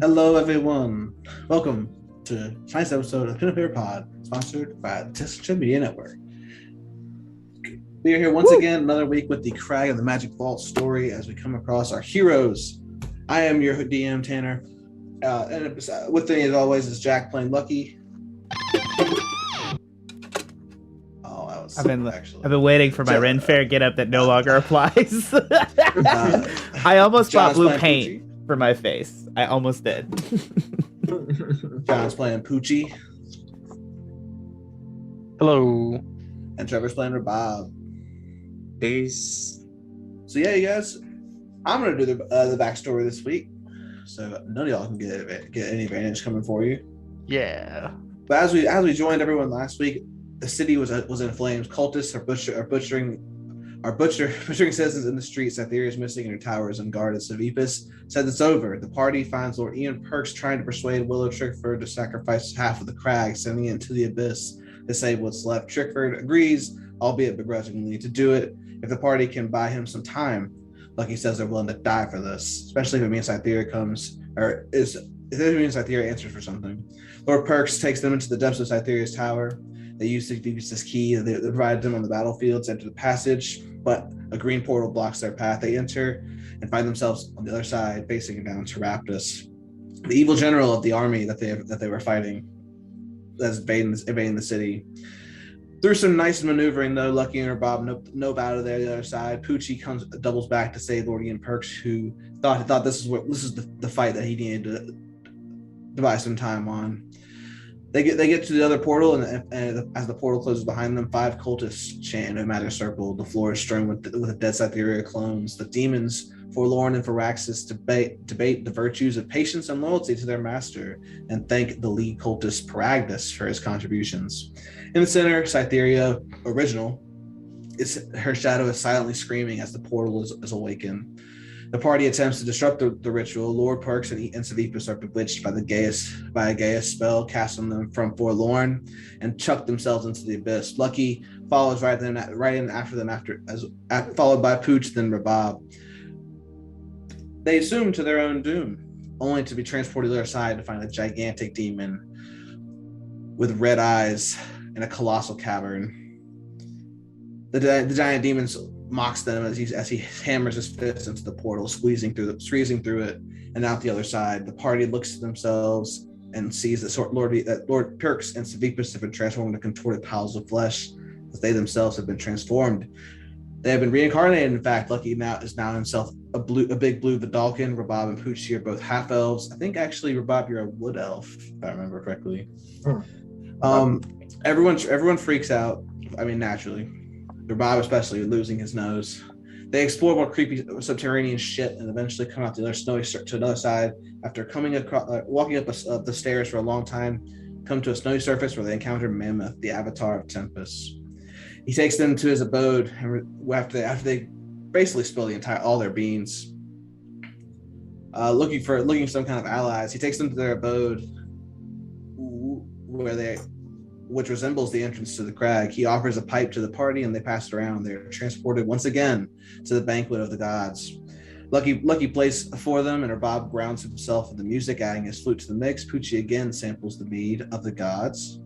Hello, everyone. Welcome to tonight's episode of penandpaperpod, sponsored by the Tuscan Media Network. We are here once again, another week with the Crag and the Magic Vault story as we come across our heroes. I am your DM, Tanner. And with me, as always, is Jack playing Lucky. I've been waiting for my Ren Fair get up that no longer applies. I almost bought blue paint for my face. I almost did. John's playing Poochi. Hello. And Trevor's playing Rabab. Peace. So yeah, you guys, I'm gonna do the backstory this week, so none of y'all can get any advantage coming for you. Yeah. But as we joined everyone last week, the city was in flames. Cultists are butchering citizens in the streets. Cytheria is missing, and her tower is unguarded. S4E15 says it's over. The party finds Lord Ian Perks trying to persuade Willow Trickford to sacrifice half of the Crag, sending it into the abyss to save what's left. Trickford agrees, albeit begrudgingly, to do it if the party can buy him some time. Lucky says they're willing to die for this, especially if it means Cytheria answers for something. Lord Perks takes them into the depths of Cytheria's tower. They use this key that they provided them on the battlefield to enter the passage, but a green portal blocks their path. They enter and find themselves on the other side, facing down to Raptus, the evil general of the army that they were fighting, that's invading the city. Through some nice maneuvering, though, Lucky and Rabab nope out of there. The other side, Poochi doubles back to save Lord Ian Perks, who thought this is the fight that he needed to buy some time on. They get to the other portal, and as the portal closes behind them, 5 cultists chant in a magic circle. The floor is strewn with the dead Cytheria clones. The demons, Forlorn and Firaxis, debate the virtues of patience and loyalty to their master, and thank the lead cultist Paragdus for his contributions. In the center, Cytheria, original, her shadow is silently screaming as the portal is awakened. The party attempts to disrupt the ritual. Lord Perks and S4E15 are bewitched by a Gaius spell cast on them from Forlorn and chuck themselves into the abyss. Lucky follows right in after them, followed by Pooch, then Rabab. They assume to their own doom, only to be transported to the other side to find a gigantic demon with red eyes in a colossal cavern. The giant demons mocks them as he hammers his fist into the portal, squeezing through it and out the other side. The party looks at themselves and sees that Lord Perks and S4E15 have been transformed into contorted piles of flesh, as they themselves have been transformed. They have been reincarnated. In fact, Lucky is now himself a big blue Vidalcan. Rabab and Poochi are both half elves. I think actually, Rabab, you're a wood elf, if I remember correctly. Everyone freaks out. I mean, naturally. Rabab especially, losing his nose. They explore more creepy subterranean shit and eventually come out the other side after walking up the stairs for a long time. Come to a snowy surface where they encounter Mammoth, the avatar of Tempest. He takes them to his abode after they basically spill all their beans. Looking for some kind of allies, he takes them to their abode which resembles the entrance to the Crag. He offers a pipe to the party and they pass it around. They're transported once again to the banquet of the gods. Lucky plays for them, and Rabab grounds himself in the music, adding his flute to the mix. Poochi again samples the mead of the gods.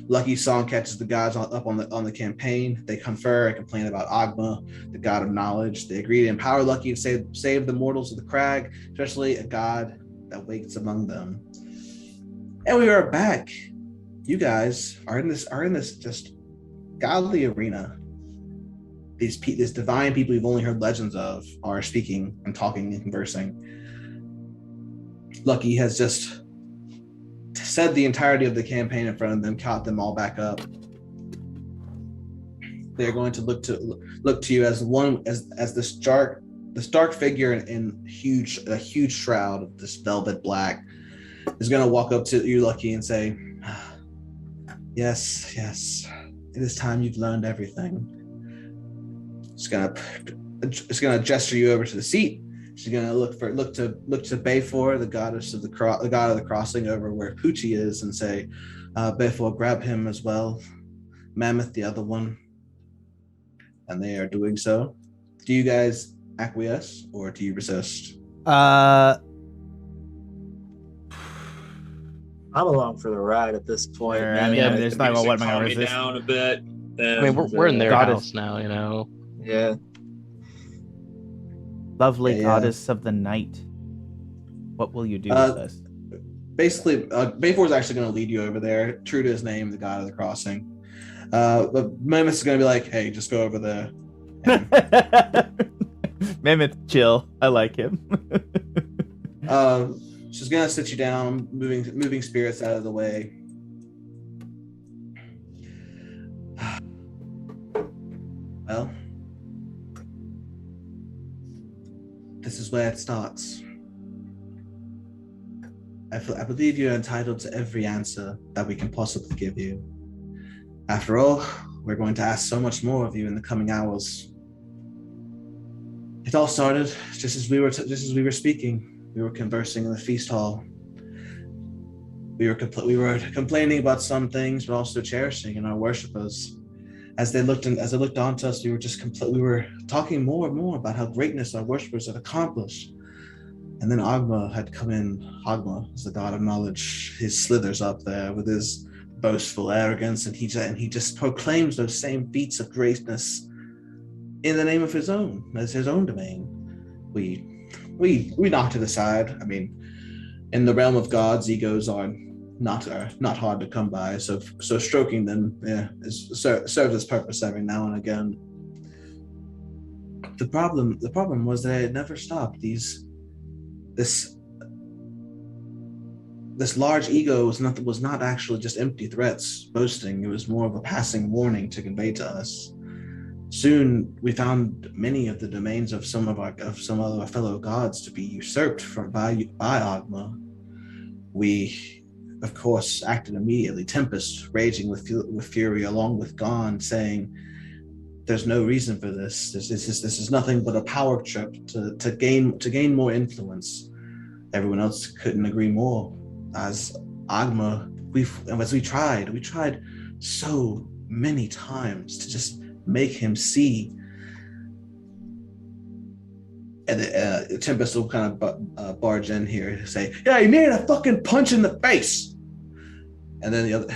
Lucky's song catches the gods up on the campaign. They confer and complain about Agma, the god of knowledge. They agree to empower Lucky to save the mortals of the Crag, especially a god that waits among them. And we are back. You guys are in this just godly arena. These divine people you've only heard legends of are speaking and talking and conversing. Lucky has just said the entirety of the campaign in front of them, caught them all back up. They're going to look to you as this dark figure in a huge shroud of this velvet black is going to walk up to you, Lucky, and say, Yes, it is time you've learned everything. It's gonna gesture you over to the seat. She's gonna look to Bayfor, the goddess of the god of the crossing, over where Poochi is, and say, Bayfor, grab him as well. Mammoth, the other one. And they are doing so. Do you guys acquiesce or do you resist? I'm along for the ride at this point. Sure, Man. I mean, there's not what am I calm gonna me resist? down a bit. I mean, we're in their Goddess. house now, you know. Yeah. Lovely Yeah. goddess of the night. What will you do with us? Basically, Bayfor's actually going to lead you over there, true to his name, the God of the Crossing. But Mammoth is going to be like, hey, just go over there. Mammoth, chill. I like him. She's going to sit you down, moving spirits out of the way. Well, this is where it starts. I believe you're entitled to every answer that we can possibly give you. After all, we're going to ask so much more of you in the coming hours. It all started just as we were speaking. We were conversing in the feast hall. We were complaining about some things, but also cherishing in our worshippers. As they looked onto us, we were talking more and more about how greatness our worshippers had accomplished. And then Agma had come in. Agma is the god of knowledge. He slithers up there with his boastful arrogance, and he just proclaims those same feats of greatness in the name of his own, as his own domain. We knocked it aside. I mean, in the realm of gods, egos are not hard to come by. So stroking them, serves its purpose every now and again. The problem was that it never stopped. This large ego was not actually just empty threats, boasting. It was more of a passing warning to convey to us. Soon, we found many of the domains of some of our fellow gods to be usurped by Agma. We, of course, acted immediately. Tempest, raging with fury, along with Gon, saying, "There's no reason for this. This is nothing but a power trip to gain more influence." Everyone else couldn't agree more. As Agma, we tried so many times to just make him see. And Tempest will kind of barge in here and say, "Yeah, he needed a fucking punch in the face." And then the other,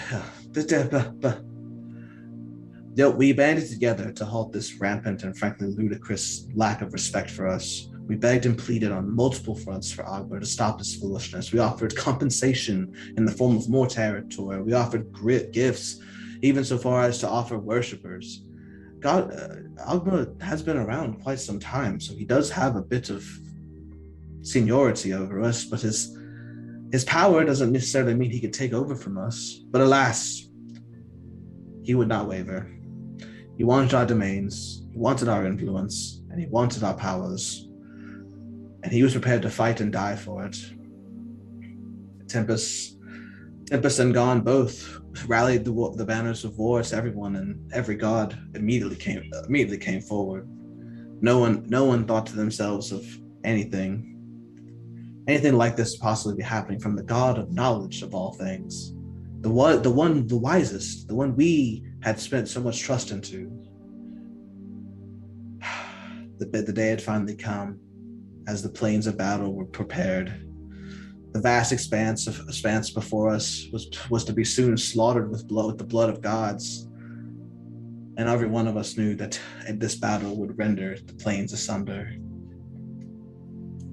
we banded together to halt this rampant and frankly ludicrous lack of respect for us. We begged and pleaded on multiple fronts for Agma to stop this foolishness. We offered compensation in the form of more territory. We offered gifts, even so far as to offer worshippers. Agma has been around quite some time, so he does have a bit of seniority over us, but his power doesn't necessarily mean he could take over from us. But alas, he would not waver. He wanted our domains, he wanted our influence, and he wanted our powers. And he was prepared to fight and die for it. Tempest and Gon both rallied the banners of war to everyone, and every god immediately came forward. No one thought to themselves of anything like this possibly be happening from the god of knowledge of all things, the wisest, the one we had spent so much trust into. The day had finally come. As the plains of battle were prepared, the vast expanse before us was to be soon slaughtered with the blood of gods, and every one of us knew that this battle would render the plains asunder.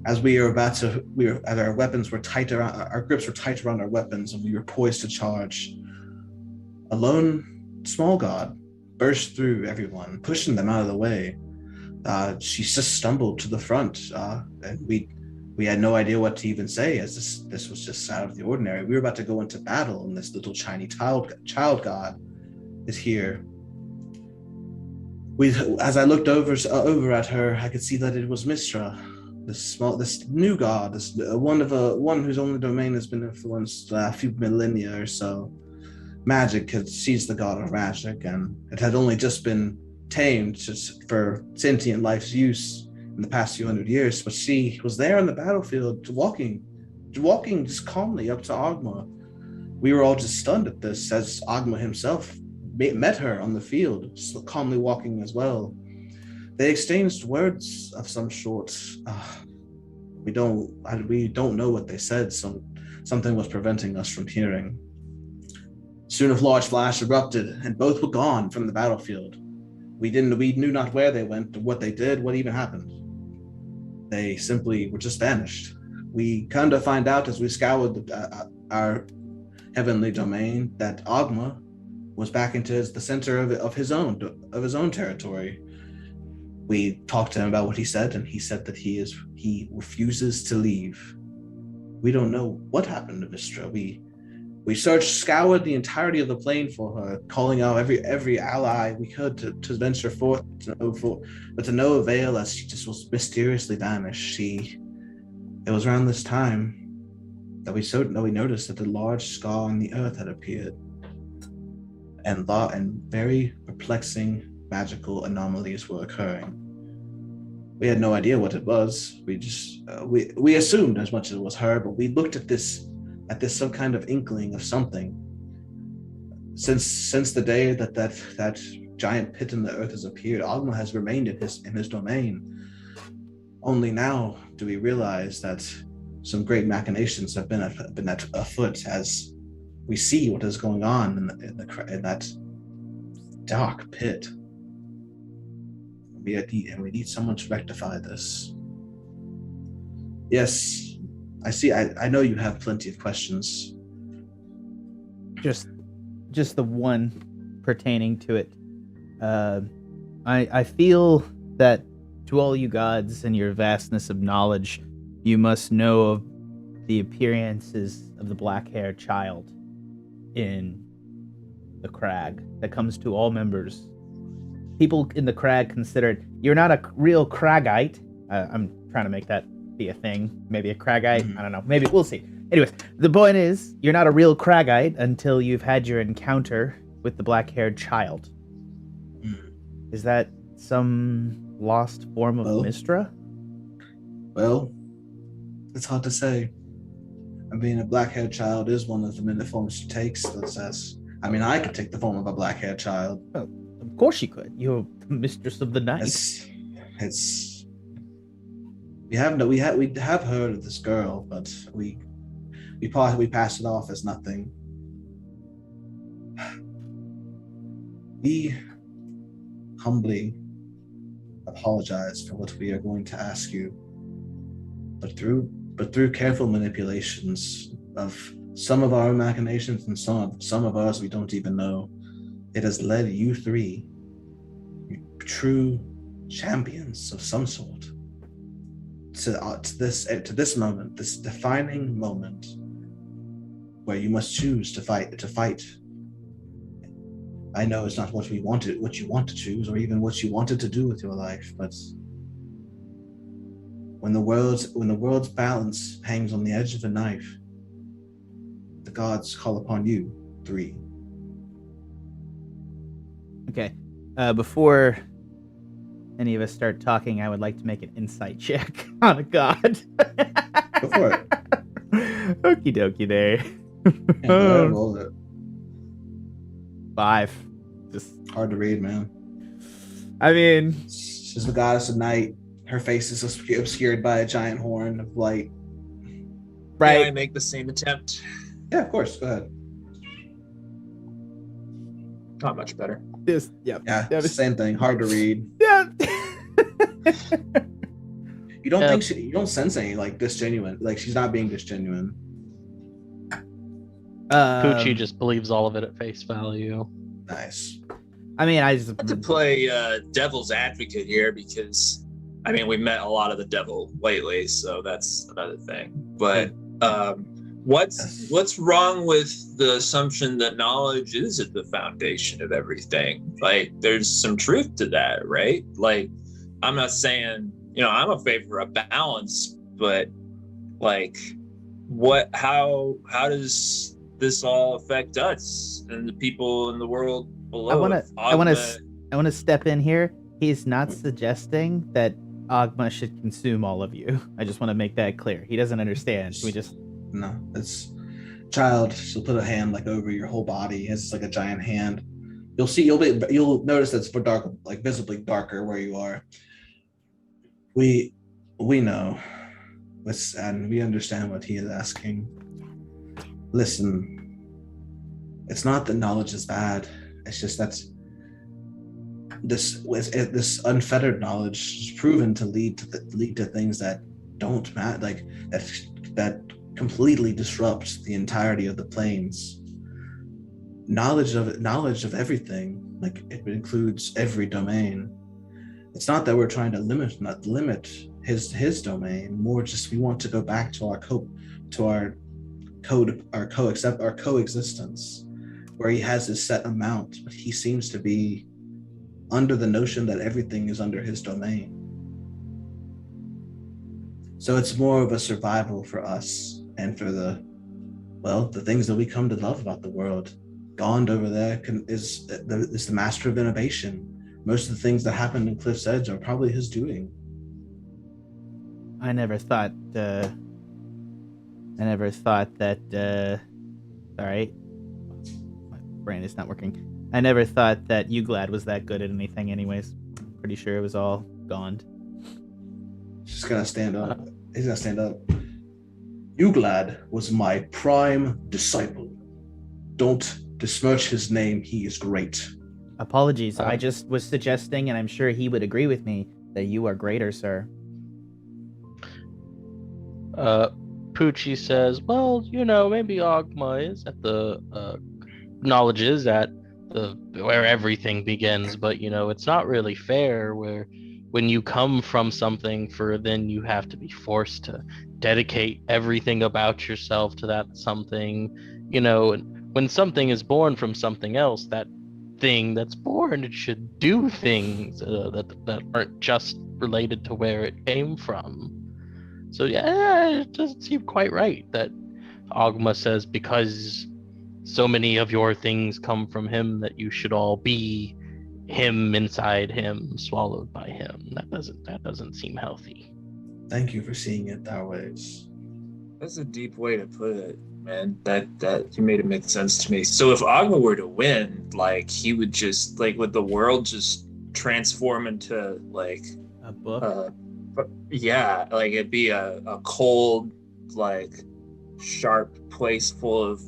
As our weapons were tight around, our grips were tight around our weapons, and we were poised to charge. A lone small god burst through everyone, pushing them out of the way. She just stumbled to the front, and we had no idea what to even say, as this was just out of the ordinary. We were about to go into battle, and this little tiny child god is here. As I looked over at her, I could see that it was Mistra, this new god, one whose only domain has been influenced a few millennia or so. She's the god of magic, and it had only just been tamed just for sentient life's use in the past few hundred years, but she was there on the battlefield, walking just calmly up to Agma. We were all just stunned at this, as Agma himself met her on the field, calmly walking as well. They exchanged words of some sort. We don't know what they said. something was preventing us from hearing. Soon a large flash erupted, and both were gone from the battlefield. We knew not where they went, what they did, what even happened. They simply were just vanished. We come to find out as we scoured our heavenly domain that Ogma was back into the center of his own territory. We talked to him about what he said, and he said that he refuses to leave. We don't know what happened to Mistra. We scoured the entirety of the plane for her, calling out every ally we could to venture forth, but to no avail, as she just was mysteriously vanished. It was around this time that we noticed that the large scar on the earth had appeared, and very perplexing magical anomalies were occurring. We had no idea what it was. We just we assumed as much as it was her, but we looked at this some kind of inkling of something. Since the day that giant pit in the earth has appeared, Ogma has remained in his domain. Only now do we realize that some great machinations have been afoot as we see what is going on in that dark pit. We need someone to rectify this. Yes, I see. I know you have plenty of questions. Just the one pertaining to it. I feel that to all you gods and your vastness of knowledge, you must know of the appearances of the black-haired child in the Crag that comes to all members. People in the Crag consider it. You're not a real Cragite. I'm trying to make that be a thing. Maybe a Cragite. I don't know. Maybe we'll see. Anyways, the point is, you're not a real Cragite until you've had your encounter with the black-haired child. Is that some lost form of Mistra? Well, it's hard to say. I mean, a black-haired child is one of the many forms she takes. I could take the form of a black-haired child. Well, of course you could. You're the mistress of the night. We have heard of this girl, but we passed it off as nothing. We humbly apologize for what we are going to ask you, but through careful manipulations of some of our machinations and some of ours we don't even know, it has led you three, true champions of some sort, to this moment, this defining moment, where you must choose to fight. I know it's not what you want to choose, or even what you wanted to do with your life, but when the world's balance hangs on the edge of a knife, the gods call upon you three. Okay. Before any of us start talking, I would like to make an insight check on a god. Go for it. Okie dokie there. Yeah, roll it. 5. Just hard to read, man. I mean, she's the goddess of night. Her face is obscured by a giant horn of light. Right. May I make the same attempt? Yeah, of course. Go ahead. Not much better. Yeah, same thing. Hard to read. Yeah. You don't sense any disgenuine. Like she's not being disgenuine. Poochi just believes all of it at face value. Nice. I mean, I have to play devil's advocate here because, we met a lot of the devil lately, so that's another thing. But what's wrong with the assumption that knowledge is at the foundation of everything? Like, there's some truth to that, right? Like, I'm not saying, I'm a favor of balance, but how does this all affect us and the people in the world below? I want to step in here. He's not suggesting that Ogma should consume all of you. I just want to make that clear. He doesn't understand. No, it's child. She'll put a hand over your whole body. It's like a giant hand. You'll notice that it's for dark, visibly darker where you are. We know, and we understand what he is asking. Listen, it's not that knowledge is bad. It's just that this unfettered knowledge is proven to lead to things that don't matter, like that completely disrupt the entirety of the planes. Knowledge of everything, like it includes every domain. It's not that we're trying to limit his domain, more just we want to go back to our coexistence, where he has his set amount, but he seems to be under the notion that everything is under his domain. So it's more of a survival for us and for the things that we come to love about the world. Gond over there is the master of innovation. Most of the things that happened in Cliff's Edge are probably his doing. I never thought that. Sorry, my brain is not working. I never thought that Uglad was that good at anything. Anyways, pretty sure it was all gone. He's gonna stand up. He's gonna stand up. Uglad was my prime disciple. Don't besmirch his name. He is great. Apologies. I just was suggesting, and I'm sure he would agree with me, that you are greater, sir. Poochi says, well, maybe Ogma is at the knowledge is at where everything begins, but it's not really fair where when you come from something then you have to be forced to dedicate everything about yourself to that something, and when something is born from something else, that thing that's born, it should do things that aren't just related to where it came from. So yeah, it doesn't seem quite right that Ogma says because so many of your things come from him that you should all be him inside him, swallowed by him. That doesn't seem healthy. Thank you for seeing it that way. That's a deep way to put it, man. That you made it make sense to me. So if Ogma were to win, like he would just would the world just transform into like a book? Yeah, like it'd be a cold, sharp place full of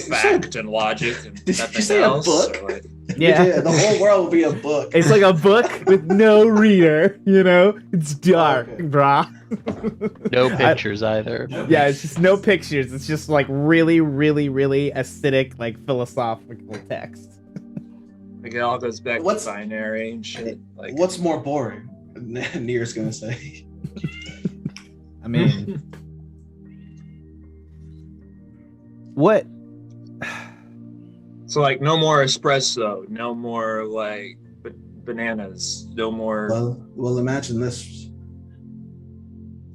fact and logic and nothing else. A book? Or Yeah, the whole world will be a book. It's like a book with no reader, It's dark, Okay. brah. No pictures either. Yeah, it's just no pictures. It's just really, really, really acidic, philosophical text. it all goes back What's- to binary and shit. What's more boring? Nier's gonna say. I mean, what? So no more espresso, no more bananas, no more. Well, imagine this.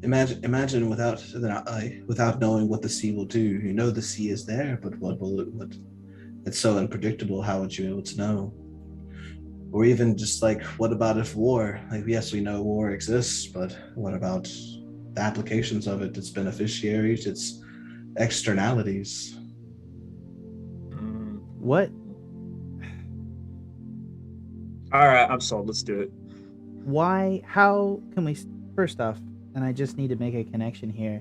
Imagine without knowing what the sea will do. The sea is there, but what it's so unpredictable. How would you be able to know? Or even just what about if war? Yes, we know war exists, but what about the applications of it, its beneficiaries, its externalities? What? All right, I'm sold. Let's do it. Why? How can we? First off, and I just need to make a connection here.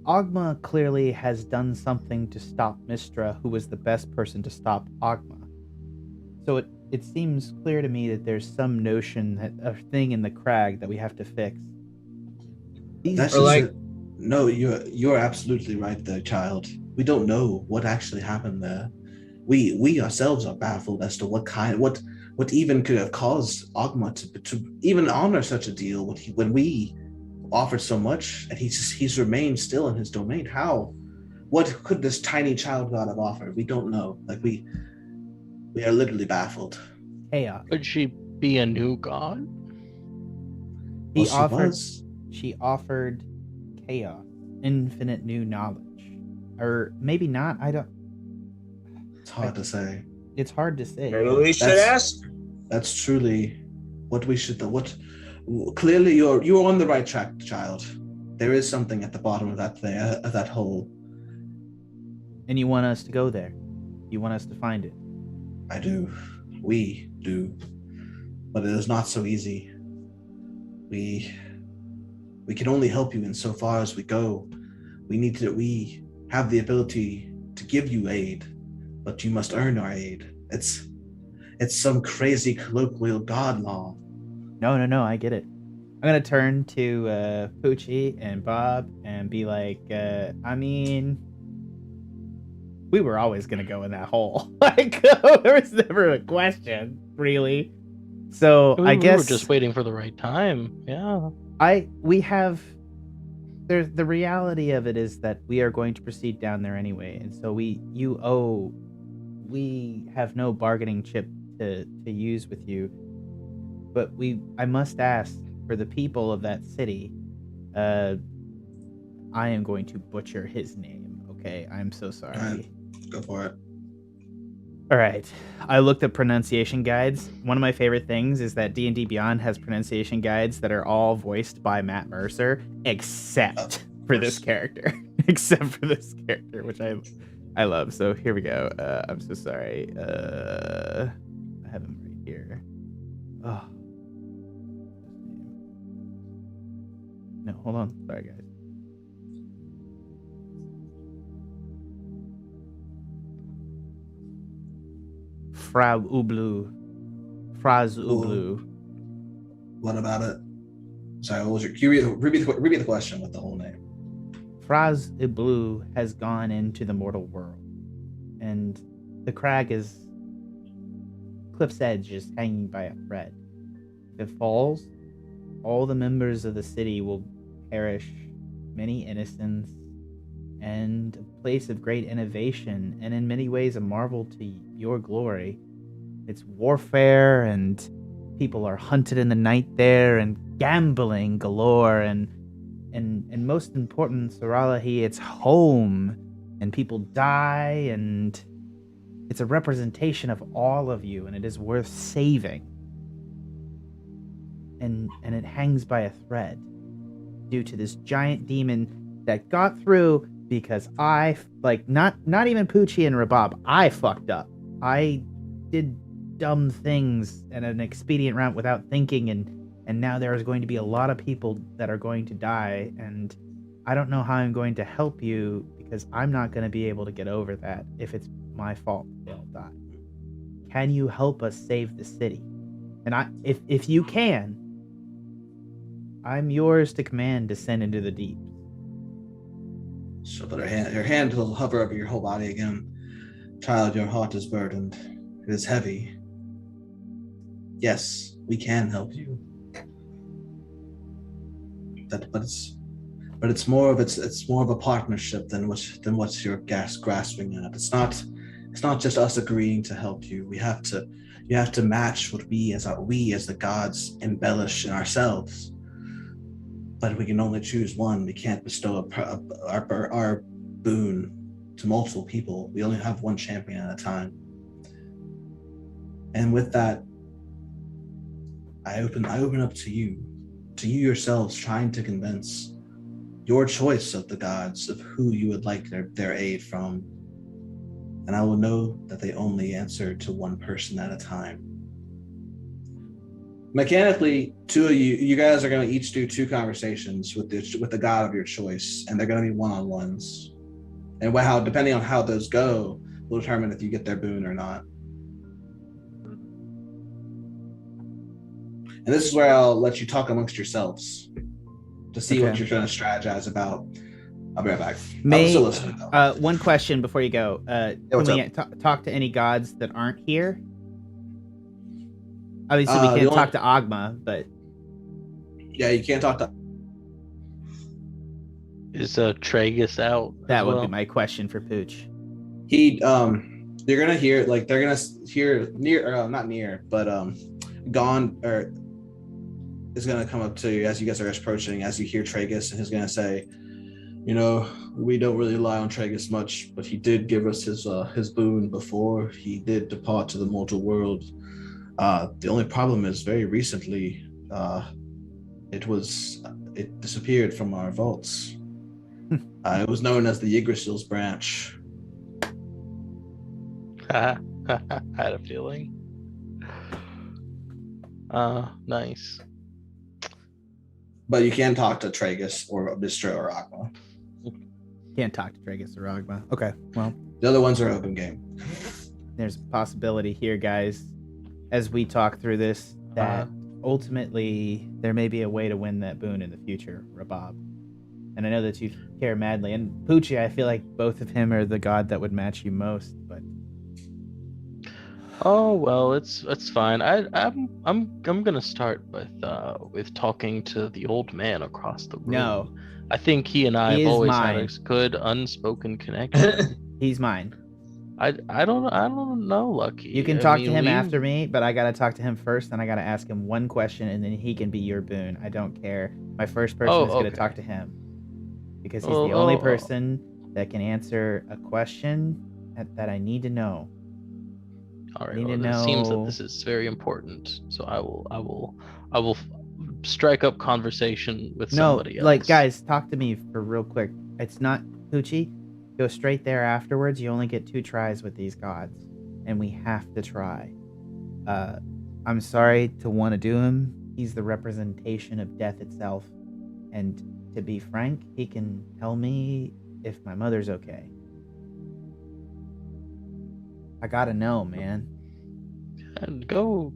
Ogma clearly has done something to stop Mistra, who was the best person to stop Ogma. So it seems clear to me that there's some notion that a thing in the Crag that we have to fix. No, you're absolutely right there, child. We don't know what actually happened there. We ourselves are baffled as to what even could have caused Ogma to even honor such a deal when we offered so much and he's remained still in his domain. How? What could this tiny child god have offered? We don't know. We are literally baffled. Chaos. Could she be a new god? She offered chaos, infinite new knowledge, or maybe not. I don't. It's hard to say. It's hard to say. Maybe we should ask. That's truly what we should. Clearly, you're on the right track, child. There is something at the bottom of that hole. And you want us to go there? You want us to find it? I do. We do. But it is not so easy. We can only help you insofar as we go. We have the ability give you aid, but you must earn our aid. It's some crazy colloquial god law. No, I get it. I'm gonna turn to Poochi and Bob and be like, I mean, we were always gonna go in that hole. Like, there was never a question, really. So I guess we were just waiting for the right time. Yeah. The reality of it is that we are going to proceed down there anyway, and so we have no bargaining chip to use with you. But I must ask, for the people of that city, I am going to butcher his name, okay? I'm so sorry. All right, go for it. All right. I looked at pronunciation guides. One of my favorite things is that D&D Beyond has pronunciation guides that are all voiced by Matt Mercer, except for this character. Except for this character, which I love. So here we go. I'm so sorry. I have him right here. Oh. No, hold on. Sorry, guys. Fraz Ublu. What about it? Sorry, what was your? Can you repeat the question with the whole name? Fraz Ublu has gone into the mortal world, and the crag is cliff's edge is hanging by a thread. If it falls, all the members of the city will perish, many innocents, and a place of great innovation, and in many ways a marvel to your glory. It's warfare, and people are hunted in the night there, and gambling galore, and most important, Soralahi, it's home, and people die, and it's a representation of all of you, and it is worth saving. And it hangs by a thread due to this giant demon that got through because I, like, not even Poochi and Rabab, I fucked up. I did dumb things and an expedient route without thinking, and now there is going to be a lot of people that are going to die, and I don't know how I'm going to help you because I'm not going to be able to get over that if it's my fault they'll die. Can you help us save the city? And if you can, I'm yours to command to send into the deep. She'll put her hand will hover over your whole body again. Child, your heart is burdened. It is heavy. Yes, we can help you. But it's more of a partnership than what you're grasping at. It's not just us agreeing to help you. You have to match what we as the gods embellish in ourselves. But we can only choose one. We can't bestow our boon to multiple people. We only have one champion at a time. And with that, I open up to you yourselves, trying to convince your choice of the gods of who you would like their aid from. And I will know that they only answer to one person at a time. Mechanically, two of you guys are going to each do 2 conversations with the god of your choice, and they're going to be one-on-ones. And depending on how those go, will determine if you get their boon or not. And this is where I'll let you talk amongst yourselves to see what you're trying to strategize about. I'll be right back. I'm still listening, though. One question before you go. Can we talk to any gods that aren't here? Obviously, we can't talk to Agma, but... Yeah, you can't talk to... Is Tragus out? That would be my question for Pooch. You're gonna hear, like, they're gonna hear not near, but Gone, or is gonna come up to you as you guys are approaching, as you hear Tragus, and he's gonna say, we don't really rely on Tragus much, but he did give us his boon before he did depart to the mortal world. The only problem is very recently, it disappeared from our vaults. It was known as the Yggdrasil's branch. I had a feeling. Nice. But you can talk to Tragus or Mistra or Agma. Can't talk to Tragus or Agma. Okay, well. The other ones are open game. There's a possibility here, guys, as we talk through this, that ultimately there may be a way to win that boon in the future, Rabab. And I know that you care madly. And Poochi, I feel like both of him are the god that would match you most, but Oh well, it's fine. I'm gonna start with talking to the old man across the room. No. I think he and I He have is always mine. had a good unspoken connection. he's mine. I don't know, Lucky. You can I talk to mean, him after me, but I gotta talk to him first, and I gotta ask him one question, and then he can be your boon. I don't care. My first person is gonna okay. talk to him because he's Oh, the only oh, oh. person that can answer a question that I need to know. All right. Need to Well, it seems that know- this is very important. So I will strike up conversation with somebody else. Like, guys, talk to me for real quick. It's not Poochi. Go straight there afterwards. You only get 2 tries with these gods, and we have to try. I'm sorry to want to do him. He's the representation of death itself, and to be frank, he can tell me if my mother's okay. I gotta know, man. And go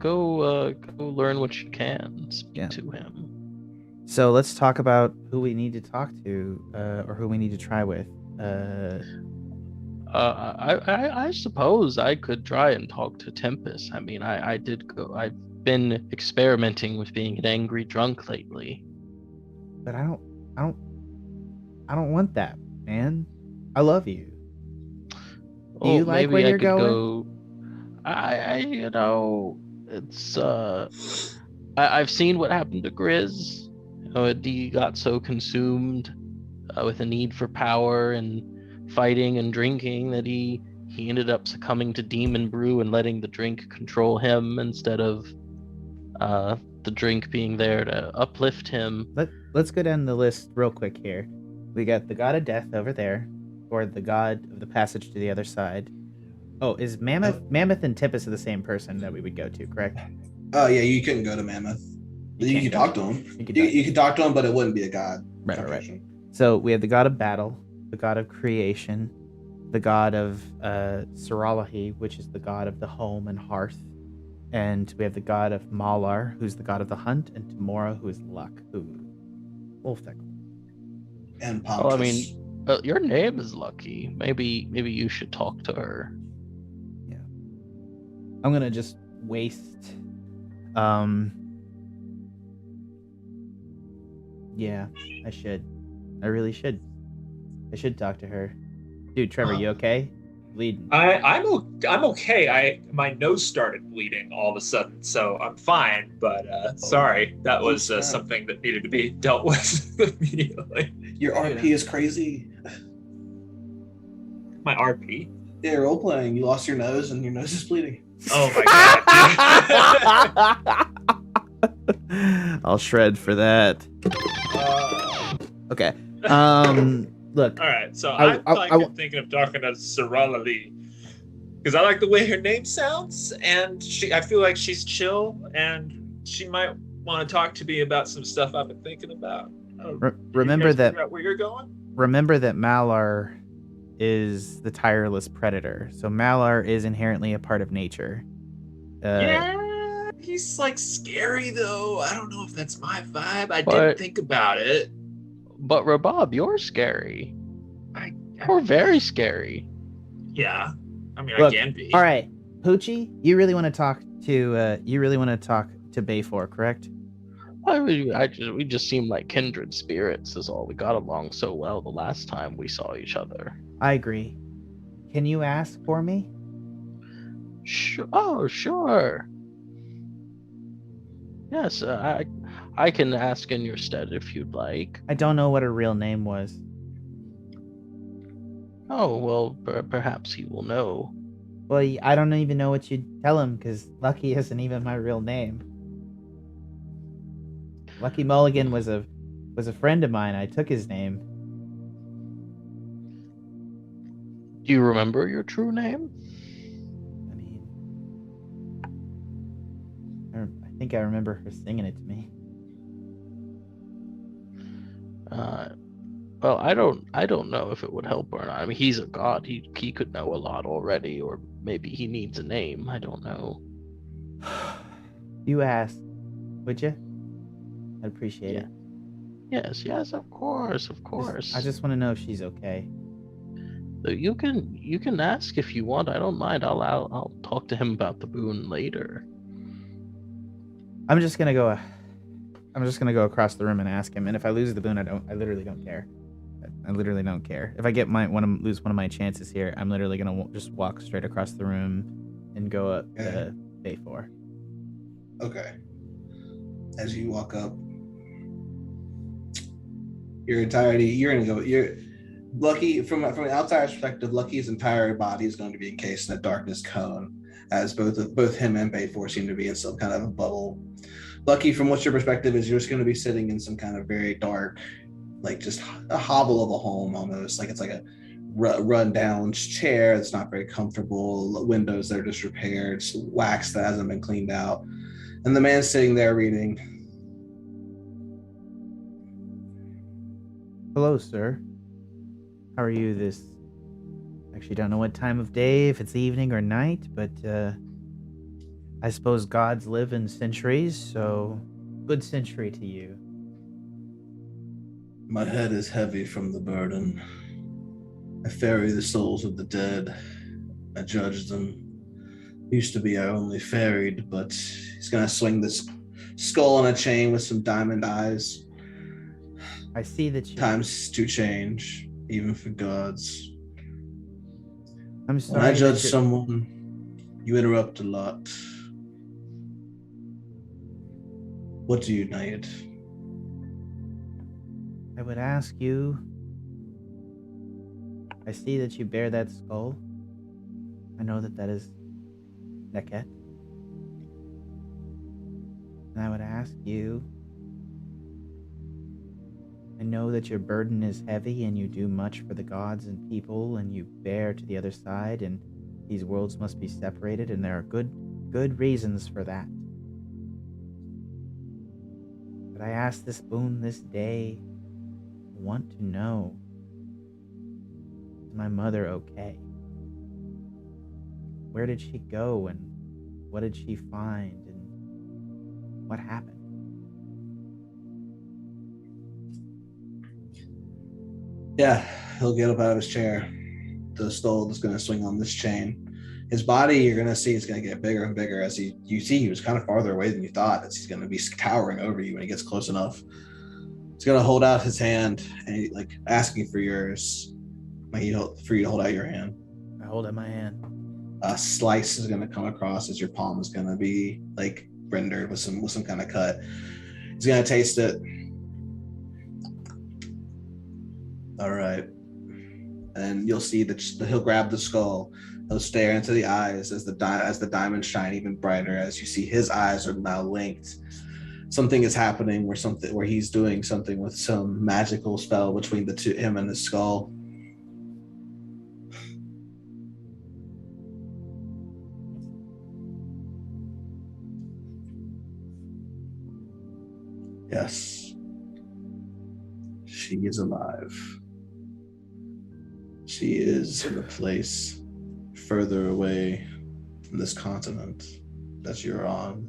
learn what you can. Speak to him. So let's talk about who we need to talk to, or who we need to try with. I suppose I could try and talk to Tempest. I mean, I've been experimenting with being an angry drunk lately. But I don't want that, man. I love you. Do you like maybe where I you're could going? go. It's I've seen what happened to Grizz. He got so consumed with a need for power and fighting and drinking that he ended up succumbing to demon brew and letting the drink control him instead of the drink being there to uplift him. Let's go down the list real quick here. We got the god of death over there, or the god of the passage to the other side. Oh, is Mammoth and Tempest are the same person that we would go to, correct? Oh yeah, you couldn't go to Mammoth. You could talk to him. You could talk to him, but it wouldn't be a god. Right. So we have the god of battle, the god of creation, the god of Soralahi, which is the god of the home and hearth, and we have the god of Malar, who's the god of the hunt, and Tamora, who is luck, who Wolfdeck. And Well, Pompous. I mean, your name is Lucky. Maybe you should talk to her. Yeah. I'm gonna just waste. Yeah, I should. I really should. I should talk to her. Dude, Trevor, you okay? Bleeding. I'm okay. My nose started bleeding all of a sudden, so I'm fine. But sorry, that was something that needed to be dealt with immediately. Your RP is crazy. My RP? Yeah, role playing. You lost your nose, and your nose is bleeding. Oh my god! I'll shred for that. Okay. Look. All right, so I'm thinking of talking to Soralali because I like the way her name sounds, and I feel like she's chill, and she might want to talk to me about some stuff I've been thinking about. Remember that. Figure out where you're going? Remember that Malar is the tireless predator. So Malar is inherently a part of nature. Yeah, he's like scary though. I don't know if that's my vibe. I didn't think about it. But Rabab, you're scary. You're very scary. Yeah, I mean, Look, I can be. All right, Poochi, you really want to talk to Bayfor, correct? We just seem like kindred spirits. Is all. We got along so well the last time we saw each other. I agree. Can you ask for me? Sure. Yes, I can ask in your stead if you'd like. I don't know what her real name was. Oh, well, perhaps he will know. Well, I don't even know what you'd tell him, because Lucky isn't even my real name. Lucky Mulligan was a friend of mine. I took his name. Do you remember your true name? I mean, I think I remember her singing it to me. Well, I don't know if it would help or not. I mean, he's a god. He could know a lot already, or maybe he needs a name. I don't know. You ask, would you? I'd appreciate Yeah. it. Yes, of course, of course. I just want to know if she's okay. So you can ask if you want. I don't mind. I'll talk to him about the boon later. I'm just gonna go across the room and ask him. And if I lose the boon, I literally don't care. I literally don't care. If I lose one of my chances here, I'm literally gonna just walk straight across the room and go up to Bay 4. Okay. As you walk up, you're Lucky from an outsider's perspective. Lucky's entire body is going to be encased in a darkness cone, as both him and Bay 4 seem to be in some kind of a bubble. Lucky, from what's your perspective, is you're just going to be sitting in some kind of very dark, like just a hovel of a home almost. Like it's like a run down chair that's not very comfortable, windows that are just repaired, wax that hasn't been cleaned out. And the man's sitting there reading. Hello, sir. How are you this... Actually, don't know what time of day, if it's evening or night, but I suppose gods live in centuries, so good century to you. My head is heavy from the burden. I ferry the souls of the dead. I judge them. Used to be I only ferried, but he's gonna swing this skull on a chain with some diamond eyes. I see that you... Times to change, even for gods. I'm sorry. When I judge someone, you interrupt a lot. What do you need? I would ask you... I see that you bear that skull. I know that is Neket. And I would ask you... I know that your burden is heavy and you do much for the gods and people and you bear to the other side and these worlds must be separated and there are good reasons for that. But I ask this boon this day. I want to know, is my mother okay? Where did she go and what did she find and what happened? Yeah, he'll get up out of his chair. The skull is going to swing on this chain. His body, you're going to see, is going to get bigger and bigger as you see he was kind of farther away than you thought, as he's going to be towering over you when he gets close enough. He's going to hold out his hand and like asking for yours, for you to hold out your hand. I hold out my hand. A slice is going to come across as your palm is going to be like rendered with some kind of cut. He's going to taste it. All right. And you'll see that he'll grab the skull. He'll stare into the eyes as the diamonds shine even brighter. As you see, his eyes are now linked. Something is happening where he's doing something with some magical spell between him and the skull. Yes, she is alive. She is in a place further away from this continent that you're on.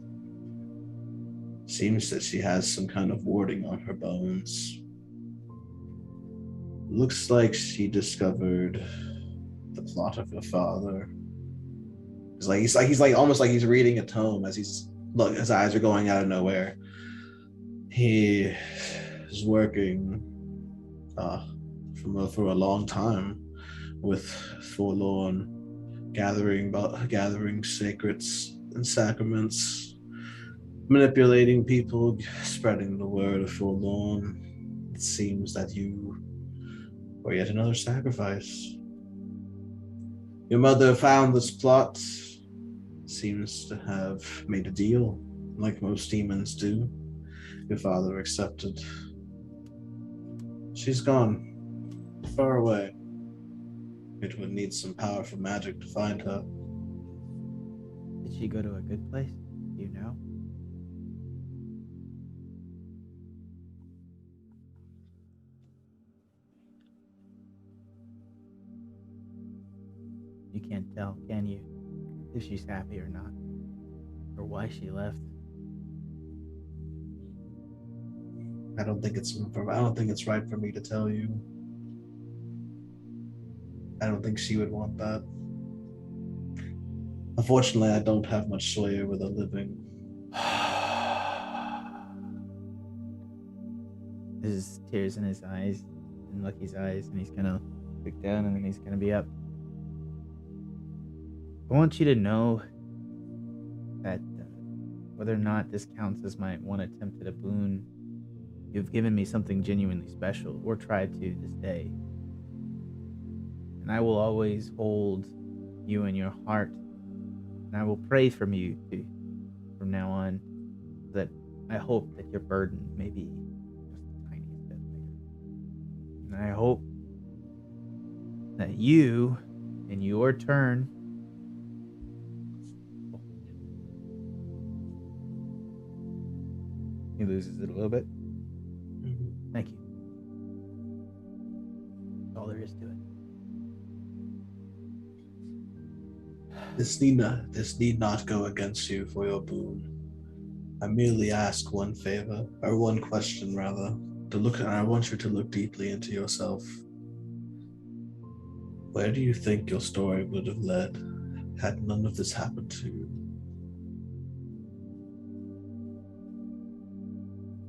Seems that she has some kind of warding on her bones. Looks like she discovered the plot of her father. He's almost like he's reading a tome as his eyes are going out of nowhere. He is working for a long time with Forlorn, gathering sacreds and sacraments, manipulating people, spreading the word of Forlorn. It seems that you were yet another sacrifice. Your mother found this plot, seems to have made a deal, like most demons do. Your father accepted. She's gone, far away. It would need some powerful magic to find her. Did she go to a good place? Do you know? You can't tell, can you? If she's happy or not. Or why she left. I don't think it's right for me to tell you. I don't think she would want that. Unfortunately, I don't have much sway over the living. There's tears in his eyes, in Lucky's eyes, and he's gonna look down and then he's gonna be up. I want you to know that whether or not this counts as my one attempt at a boon, you've given me something genuinely special, or tried to this day. And I will always hold you in your heart, and I will pray from you too, from now on, that I hope that your burden may be just the tiniest bit bigger. And I hope that you, in your turn, he loses it a little bit. Thank you. That's all there is to it. This need not go against you for your boon. I merely ask one favor, or one question rather, and I want you to look deeply into yourself. Where do you think your story would have led had none of this happened to you?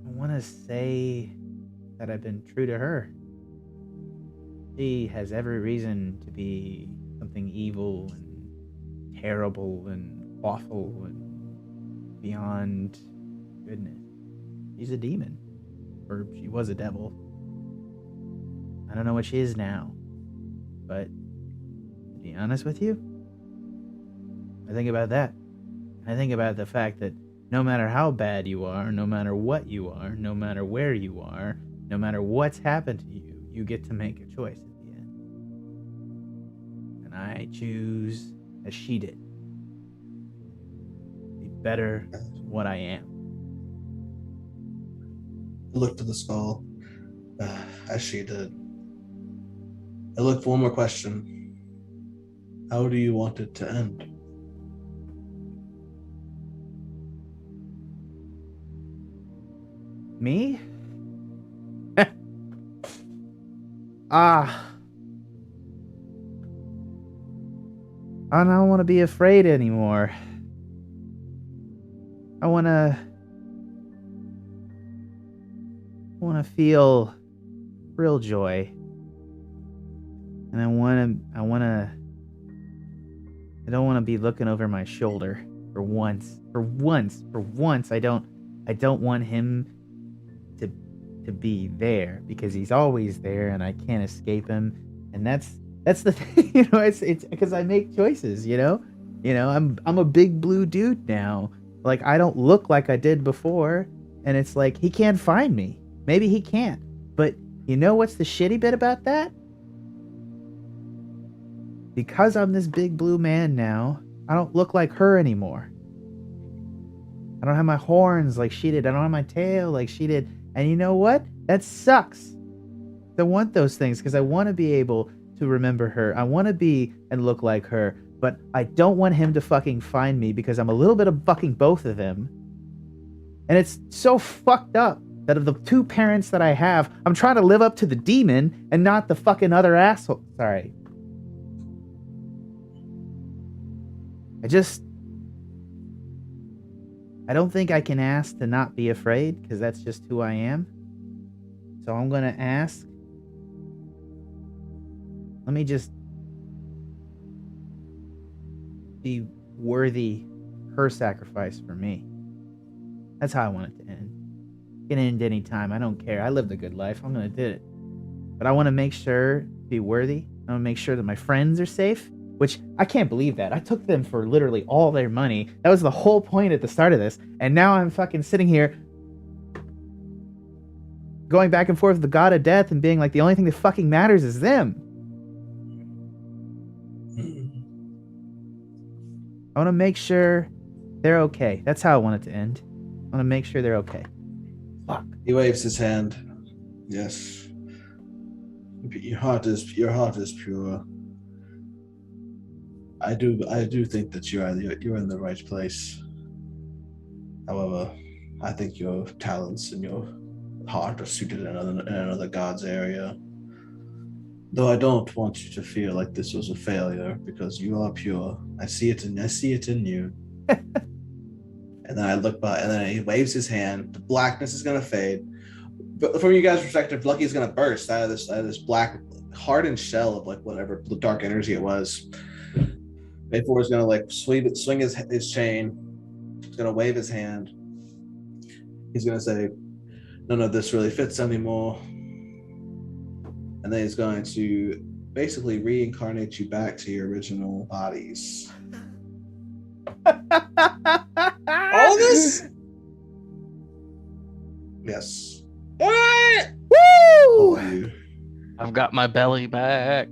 I want to say that I've been true to her. She has every reason to be something evil and terrible and awful and beyond goodness. She's a demon. Or she was a devil. I don't know what she is now. But to be honest with you, I think about that. I think about the fact that no matter how bad you are, no matter what you are, no matter where you are, no matter what's happened to you, you get to make a choice at the end. And I choose, as she did, be better than what I am. I looked at the skull, as she did. I looked for one more question. How do you want it to end? Me? I don't want to be afraid anymore. I want to feel real joy. And I don't want to be looking over my shoulder for once. For once, I don't want him to be there, because he's always there and I can't escape him. And that's the thing, it's because I make choices, I'm a big blue dude now. Like, I don't look like I did before, and it's like, he can't find me. Maybe he can't, but you know what's the shitty bit about that? Because I'm this big blue man now, I don't look like her anymore. I don't have my horns like she did. I don't have my tail like she did. And you know what? That sucks. I want those things because I want to be able to remember her. I want to be and look like her. But I don't want him to fucking find me, because I'm a little bit of fucking both of them. And it's so fucked up that of the two parents that I have, I'm trying to live up to the demon and not the fucking other asshole. Sorry. I don't think I can ask to not be afraid, because that's just who I am. So I'm going to ask. Let me just be worthy her sacrifice for me. That's how I want it to end. It can end any time. I don't care. I lived a good life. I'm going to do it. But I want to make sure to be worthy. I want to make sure that my friends are safe. Which, I can't believe that. I took them for literally all their money. That was the whole point at the start of this. And now I'm fucking sitting here going back and forth with the god of death and being like, the only thing that fucking matters is them. I want to make sure they're okay. That's how I want it to end. I want to make sure they're okay. Fuck. He waves his hand. Yes. Your heart is pure. I do think that you're in the right place. However, I think your talents and your heart are suited in another god's area. Though I don't want you to feel like this was a failure, because you are pure. I see it in you. And then I look by, and then he waves his hand. The blackness is gonna fade. But from you guys' perspective, Lucky's gonna burst out of this black hardened shell of like whatever dark energy it was. Mayfor is gonna like swing his chain. He's gonna wave his hand. He's gonna say, "None of this really fits anymore." And then he's going to basically reincarnate you back to your original bodies. All this? Yes. What? All of you. I've got my belly back.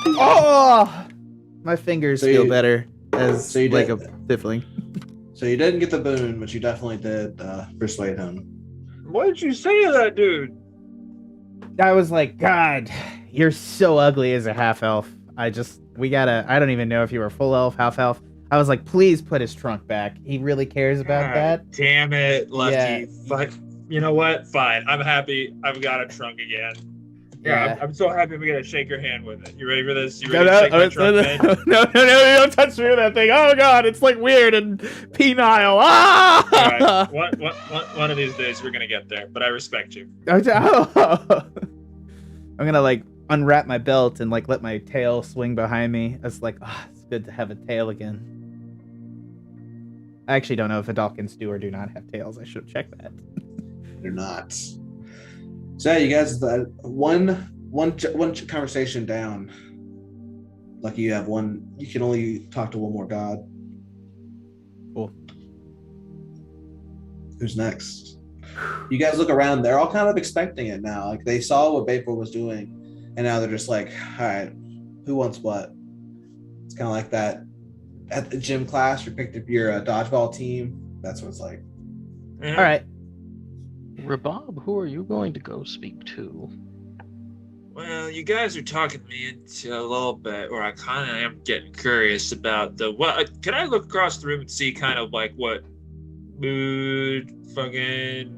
Oh, my fingers So feel you- better as so you like a did- tiefling. So you didn't get the boon, but you definitely did persuade him. What did you say to that dude? I was like, God, you're so ugly as a half elf. I don't even know if you were full elf, half elf. I was like, please put his trunk back. He really cares about God that. Damn it, Lucky. Yeah. Fuck. You know what? Fine. I'm happy. I've got a trunk again. Yeah, I'm so happy we got to shake your hand with it. You ready for this? You ready to shake my trunk, man? No, don't touch me with that thing. Oh God, it's like weird and penile. Ah! All right. One of these days we're gonna get there, but I respect you. I'm gonna like unwrap my belt and like let my tail swing behind me. It's like, it's good to have a tail again. I actually don't know if Adalkins do or do not have tails. I should check that. They're not. So yeah, you guys, one conversation down. Lucky you have one. You can only talk to one more god. Cool. Who's next? You guys look around. They're all kind of expecting it now. Like they saw what Baypor was doing, and now they're just like, all right, who wants what? It's kind of like that at the gym class. You picked up your dodgeball team. That's what it's like. All right. Rabab, who are you going to go speak to? Well, you guys are talking me into a little bit, or I kind of am getting curious about the what. Can I look across the room and see kind of like what mood fucking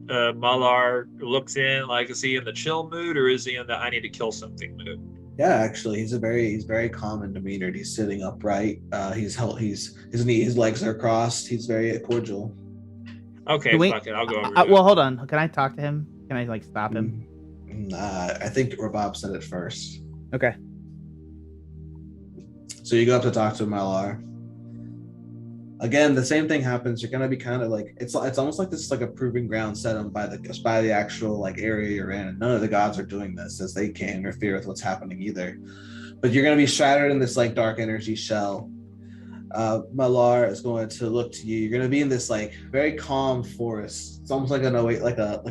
Malar looks in? Like, is he in the chill mood, or is he in the I need to kill something mood? Yeah, actually, he's very calm and demeanored. He's sitting upright. His legs are crossed. He's very cordial. Okay, fuck it. I'll go over. Well, hold on. Can I talk to him? Can I like stop him? I think Rabab said it first. Okay. So you go up to talk to Malar. Again, the same thing happens. You're gonna be kind of like it's almost like this is like a proving ground set up by the actual like area you're in. None of the gods are doing this, as they can't interfere with what's happening either. But you're gonna be shattered in this like dark energy shell. Malar is going to look to you. You're going to be in this like very calm forest. It's almost like a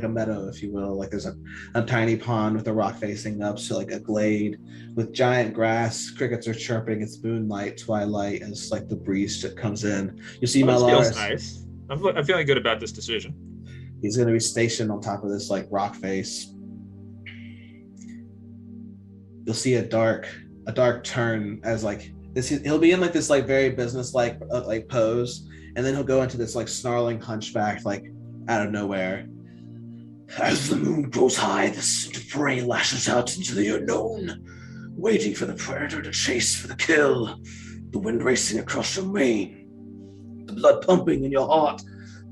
meadow, if you will. Like there's a tiny pond with a rock facing up, so like a glade with giant grass. Crickets are chirping. It's moonlight, twilight, and it's like the breeze that comes in. You see Malar. Feels nice. I'm feeling good about this decision. He's going to be stationed on top of this like rock face. You'll see a dark turn as like. He'll be in like this like very business like pose, and then he'll go into this like snarling hunchback like out of nowhere. As the moon grows high, the prey lashes out into the unknown, waiting for the predator to chase for the kill. The wind racing across your mane, the blood pumping in your heart.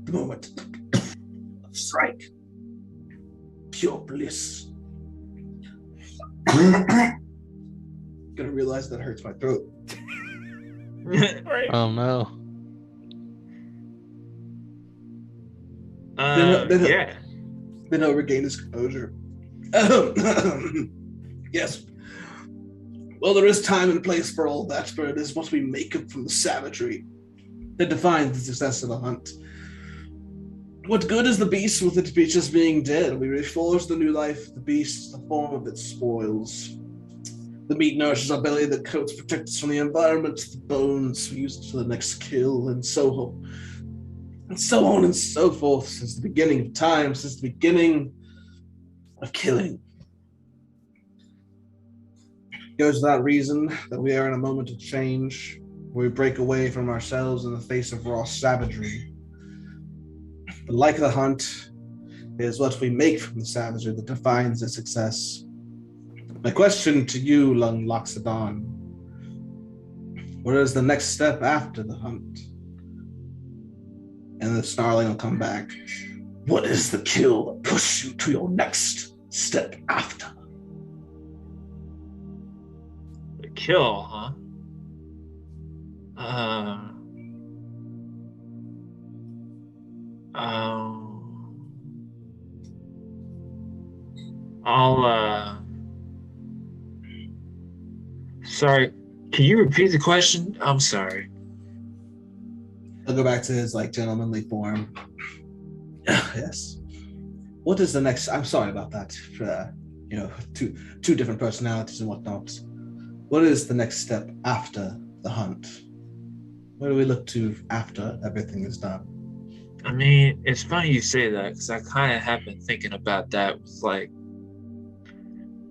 The moment of strike, pure bliss. Gonna realize that hurts my throat. Oh no. Yeah. Then he'll regain his composure. Yes. Well, there is time and place for all that, but it is what we make of from the savagery that defines the success of the hunt. What good is the beast with its just being dead? We reforge the new life of the beast, the form of its spoils. The meat nourishes our belly, the coats protect us from the environment, the bones we use it for the next kill, and so on and so forth, since the beginning of time, since the beginning of killing. goes without reason that we are in a moment of change, where we break away from ourselves in the face of raw savagery. But like the hunt, it is what we make from the savagery that defines the success. My question to you, Lung Loxodon, what is the next step after the hunt? And the snarling will come back. What is the kill that pushes you to your next step after? The kill, huh? Sorry, can you repeat the question? I'm sorry. He'll go back to his gentlemanly form. Yes. What is the next? I'm sorry about that. Two different personalities and whatnot. What is the next step after the hunt? Where do we look to after everything is done? I mean, it's funny you say that because I kind of have been thinking about that with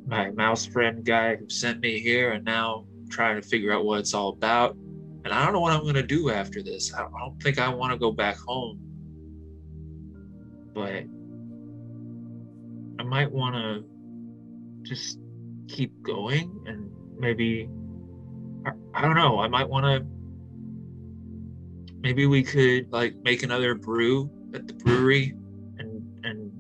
my mouse friend guy who sent me here, and now trying to figure out what it's all about. And I don't know what I'm going to do after this. I don't think I want to go back home. But I might want to just keep going and maybe, I don't know, I might want to, maybe we could make another brew at the brewery and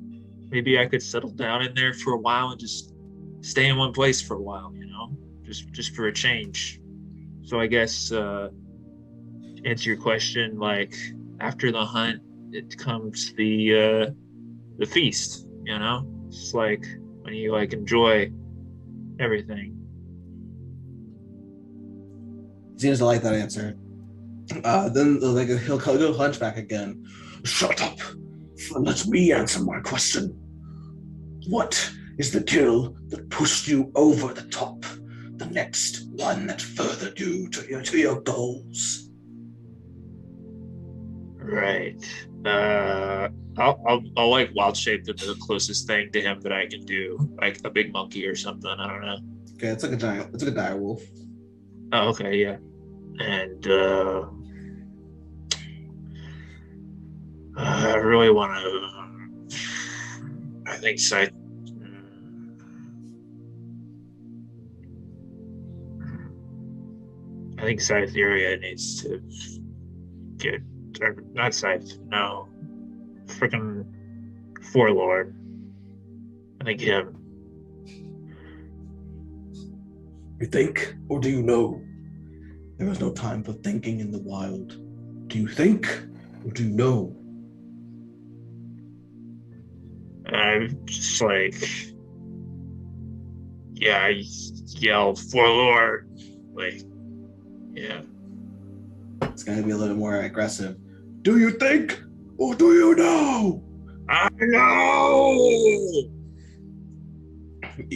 maybe I could settle down in there for a while and just stay in one place for a while, just for a change. So I guess to answer your question, after the hunt, it comes the feast. It's when you enjoy everything. He seems to like that answer. Then he'll go hunchback again. Shut up! Let me answer my question. What is the kill that pushed you over the top? The next one that furthered you to your goals. Right. I'll wild shape them to the closest thing to him that I can do, like a big monkey or something. I don't know. Okay, it's like a dire wolf. Oh, okay, yeah. And I really want to. I think Scythe. I think Scytheria needs to get, or not Scythe, no, freaking Forlord. I think him. You think, or do you know? There is no time for thinking in the wild. Do you think, or do you know? I'm just yeah, I yell Forlord, yeah. It's gonna be a little more aggressive. Do you think, or do you know? I know!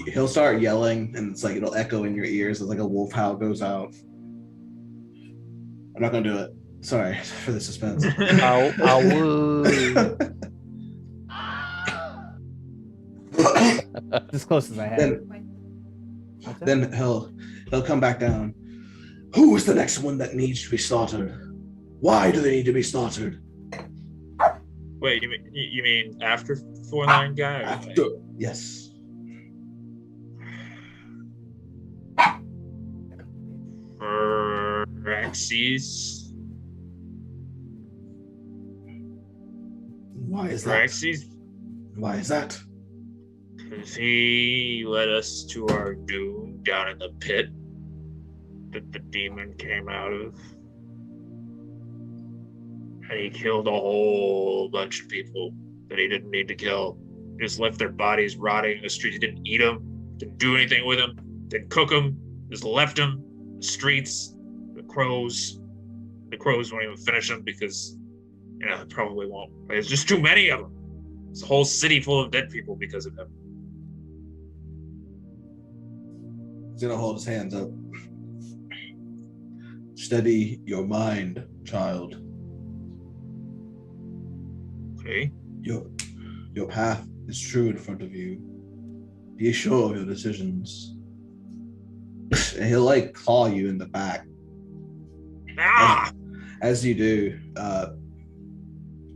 He'll start yelling, and it's it'll echo in your ears as a wolf howl goes out. I'm not gonna do it. Sorry for the suspense. As close as I have. Then he'll come back down. Who is the next one that needs to be slaughtered? Why do they need to be slaughtered? Wait, you mean after Four-Line guy? After, yes. Raxes. Why is that? Raxes? Why is that? Because he led us to our doom down in the pit that the demon came out of. And he killed a whole bunch of people that he didn't need to kill. He just left their bodies rotting in the streets. He didn't eat them, didn't do anything with them, didn't cook them, just left them in the streets. The crows won't even finish them because, they probably won't. There's just too many of them. It's a whole city full of dead people because of him. He's gonna hold his hands up. Steady your mind, child. Okay. Your path is true in front of you. Be sure of your decisions. and he'll like claw you in the back. Ah! As you do,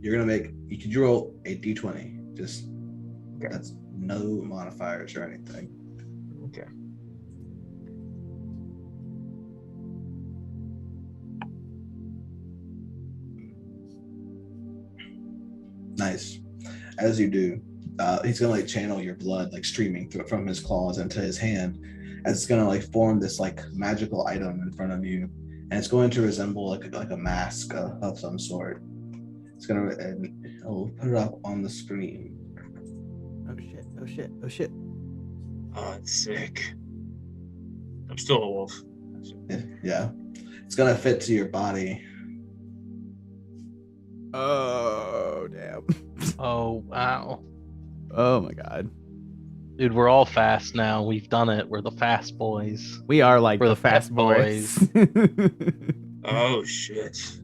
you can roll a d20. Just Okay. that's no modifiers or anything. Okay. Nice. As you do, he's gonna like channel your blood like streaming from his claws into his hand, as it's gonna like form this like magical item in front of you, and it's going to resemble like a mask of some sort. It's gonna and I'll put it up on the screen. Oh shit! Oh shit! Oh shit! Oh, it's sick. I'm still a wolf. Yeah, it's gonna fit to your body. Oh damn! Oh wow. Oh my god! Dude, we're all fast now. We've done it. We're the fast boys. We are like We're the the fast pet boys. Oh shit.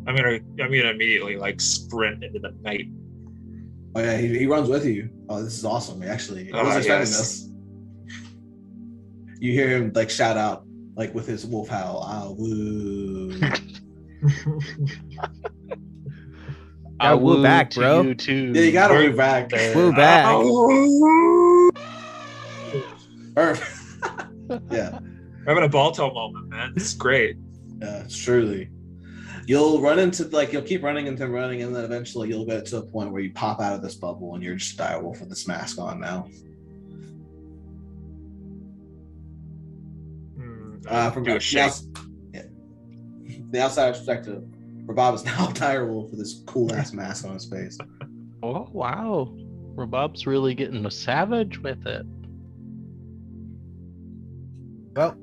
I'm gonna immediately like sprint into the night. Oh yeah, he runs with you. Oh, this is awesome. He wasn't expecting this. You hear him like shout out like with his wolf howl. Ah, woo. Gotta woo back, to bro. You too. Yeah, you gotta woo back. Woo back. Yeah. We're having a Balto moment, man. This is great. Yeah, truly. You'll keep running and then eventually you'll get to a point where you pop out of this bubble and you're just a direwolf with this mask on now. From Do a shake. The outside perspective, Rabab is now a direwolf with this cool ass mask on his face. Oh wow. Rabab's really getting a savage with it. Well,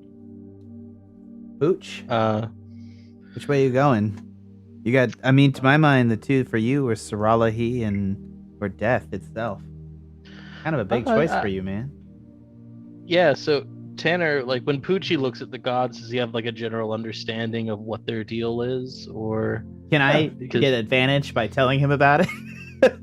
Pooch, Uh which way you going? You got, I mean, to my mind, the two for you were Saralahi or death itself. Kind of a big choice for you, man. yeah, so Tanner, like when Poochi looks at the gods, does he have like a general understanding of what their deal is, or Can I because- get advantage by telling him about it?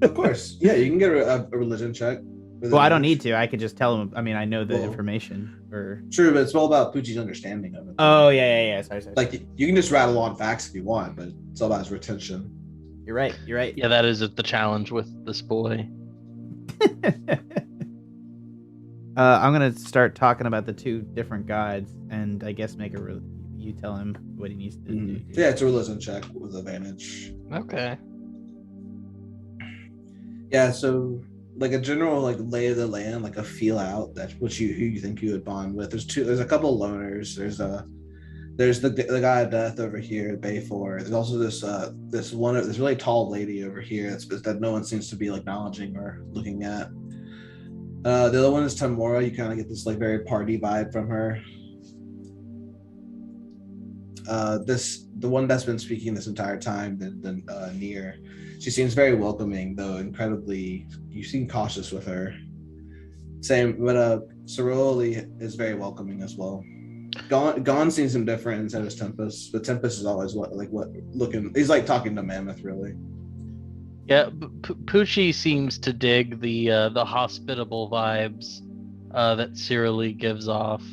Of course. Yeah, you can get a religion check. Well, I don't need to. I could just tell him. I mean, I know the Well, information. Or True, but it's all about Poochie's understanding of it. oh yeah. Sorry. Like you can just rattle on facts if you want, but it's all about his retention. You're right. yeah, that is the challenge with this boy. I'm gonna start talking about the two different guides, and I guess you tell him what he needs to do. Yeah, it's a religion check with advantage. Okay. Yeah, so like a general like lay of the land, like a feel out that's who you think you would bond with. There's a couple of loners. There's the guy of death over here, Bay 4. There's also this really tall lady over here that no one seems to be like acknowledging or looking at. The other one is Tamora. You kind of get this like very party vibe from her. The one that's been speaking this entire time, the Near. She seems very welcoming, though incredibly. You seem cautious with her. Same, but Soroli is very welcoming as well. Gon seems some different instead of Tempest, but Tempest is always looking. He's like talking to Mammoth, really. Yeah, Poochi seems to dig the hospitable vibes that Cyrilie gives off,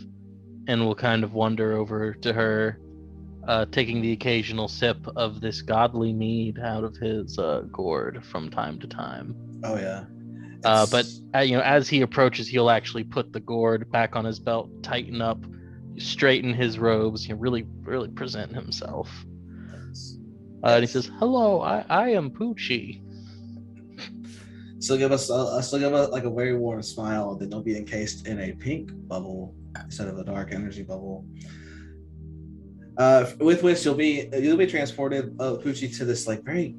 and will kind of wander over to her, taking the occasional sip of this godly mead out of his gourd from time to time. Oh yeah. But as he approaches, he'll actually put the gourd back on his belt, tighten up, straighten his robes, really present himself. And he says, "Hello, I am Poochi." Still give us like a very warm smile. Then they'll be encased in a pink bubble instead of a dark energy bubble. With which you'll be transported, Poochi, to this like very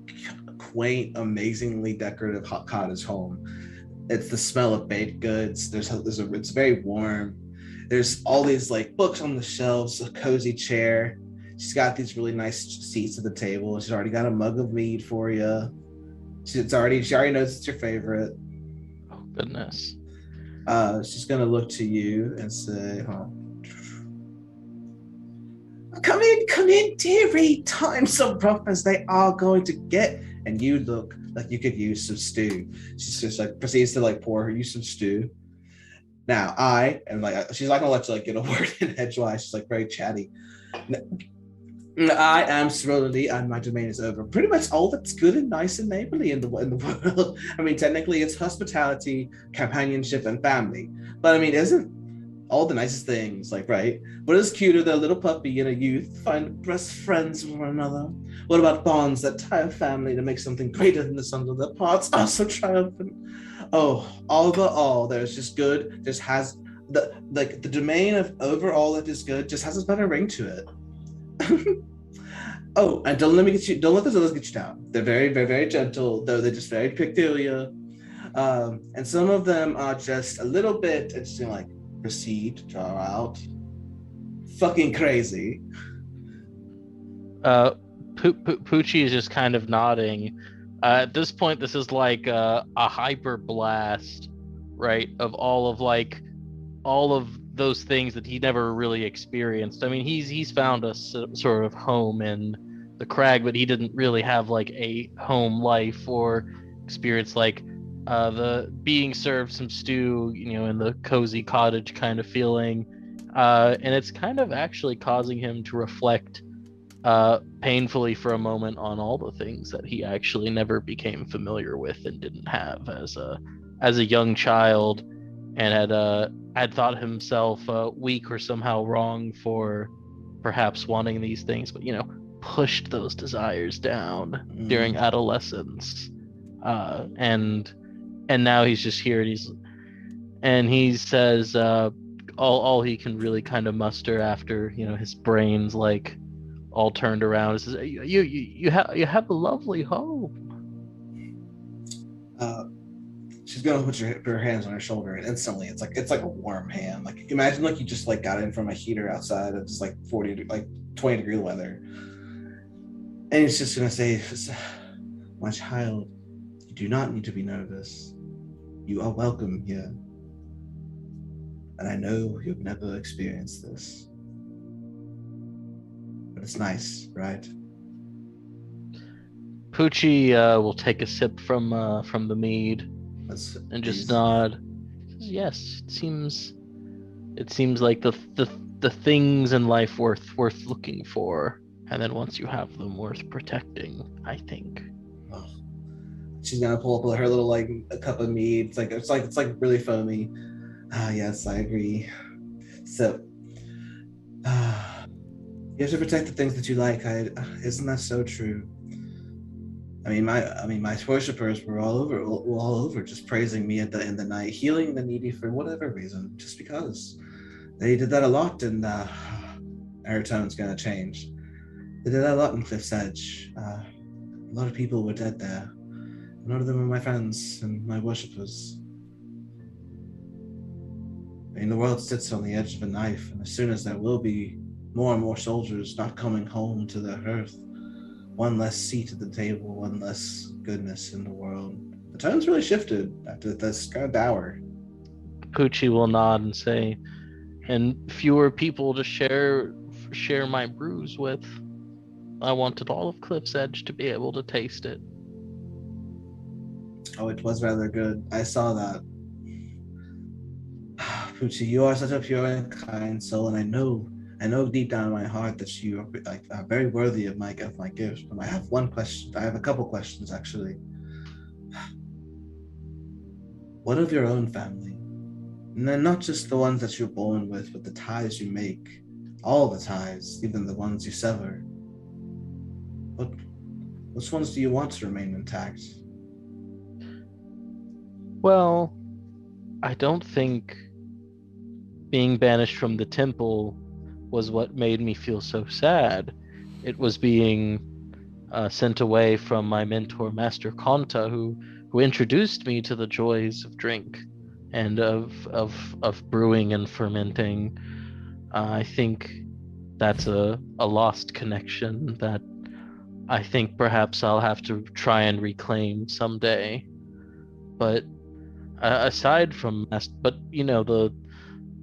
quaint, amazingly decorative cottage home. It's the smell of baked goods. It's very warm. There's all these like books on the shelves, a cozy chair. She's got these really nice seats at the table. She's already got a mug of mead for you. She already knows it's your favorite. Oh goodness. She's gonna look to you and say, Come in, dearie. Times are rough as they are going to get, and you look like you could use some stew. She's just like proceeds to like pour you some stew. Now I am like, she's not gonna let you like get a word in edgewise. She's like very chatty. I am Serenity, and my domain is over. Pretty much all that's good and nice and neighborly in the world. I mean, technically, it's hospitality, companionship, and family. But I mean, isn't all the nicest things like right? What is cuter than a little puppy and a youth find best friends with one another? What about bonds that tie a family to make something greater than the sum of their parts? Oh, so triumphant. Oh, all the all, there's just good. Just has the domain of overall that is good. Just has a better ring to it. Oh, and don't let those others get you down. They're very, very, very gentle, though they're just very peculiar. And some of them are just a little bit interesting, like proceed, draw out. Fucking crazy. Poochi is just kind of nodding. At this point, this is like a hyper blast, right? Of all of those things that he never really experienced. I mean, he's found a sort of home in the Crag, but he didn't really have like a home life or experience like the being served some stew, in the cozy cottage kind of feeling. And it's kind of actually causing him to reflect painfully for a moment on all the things that he actually never became familiar with and didn't have as a young child, and had thought himself weak or somehow wrong for perhaps wanting these things, but pushed those desires down during adolescence, and now he's just here, and he says all he can really kind of muster after his brain's like all turned around is, you have a lovely home. She's gonna put her hands on her shoulder, and instantly it's like a warm hand. Like imagine like you just like got in from a heater outside of just like 20-degree weather, and it's just gonna say, "My child, you do not need to be nervous. You are welcome here, and I know you've never experienced this, but it's nice, right?" Poochi will take a sip from the mead and just nod. Yes, it seems like the things in life worth looking for, and then once you have them, worth protecting, I think. Oh. She's gonna pull up her little like a cup of mead. It's like really foamy. Yes, I agree. So you have to protect the things that you like. Isn't that so true? I mean, my worshippers were all over, just praising me in the night, healing the needy for whatever reason, just because. They did that a lot, and her tone's gonna change. They did that a lot in Cliff's Edge. A lot of people were dead there. None of them were my friends and my worshippers. I mean, the world sits on the edge of a knife, and as soon as there will be more and more soldiers not coming home to their hearth, one less seat at the table, one less goodness in the world. The tone's really shifted after this kind of dour. Poochi will nod and say, and fewer people to share my brews with. I wanted all of Cliff's Edge to be able to taste it. Oh, it was rather good. I saw that. Poochi, you are such a pure and kind soul, and I know deep down in my heart that you are very worthy of my gifts. But I have one question. I have a couple questions, actually. What of your own family? And then not just the ones that you're born with, but the ties you make. All the ties, even the ones you sever. Which ones do you want to remain intact? Well, I don't think being banished from the temple was what made me feel so sad. It was being sent away from my mentor, Master Konta, who introduced me to the joys of drink and of brewing and fermenting. I think that's a lost connection that I think perhaps I'll have to try and reclaim someday. But aside from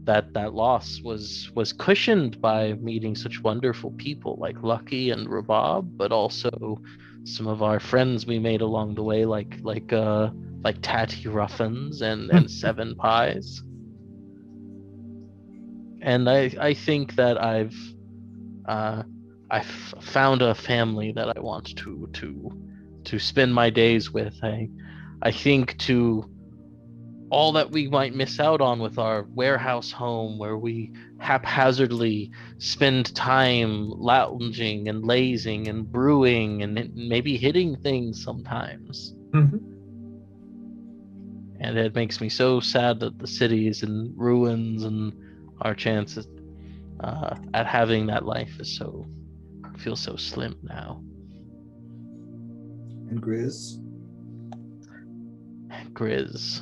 that loss was cushioned by meeting such wonderful people like Lucky and Rabab, but also some of our friends we made along the way, like Tatty Ruffins and Seven Pies. And I think that I've found a family that I want to spend my days with. I think to all that we might miss out on with our warehouse home, where we haphazardly spend time lounging and lazing and brewing and maybe hitting things sometimes. Mhm. And it makes me so sad that the city is in ruins and our chances at having that life feels so slim now. And Grizz? Grizz.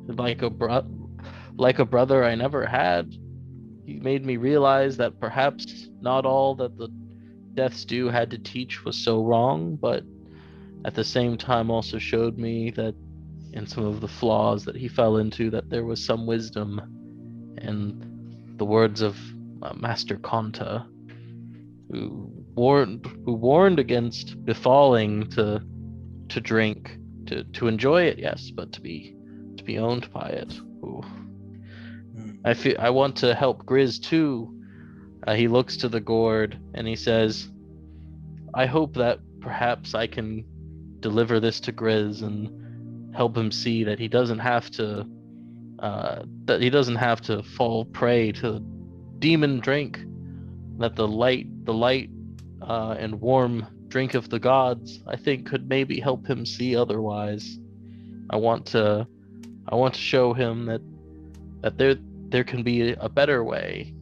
Like a brother I never had. He made me realize that perhaps not all that the Death's Due had to teach was so wrong, but at the same time also showed me that in some of the flaws that he fell into, that there was some wisdom. And the words of Master Konta, who warned against befalling to drink, to enjoy it, yes, but to be owned by it. Ooh. I want to help Grizz too. He looks to the gourd and he says, I hope that perhaps I can deliver this to Grizz and help him see that he doesn't have to fall prey to demon drink, that the light and warm drink of the gods, I think, could maybe help him see otherwise. I want to show him that there can be a better way,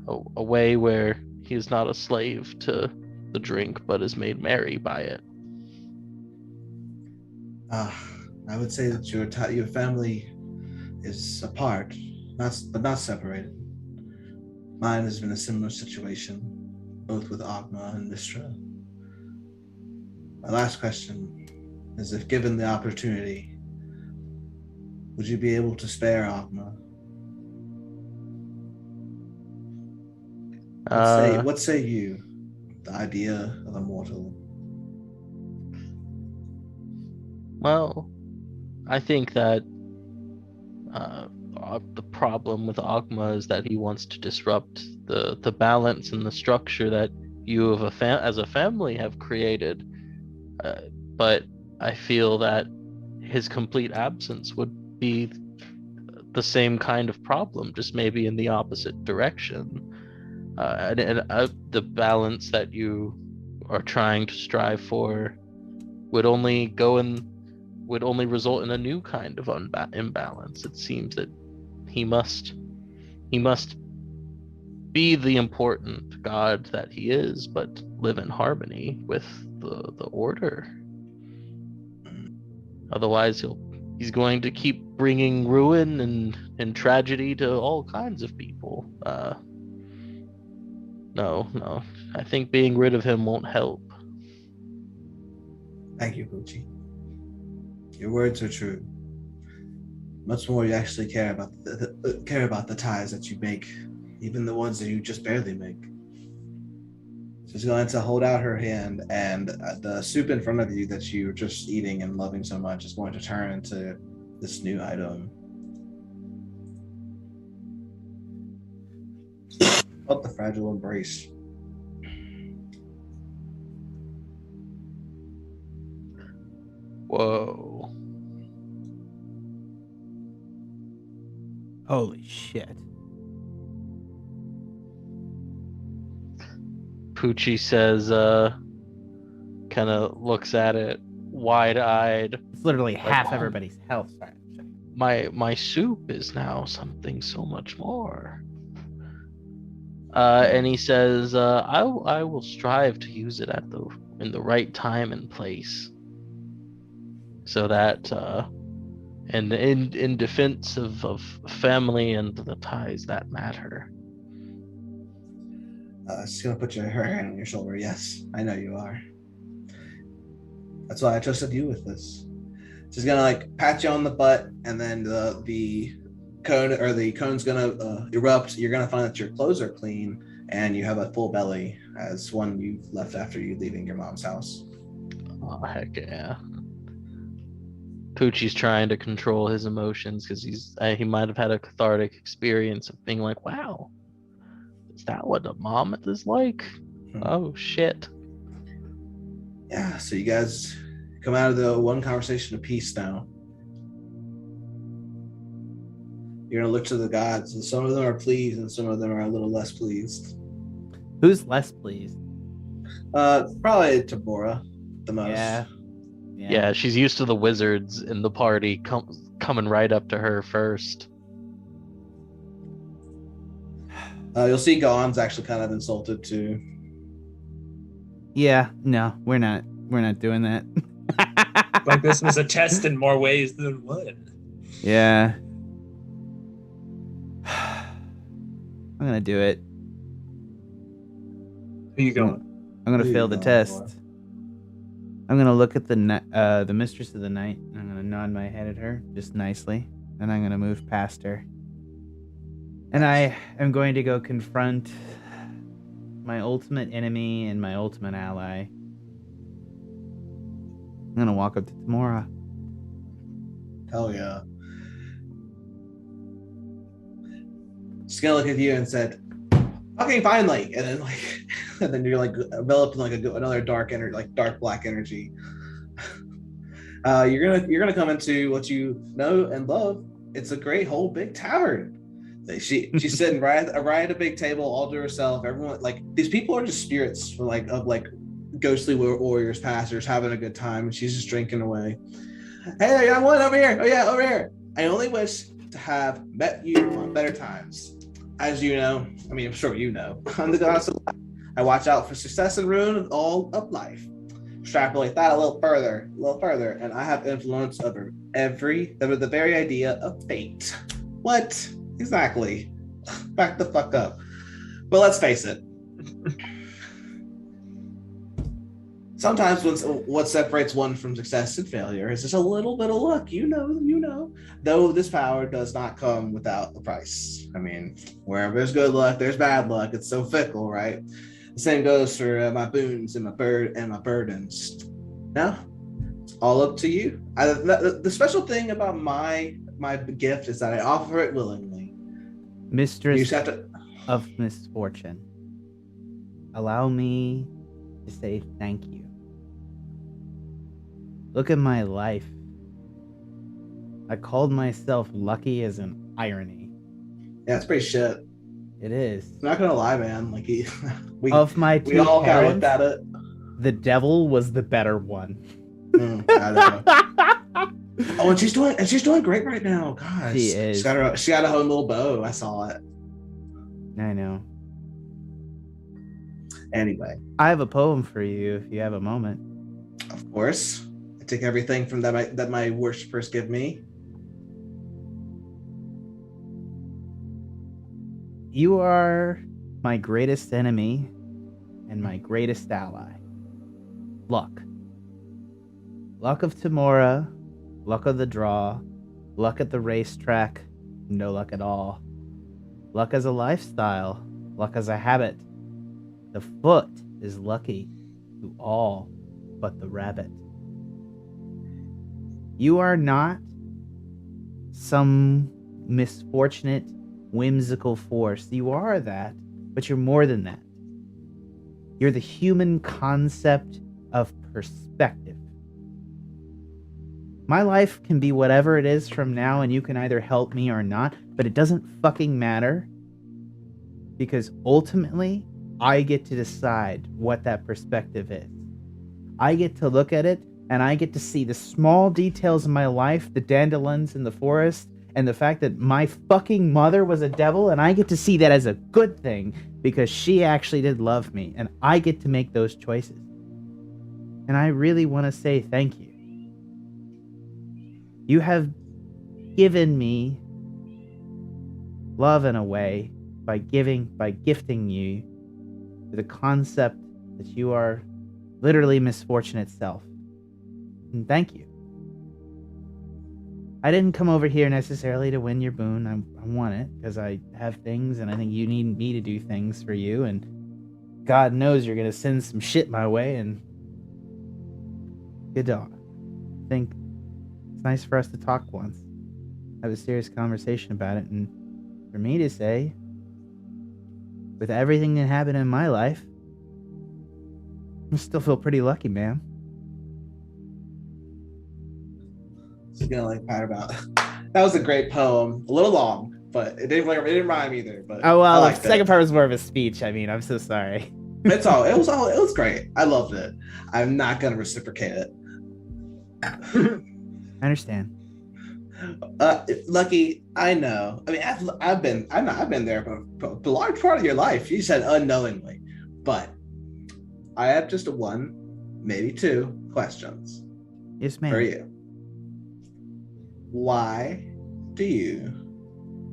a way where he is not a slave to the drink, but is made merry by it. I would say that your family is apart, but not separated. Mine has been a similar situation, both with Agma and Mistra. My last question is, if given the opportunity, would you be able to spare Agma? What say you? The idea of a mortal. Well, I think that the problem with Agma is that he wants to disrupt the balance and the structure that you as a family have created. But I feel that his complete absence would be the same kind of problem, just maybe in the opposite direction. And the balance that you are trying to strive for would only result in a new kind of imbalance. It seems that he must be the important god that he is, but live in harmony with the order. Otherwise, he's going to keep bringing ruin and tragedy to all kinds of people. No, I think being rid of him won't help. Thank you, Poochi. Your words are true. Much more you actually care about the ties that you make, even the ones that you just barely make. She's going to hold out her hand, and the soup in front of you that you're just eating and loving so much is going to turn into this new item. Felt the fragile embrace. Whoa. Holy shit. Poochi says, kind of looks at it wide-eyed. It's literally half oh. everybody's health. Sorry. My soup is now something so much more. And he says, I will strive to use it in the right time and place, so that and in defense of family and the ties that matter. She's gonna put her hand on your shoulder. Yes, I know you are. That's why I trusted you with this. She's gonna pat you on the butt, and then the cone's gonna erupt. You're gonna find that your clothes are clean and you have a full belly, as one you've left after you leaving your mom's house. Oh, heck yeah. Poochie's trying to control his emotions because he might have had a cathartic experience of being like, wow, is that what a mom is like? Oh shit. Yeah, so you guys come out of the one conversation of peace now. You're gonna look to the gods, and some of them are pleased and some of them are a little less pleased. Who's less pleased? Probably Tabora the most. Yeah, she's used to the wizards in the party coming right up to her first. You'll see Gon's actually kind of insulted too. Yeah, no, we're not doing that. Like this was a test in more ways than one. Yeah. I'm gonna do it. Who you going? I'm gonna Who fail you the going test. for? I'm gonna look at the mistress of the night. And I'm gonna nod my head at her just nicely, and I'm gonna move past her. And I am going to go confront my ultimate enemy and my ultimate ally. I'm gonna walk up to Tamora. Hell yeah. She's gonna look at you and said, "Fucking finally!" And then and then you're enveloped in another dark energy, dark black energy. You're gonna come into what you know and love. It's a great whole big tavern. She's sitting right at a big table all to herself. Everyone these people are just spirits of ghostly warriors, pastors having a good time, and she's just drinking away. Hey there, young one, over here. Oh yeah, over here. I only wish to have met you on better times. As you know, I mean, I'm sure you know, I'm the goddess of life. I watch out for success and ruin of all of life. Extrapolate that a little further, and I have influence over the very idea of fate. What? Exactly. Back the fuck up. But let's face it. Sometimes what separates one from success and failure is just a little bit of luck. You know. Though this power does not come without a price. I mean, wherever there's good luck, there's bad luck. It's so fickle, right? The same goes for my boons and my burdens. Now, it's all up to you. The special thing about my gift is that I offer it willingly. Mistress of misfortune, allow me to say thank you. Look at my life. I called myself lucky as an irony. Yeah, it's pretty shit. It is. I'm not gonna lie, man. We all kind of looked at it. The devil was the better one. I know. Oh, and she's doing great right now. Gosh, she is. She got her own little bow. I saw it. I know. Anyway, I have a poem for you if you have a moment. Of course, I take everything from that my worshippers give me. You are my greatest enemy and my greatest ally. Luck. Luck of Tamora, luck of the draw, luck at the racetrack, no luck at all. Luck as a lifestyle, luck as a habit. The foot is lucky to all but the rabbit. You are not some misfortunate, whimsical force. You are that, but you're more than that. You're the human concept of perspective. My life can be whatever it is from now, and you can either help me or not, but it doesn't fucking matter, because ultimately, I get to decide what that perspective is. I get to look at it, and I get to see the small details of my life, the dandelions in the forest, and the fact that my fucking mother was a devil, and I get to see that as a good thing, because she actually did love me, and I get to make those choices. And I really want to say thank you. You have given me love in a way by gifting you the concept that you are literally misfortune itself. And thank you. I didn't come over here necessarily to win your boon. I want it because I have things and I think you need me to do things for you, and God knows you're going to send some shit my way, and good dog. I think it's nice for us to talk once. Have a serious conversation about it. And for me to say, with everything that happened in my life, I still feel pretty lucky, man. She's gonna like pat about. That was a great poem. A little long, but it didn't rhyme either. But Oh well, I the second part was more of a speech. I mean, I'm so sorry. It was great. I loved it. I'm not gonna reciprocate it. I understand. Lucky, I know. I mean, I've been there for a large part of your life. You said unknowingly, but I have just one, maybe two questions Yes, ma'am. for you. Why do you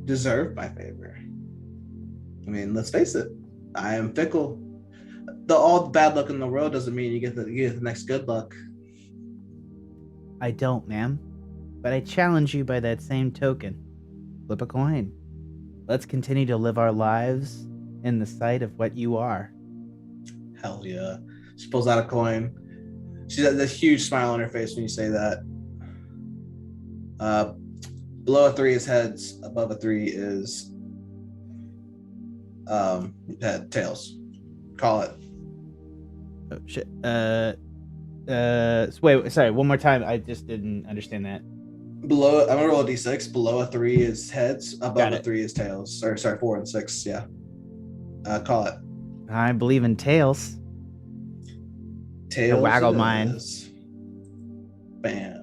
deserve my favor? I mean, let's face it. I am fickle. All the bad luck in the world doesn't mean you get the next good luck. I don't, ma'am. But I challenge you by that same token. Flip a coin. Let's continue to live our lives in the sight of what you are. Hell yeah. She pulls out a coin. She's got this huge smile on her face when you say that. Below a 3 is heads. Above a 3 is tails. Call it. Oh shit. Wait, sorry, one more time. I just didn't understand that. Below, I'm gonna roll a d6. Below a 3 is heads. Above Got a it. 3 is tails. Or sorry, 4 and 6. Yeah. Call it. I believe in tails. Tails. waggle it mine. is. Bam.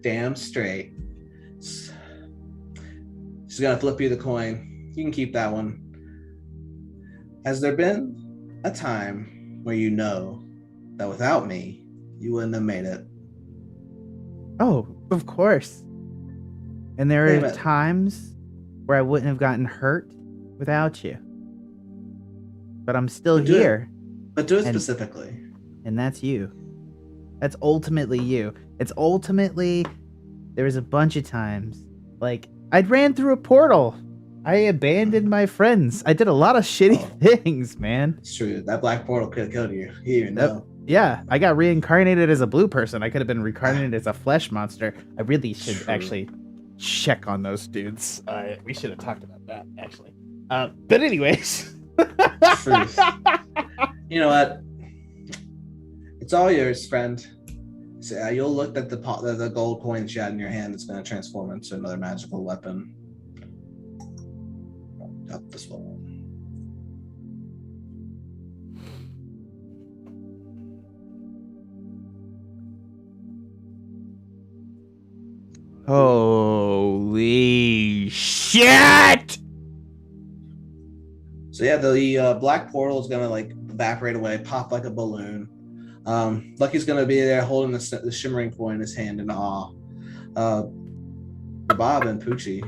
Damn straight. She's gonna flip you the coin. You can keep that one. Has there been a time where you know that without me, you wouldn't have made it? Oh, of course. And there Damn are it. times where I wouldn't have gotten hurt without you. But I'm still But do it. here, But do it And- specifically. and that's you. That's ultimately you. It's ultimately, there was a bunch of times, like, I'd ran through a portal. I abandoned my friends. I did a lot of shitty things, man. It's true. That black portal could have killed you. You didn't even Yep. know. Yeah, I got reincarnated as a blue person. I could have been reincarnated as a flesh monster. I really should True. actually check on those dudes. We should have talked about that, actually. But anyways. Truth. You know what? It's all yours, friend. So, you'll look at the gold coins you had in your hand. It's going to transform into another magical weapon. Up this one. Holy shit! So yeah, the black portal is gonna like evaporate away, pop like a balloon. Lucky's gonna be there holding the shimmering coin in his hand in awe. Rabab and Poochi.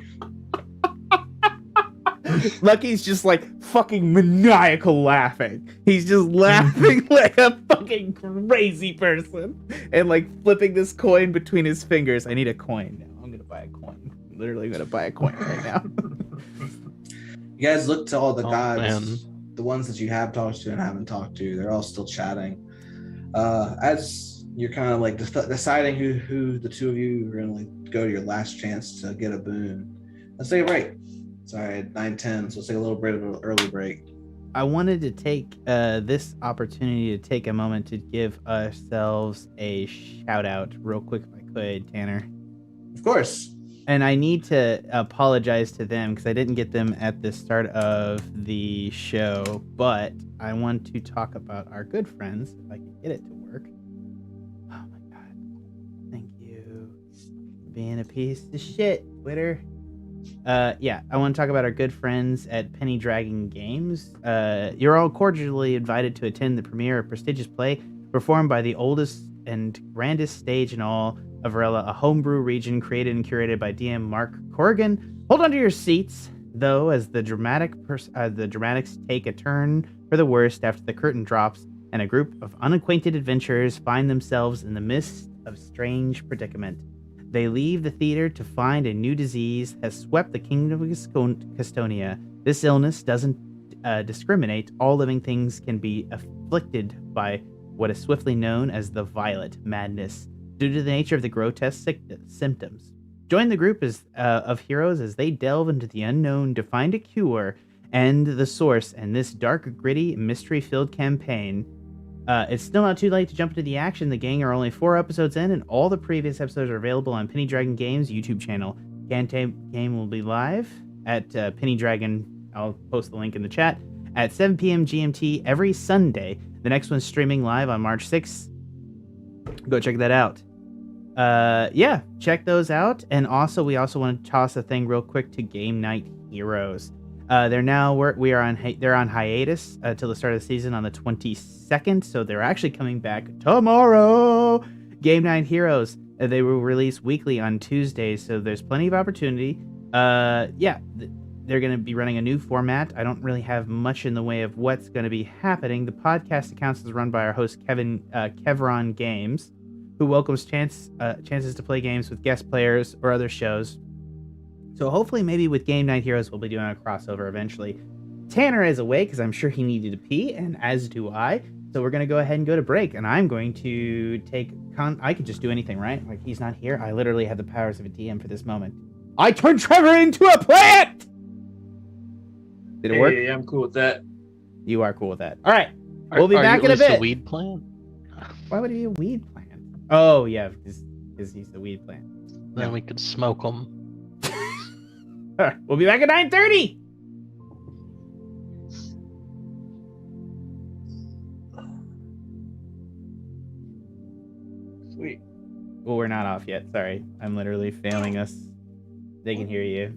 Lucky's just like fucking maniacal laughing. He's just laughing like a fucking crazy person and like flipping this coin between his fingers. I need a coin now. I'm gonna buy a coin. I'm literally gonna buy a coin right now. You guys look to all the Oh, gods, man. the ones that you have talked to and haven't talked to. They're all still chatting. As you're kind of like deciding who the two of you are gonna like go to your last chance to get a boon. Let's take a break. Sorry, at 9:10, so let's take a little bit of an early break. I wanted to take this opportunity to take a moment to give ourselves a shout out real quick if I could, Tanner. Of course. And I need to apologize to them because I didn't get them at the start of the show, but I want to talk about our good friends, if I can get it to work. Oh my god. Thank you for being a piece of shit, Twitter. Yeah, I want to talk about our good friends at Penny Dragon Games. You're all cordially invited to attend the premiere of prestigious play performed by the oldest and grandest stage in all of Varela, a homebrew region created and curated by DM Mark Corrigan. Hold on to your seats, though, as the dramatics take a turn for the worst after the curtain drops and a group of unacquainted adventurers find themselves in the midst of strange predicament. They leave the theater to find a new disease has swept the kingdom of Gastonia. This illness doesn't discriminate. All living things can be afflicted by what is swiftly known as the Violet Madness, due to the nature of the grotesque symptoms. Join the group of heroes as they delve into the unknown to find a cure and the source in this dark, gritty, mystery-filled campaign. It's still not too late to jump into the action. The gang are only 4 episodes in, and all the previous episodes are available on Penny Dragon Games' YouTube channel. Game will be live at Penny Dragon. I'll post the link in the chat at 7 p.m. GMT every Sunday. The next one's streaming live on March 6th. Go check that out. Yeah, check those out. And also, we also want to toss a thing real quick to Game Night Heroes. They're on hiatus till the start of the season on the 22nd, so they're actually coming back tomorrow. Game Night Heroes. They will release weekly on Tuesdays, so there's plenty of opportunity. Yeah, they're going to be running a new format. I don't really have much in the way of what's going to be happening. The podcast accounts is run by our host Kevron Games, who welcomes chances to play games with guest players or other shows. So hopefully, maybe with Game Night Heroes, we'll be doing a crossover eventually. Tanner is away because I'm sure he needed to pee, and as do I. So we're going to go ahead and go to break, and I'm going to take... I could just do anything, right? Like, he's not here. I literally have the powers of a DM for this moment. I turned Trevor into a plant! Did it work? Hey, I'm cool with that. You are cool with that. All right. We'll be back in a bit. A weed plant? Why would it be a weed plant? Oh, yeah, because he's the weed plant. Then we could smoke them. All right. We'll be back at 9:30. Sweet. Well, we're not off yet. Sorry. I'm literally failing us. They can hear you.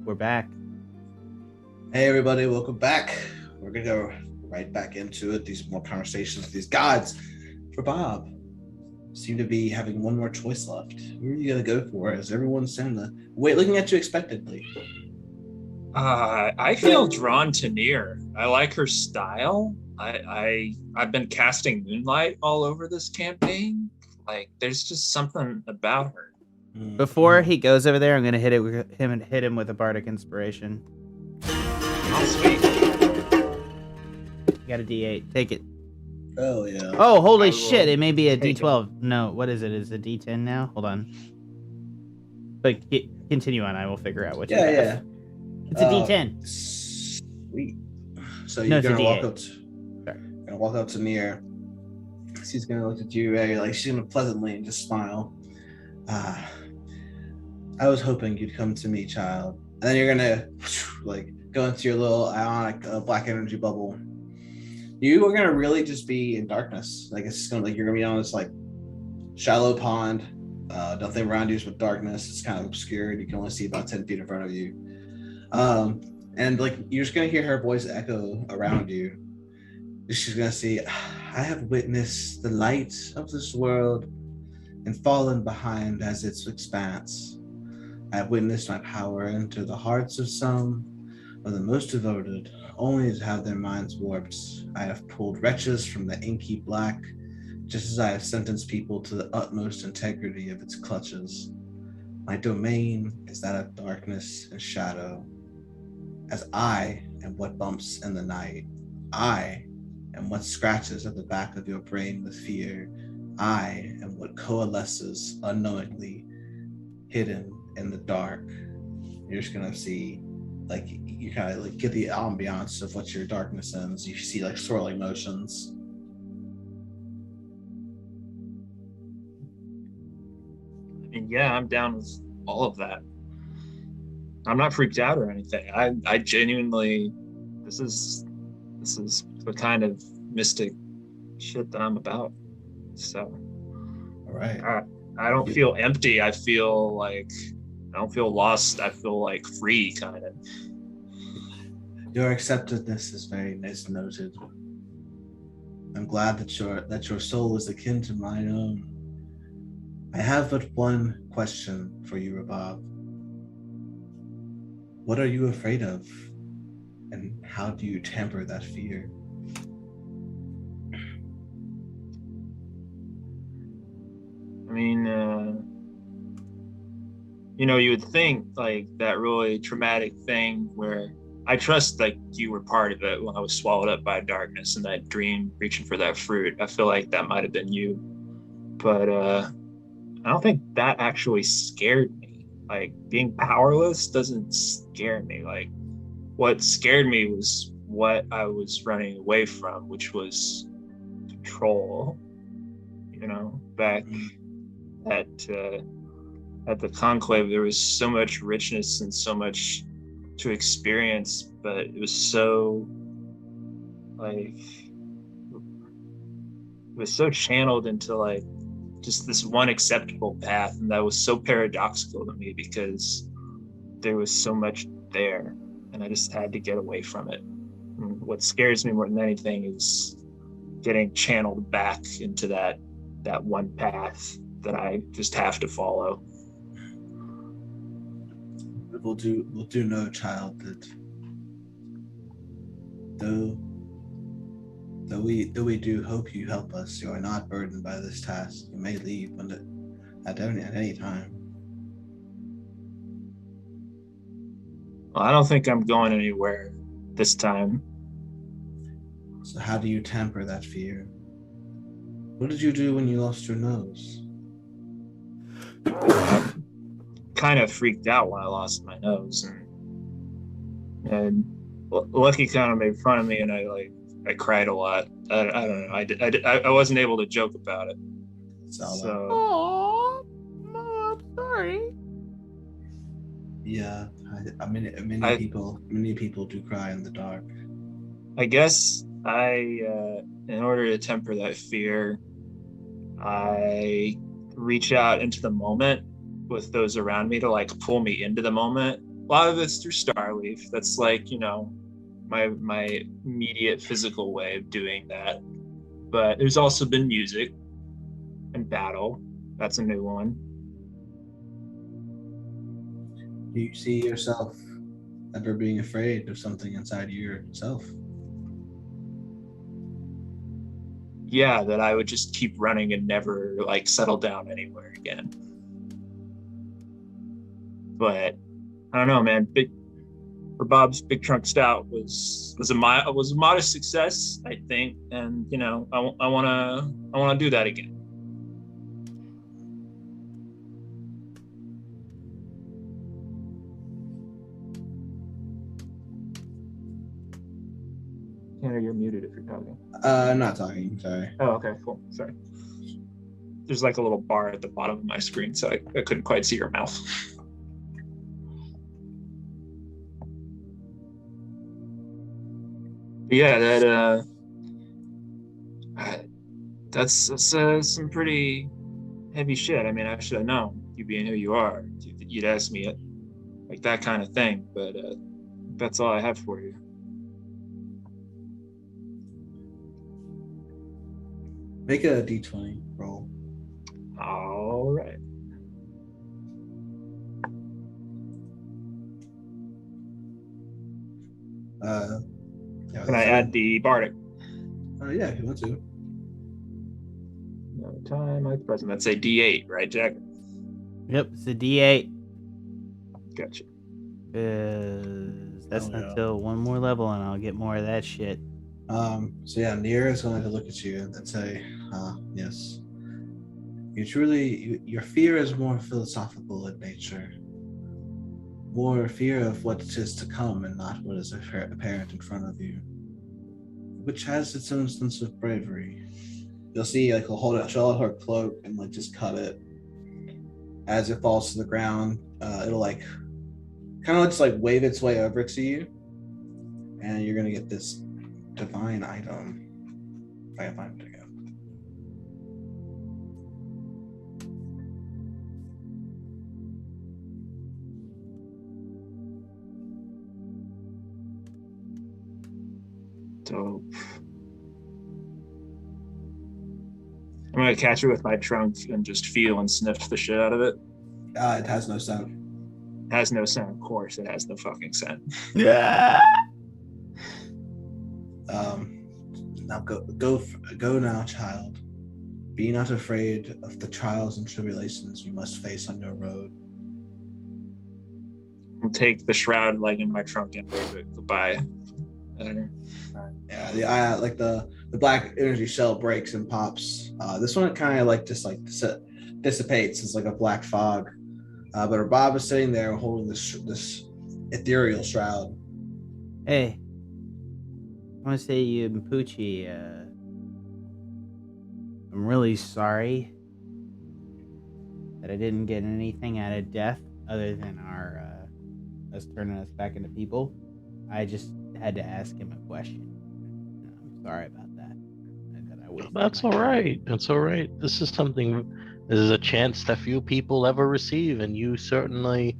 we're back. Hey everybody, welcome back. We're gonna go right back into it. These more conversations with these gods. Rabab seem to be having one more choice left. Who are you gonna go for? As everyone's standing there, looking at you expectantly. I feel drawn to Near. I like her style. I've been casting Moonlight all over this campaign. Like, there's just something about her. Before he goes over there, I'm gonna hit him with a bardic inspiration. Oh, sweet. You got a D8. Take it. Oh yeah. Oh, holy I shit! will It may be a take it. D12. No, what is it? Is it a D10 now? Hold on. But continue on. I will figure out what you have. Yeah. It's a D10. Sweet. So No, you're it's a gonna walk D8. up to Near. She's gonna look at you very like she's gonna pleasantly and just smile. I was hoping you'd come to me, child. And then you're gonna like go into your little ionic black energy bubble. You are gonna really just be in darkness. Like it's just gonna like you're gonna be on this like shallow pond. Nothing around you is with darkness. It's kind of obscured. You can only see about 10 feet in front of you. And like you're just gonna hear her voice echo around you. She's gonna say, I have witnessed the light of this world and fallen behind as its expanse. I have witnessed my power enter the hearts of some, of the most devoted, only to have their minds warped. I have pulled wretches from the inky black, just as I have sentenced people to the utmost integrity of its clutches. My domain is that of darkness and shadow. As I am what bumps in the night, I am what scratches at the back of your brain with fear. I am what coalesces unknowingly, hidden in the dark. You're just gonna see, like, you kind of like get the ambiance of what your darkness is. You see like swirling motions. I mean, yeah, I'm down with all of that. I'm not freaked out or anything. I genuinely, this is the kind of mystic shit that I'm about. So, All right. I don't feel empty. I don't feel lost. I feel like free, kind of. Your acceptedness is very nice noted. I'm glad that your soul is akin to mine own. I have but one question for you, Rabab. What are you afraid of? And how do you temper that fear? I mean, you would think like that really traumatic thing where I trust like you were part of it when I was swallowed up by darkness and that dream reaching for that fruit. I feel like that might have been you. But I don't think that actually scared me. Like being powerless doesn't scare me. Like what scared me was what I was running away from, which was control. Back at the conclave, there was so much richness and so much to experience, but it was so channeled into like just this one acceptable path, and that was so paradoxical to me because there was so much there and I just had to get away from it. And what scares me more than anything is getting channeled back into that one path that I just have to follow. We'll do know, child, that though we do hope you help us, you are not burdened by this task. You may leave at any time. Well, I don't think I'm going anywhere this time. So how do you temper that fear? What did you do when you lost your nose? Kind of freaked out when I lost my nose, and Lucky kind of made fun of me, and I cried a lot. I don't know. I wasn't able to joke about it. So Oh, I'm sorry. Yeah, many people do cry in the dark. I guess in order to temper that fear, I reach out into the moment with those around me to like pull me into the moment a lot of it's through Starleaf. That's like, you know, my immediate physical way of doing that. But there's also been music and battle. That's a new one. Do you see yourself ever being afraid of something inside yourself? Yeah, that I would just keep running and never like settle down anywhere again. But I don't know, man. Rabab's Big Trunk Stout was a modest success, I think, and you know, I wanna do that again. Tanner, you're muted if you're talking. I'm not talking. Sorry. Oh, okay, cool. Sorry. There's like a little bar at the bottom of my screen, so I couldn't quite see your mouth. But yeah, that's some pretty heavy shit. I mean, I should have known, you being who you are, you'd ask me it, like that kind of thing. But that's all I have for you. Make a D20 roll. All right. Yeah, Can I add the bardic? Yeah, if you want to. No time like present. That's a D8, right, Jack? Yep, it's a D8. Gotcha. That's not till one more level, and I'll get more of that shit. So yeah, Nier is going to look at you and say, yes. Your fear is more philosophical in nature. More fear of what is to come and not what is apparent in front of you. Which has its own sense of bravery. You'll see, like, he'll hold out, she'll hold her cloak and like just cut it. As it falls to the ground, it'll like kind of just like wave its way over to you. And you're gonna get this divine item. If I can find it again. Dope. I'm gonna catch it with my trunk and just feel and sniff the shit out of it. It has no sound. It has no scent, of course. It has no fucking scent. Yeah. Now go now, child. Be not afraid of the trials and tribulations you must face on your road. I'll take the shroud like in my trunk and wave it goodbye. Yeah, the black energy shell breaks and pops. This one kind of like just like dissipates. It's like a black fog. But Rabab is sitting there holding this ethereal shroud. Hey, I want to say you and Poochi, I'm really sorry that I didn't get anything out of death other than us turning us back into people. I just had to ask him a question. I'm sorry about that. That's all right. That's all right. This is a chance that few people ever receive, and you certainly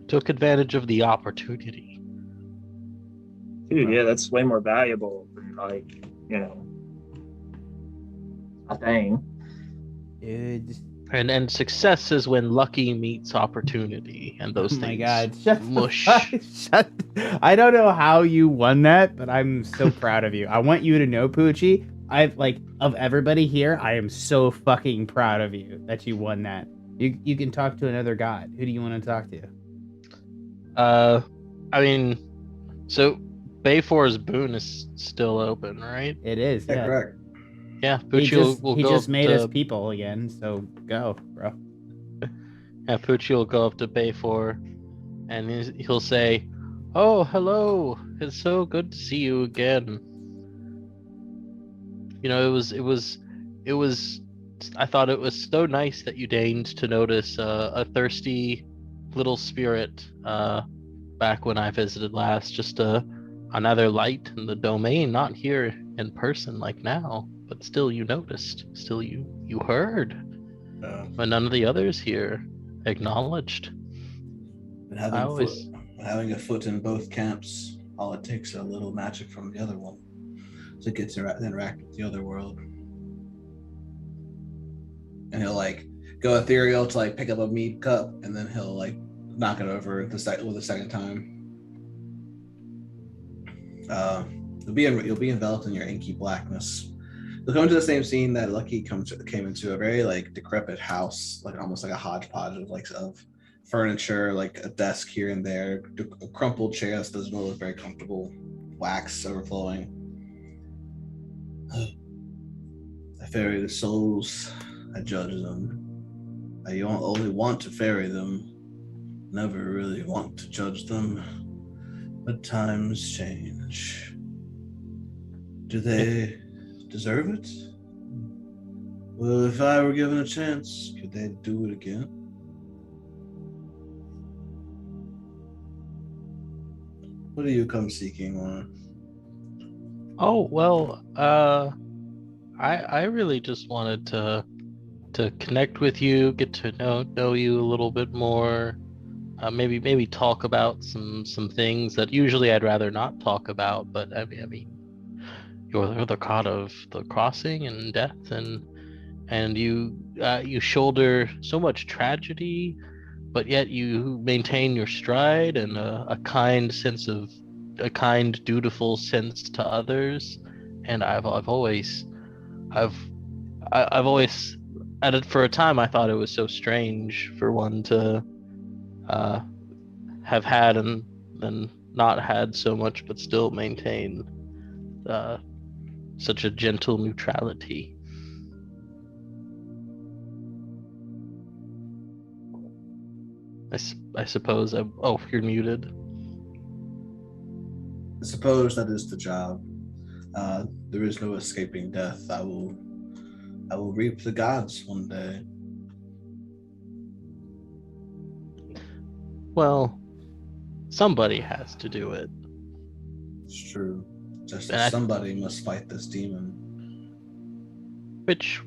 took advantage of the opportunity. Dude, yeah, that's way more valuable than, like, you know, a thing. Dude. And success is when lucky meets opportunity, and those things. Oh my God! Shut mush. Shut. I don't know how you won that, but I'm so proud of you. I want you to know, Poochi. Of everybody here, I am so fucking proud of you that you won that. You can talk to another god. Who do you want to talk to? I mean, so Bayfor's boon is still open, right? It is. Yeah, correct. Yeah, Poochi will he go just up made to, us people again, so go, bro. Yeah, Poochi will go up to Bayfor, and he'll say, "Oh, hello! It's so good to see you again. You know, it was. I thought it was so nice that you deigned to notice a thirsty little spirit back when I visited last. Just another light in the domain, not here in person like now, but still you noticed. Still you heard. But none of the others here acknowledged. Been having having a foot in both camps, all it takes is a little magic from the other one to get to interact with the other world. And he'll like go ethereal to like pick up a mead cup, and then he'll like knock it over the second time. You'll be enveloped in your inky blackness. You'll come to the same scene that Lucky came into, a very like decrepit house, like almost like a hodgepodge of furniture, like a desk here and there, a crumpled chair that doesn't look very comfortable, wax overflowing. I ferry the souls, I judge them. I only want to ferry them, never really want to judge them. But times change. Do they deserve it? Well, if I were given a chance, could they do it again? What do you come seeking, Laura? Oh, well, I really just wanted to connect with you, get to know you a little bit more. Maybe talk about some things that usually I'd rather not talk about, but I mean, you're the god of the crossing and death, and you shoulder so much tragedy, but yet you maintain your stride and a kind, dutiful sense to others. And I've always, for a time, I thought it was so strange for one to have had and then not had so much, but still maintain such a gentle neutrality. I suppose. Oh, you're muted. I suppose that is the job. There is no escaping death. I will reap the gods one day. Well, somebody has to do it. It's true. Just as somebody must fight this demon. Which,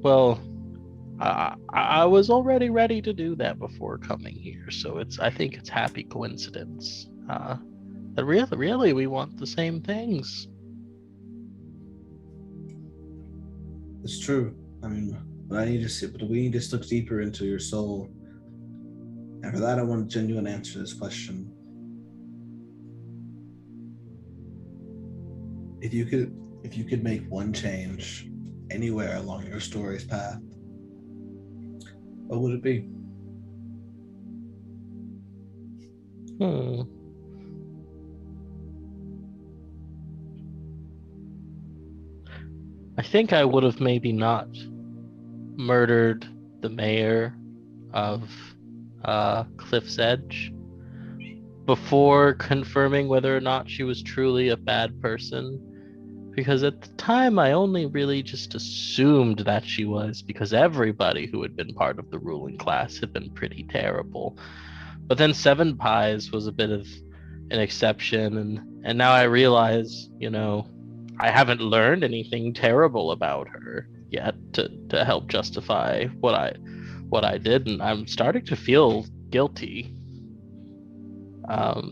well, I was already ready to do that before coming here, so I think it's happy coincidence that really we want the same things. It's true. I mean, we need to look deeper into your soul. And for that, I want a genuine answer to this question. If you could make one change anywhere along your story's path, what would it be? I think I would have maybe not murdered the mayor of Cliff's Edge before confirming whether or not she was truly a bad person, because at the time I only really just assumed that she was, because everybody who had been part of the ruling class had been pretty terrible. But then Seven Pies was a bit of an exception, and now I realize, I haven't learned anything terrible about her yet to help justify what I did, and I'm starting to feel guilty. I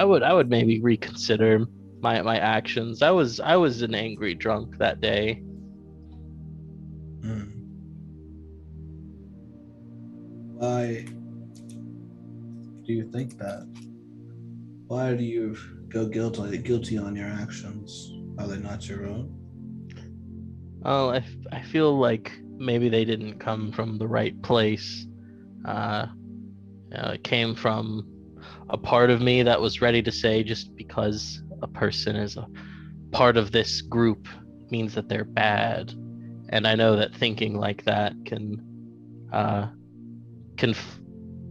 would maybe reconsider my actions. I was an angry drunk that day. Why do you think that? Why do you go guilty on your actions? Are they not your own? Oh, I feel like maybe they didn't come from the right place. It came from a part of me that was ready to say, just because a person is a part of this group means that they're bad. And I know that thinking like that can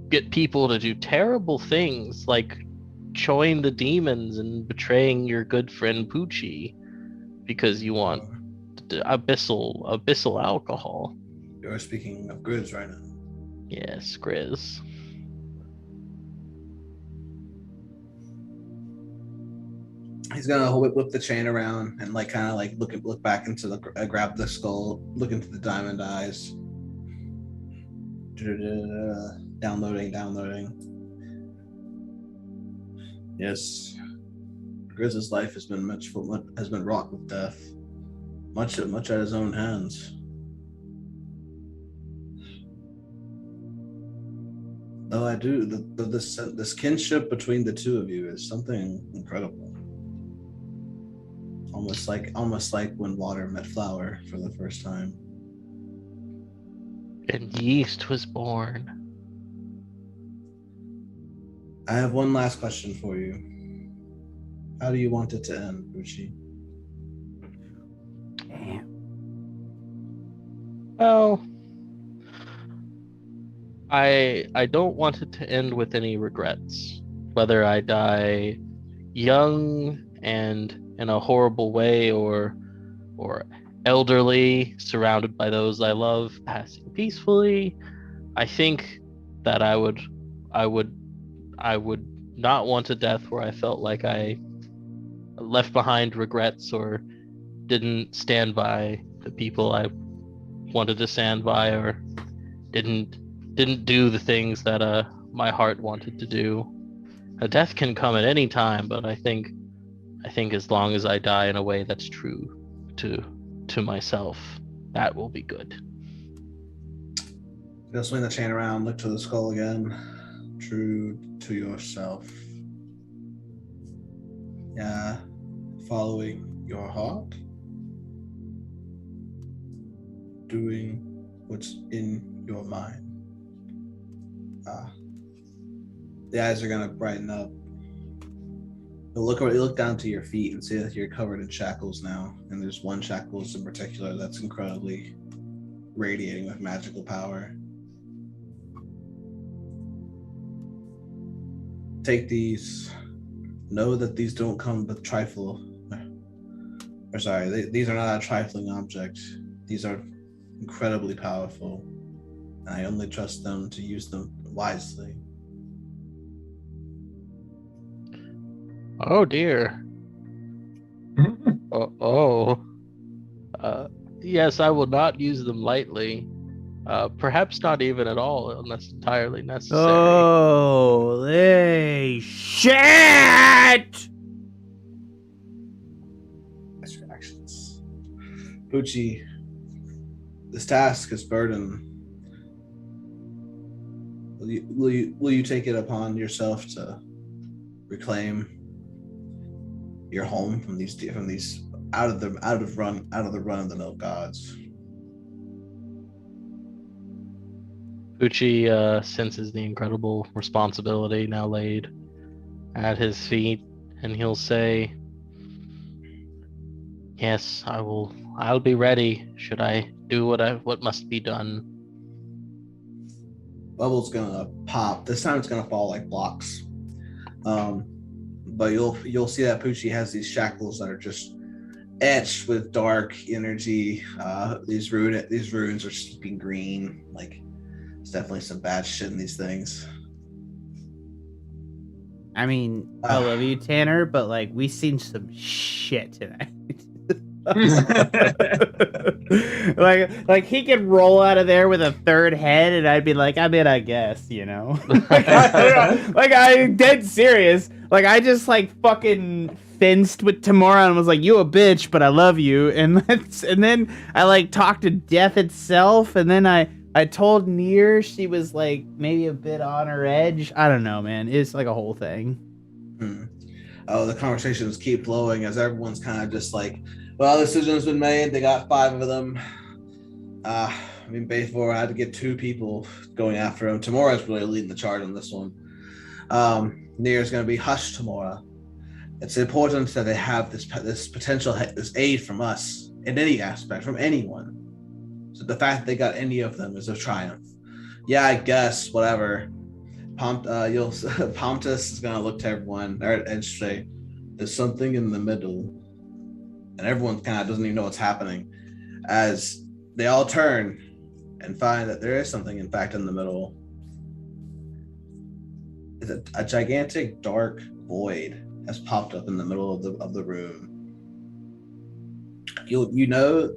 get people to do terrible things, like join the demons and betraying your good friend Poochi because you want abyssal alcohol. You're speaking of Grizz right now. Yes, Grizz. He's gonna whip the chain around and look back into grab the skull, look into the diamond eyes. Downloading. Yes. Grizz's life has been wrought with death. Much at his own hands. Though I do, this kinship between the two of you is something incredible. Almost like when water met flower for the first time. And yeast was born. I have one last question for you. How do you want it to end, Poochi? Damn. Well, I don't want it to end with any regrets. Whether I die young and in a horrible way, or elderly, surrounded by those I love, passing peacefully, I think that I would not want a death where I felt like I left behind regrets or didn't stand by the people I wanted to stand by, or didn't do the things that my heart wanted to do. A death can come at any time, but I think as long as I die in a way that's true to myself, that will be good. You'll swing the chain around, look to the skull again. True to yourself. Yeah, following your heart. Doing what's in your mind. The eyes are gonna brighten up. You'll look down to your feet and see that you're covered in shackles now, and there's one shackles in particular that's incredibly radiating with magical power. Take these. Know that these don't come with trifle. Or sorry, these are not a trifling object. These are incredibly powerful, and I only trust them to use them wisely. Oh dear. Yes, I will not use them lightly. Perhaps not even at all, unless entirely necessary. Holy shit! Nice reactions. Poochi, this task is burden. Will you take it upon yourself to reclaim your home from these out of the run of the mill gods? Poochi senses the incredible responsibility now laid at his feet, and he'll say, "Yes, I'll be ready. Should I do what must be done?" Bubble's gonna pop. This time it's gonna fall like blocks. But you'll see that Poochi has these shackles that are just etched with dark energy. These runes are steeping green. Like, there's definitely some bad shit in these things. I mean, I love you, Tanner, but like, we've seen some shit tonight. like he could roll out of there with a third head, and I'd be like, I guess, you know. I'm dead serious. Like, I just like fucking fenced with Tamora and was like, "You a bitch, but I love you." And then I like talked to death itself, and then I told Nier she was like maybe a bit on her edge. I don't know, man. It's like a whole thing. Oh, the conversations keep flowing as everyone's kind of just like, well, the decision's been made. They got 5 of them. I mean, before I had to get 2 people going after him. Tamora's really leading the charge on this one. Nier's going to be hush, Tamora. It's important that they have this potential, this aid from us in any aspect, from anyone. So the fact that they got any of them is a triumph. Yeah, I guess, whatever. Pontus is going to look to everyone and say, there's something in the middle. And everyone kind of doesn't even know what's happening as they all turn and find that there is something, in fact, in the middle. It's a gigantic dark void has popped up in the middle of the room. You know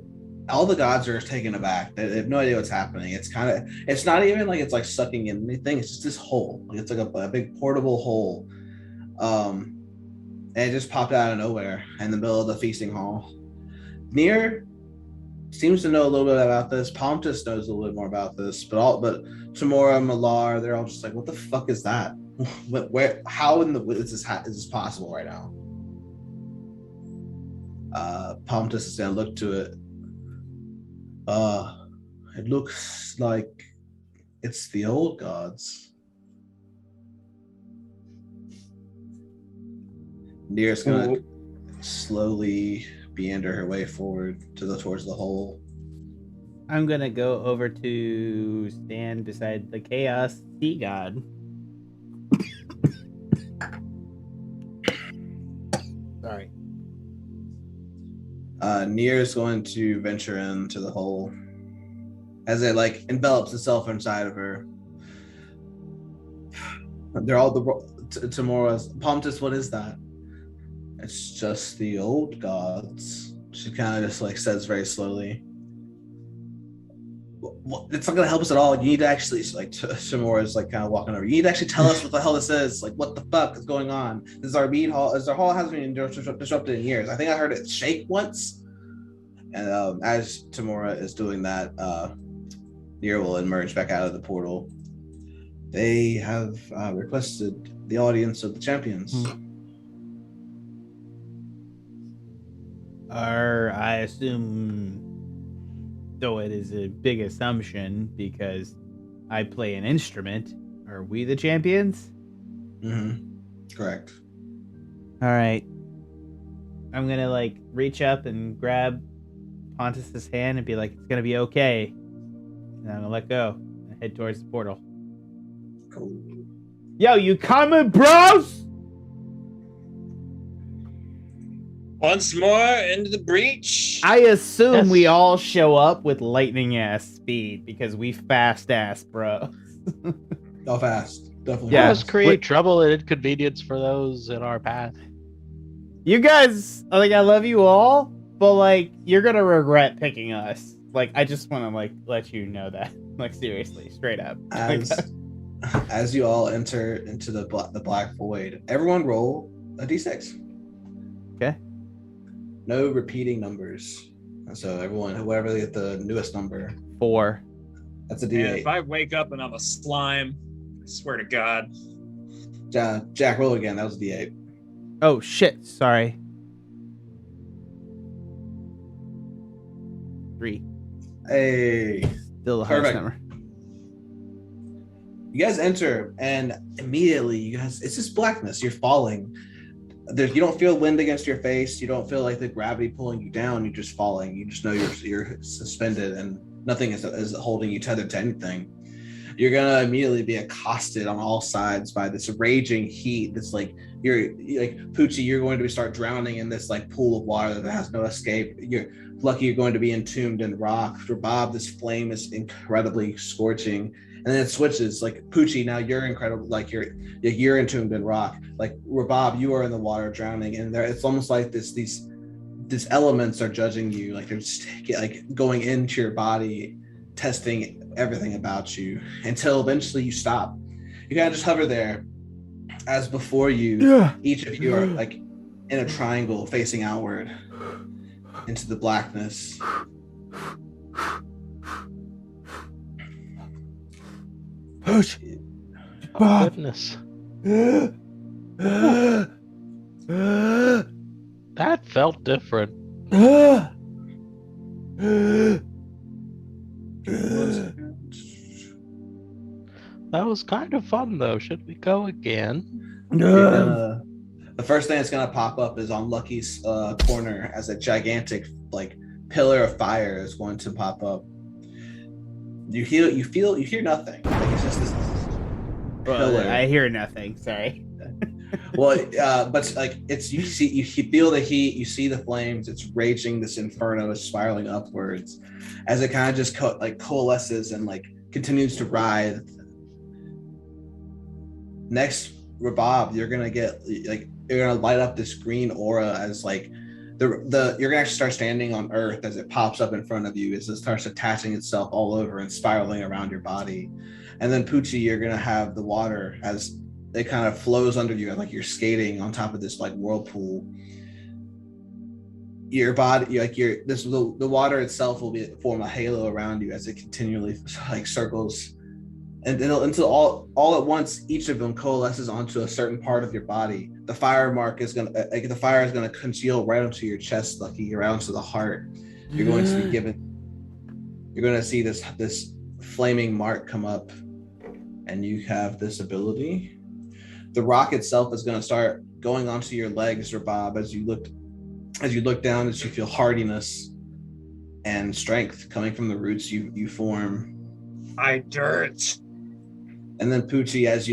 all the gods are taken aback. They have no idea what's happening. It's not even like it's like sucking in anything. It's just this hole. Like it's like a big portable hole. And it just popped out of nowhere in the middle of the feasting hall. Near seems to know a little bit about this. Pontus knows a little bit more about this, but Tamora, Malar, they're all just like, what the fuck is that? How in the is this possible right now? Pontus is gonna look to it. It looks like it's the old gods. Near's gonna slowly meander her way forward towards the hole. I'm gonna go over to stand beside the Chaos Sea God. Sorry. Nier's going to venture into the hole as it like envelops itself inside of her. They're all Tamora's. Pontus, what is that? It's just the old gods. She kind of just like says very slowly. Well, it's not gonna help us at all. You need to actually like Tamora is like kind of walking over. You need to actually tell us what the hell this is. Like, what the fuck is going on? This is our mead hall. Our hall hasn't been disrupted in years. I think I heard it shake once. And as Tamora is doing that, Nier will emerge back out of the portal. They have requested the audience of the champions. I assume, though it is a big assumption because I play an instrument, are we the champions? Correct. All right. I'm gonna like reach up and grab Pontus's hand and be like, "It's gonna be okay," and I'm gonna let go and head towards the portal. Cool. Yo, you coming, bros? Once more into the breach. I assume Yes. we all show up with lightning ass speed because we fast ass, bro. Go fast. Definitely. Yeah. Let us fast. create trouble and inconvenience for those in our path. You guys, like, I love you all, but like, you're gonna regret picking us. Like, I just want to like let you know that, like, seriously, straight up. As you all enter into the black void, everyone roll a d6. Okay. No repeating numbers. So everyone, whoever get the newest number, 4. that's a And d8. if I wake up and I'm a slime, I swear to God. Jack, roll again. That was a d8. Oh shit! Sorry. 3. Hey. Still the highest Perfect. number. You guys enter, and immediately you guys, it's just blackness. You're falling. You don't feel wind against your face. You don't feel like the gravity pulling you down. You're just falling. You just know you're suspended, and nothing is holding you tethered to anything. You're gonna immediately be accosted on all sides by this raging heat. This like you're like Poochi, you're going to start drowning in this like pool of water that has no escape. You're lucky you're going to be entombed in rock. Rabab, this flame is incredibly scorching. And then it switches, like Poochi, now you're incredible, like you're entombed in rock. Like Rabab, you are in the water drowning, and there it's almost like these elements are judging you, like they're just like going into your body, testing everything about you until eventually you stop. You kind of just hover there, as before you, each of you are like in a triangle facing outward into the blackness. Push. Oh, goodness. That felt different. That was kind of fun, though. Should we go again? The first thing that's gonna pop up is on Lucky's corner as a gigantic like pillar of fire is going to pop up. You hear nothing. Like it's just this pillar. I hear nothing. Sorry. Well, but like you feel the heat, you see the flames. It's raging. This inferno is spiraling upwards as it kind of just coalesces and like continues to writhe. Next, Rabab, you're gonna light up this green aura as like you're gonna actually start standing on Earth as it pops up in front of you, as it starts attaching itself all over and spiraling around your body. And then Poochi, you're gonna have the water as it kind of flows under you, like you're skating on top of this like whirlpool. Your body, the water itself will form a halo around you as it continually like circles, and until all at once each of them coalesces onto a certain part of your body. The fire is gonna congeal right onto your chest, Lucky, around to the heart. You're going to see this flaming mark come up, and you have this ability. The rock itself is going to start going onto your legs, Rabab, as you look down, as you feel hardiness and strength coming from the roots you form. I dirt. And then Poochi, as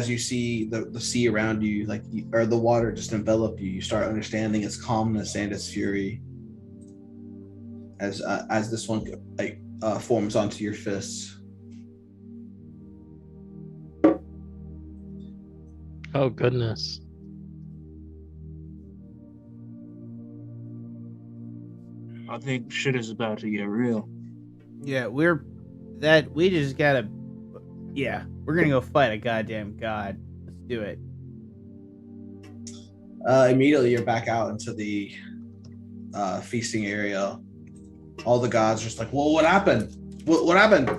you see the sea around you, or the water just envelop you, you start understanding its calmness and its fury. As this one forms onto your fists. Oh goodness. I think shit is about to get real. Yeah, we're gonna go fight a goddamn god. Let's do it. Immediately you're back out into the feasting area. All the gods are just like, well, what happened? What happened?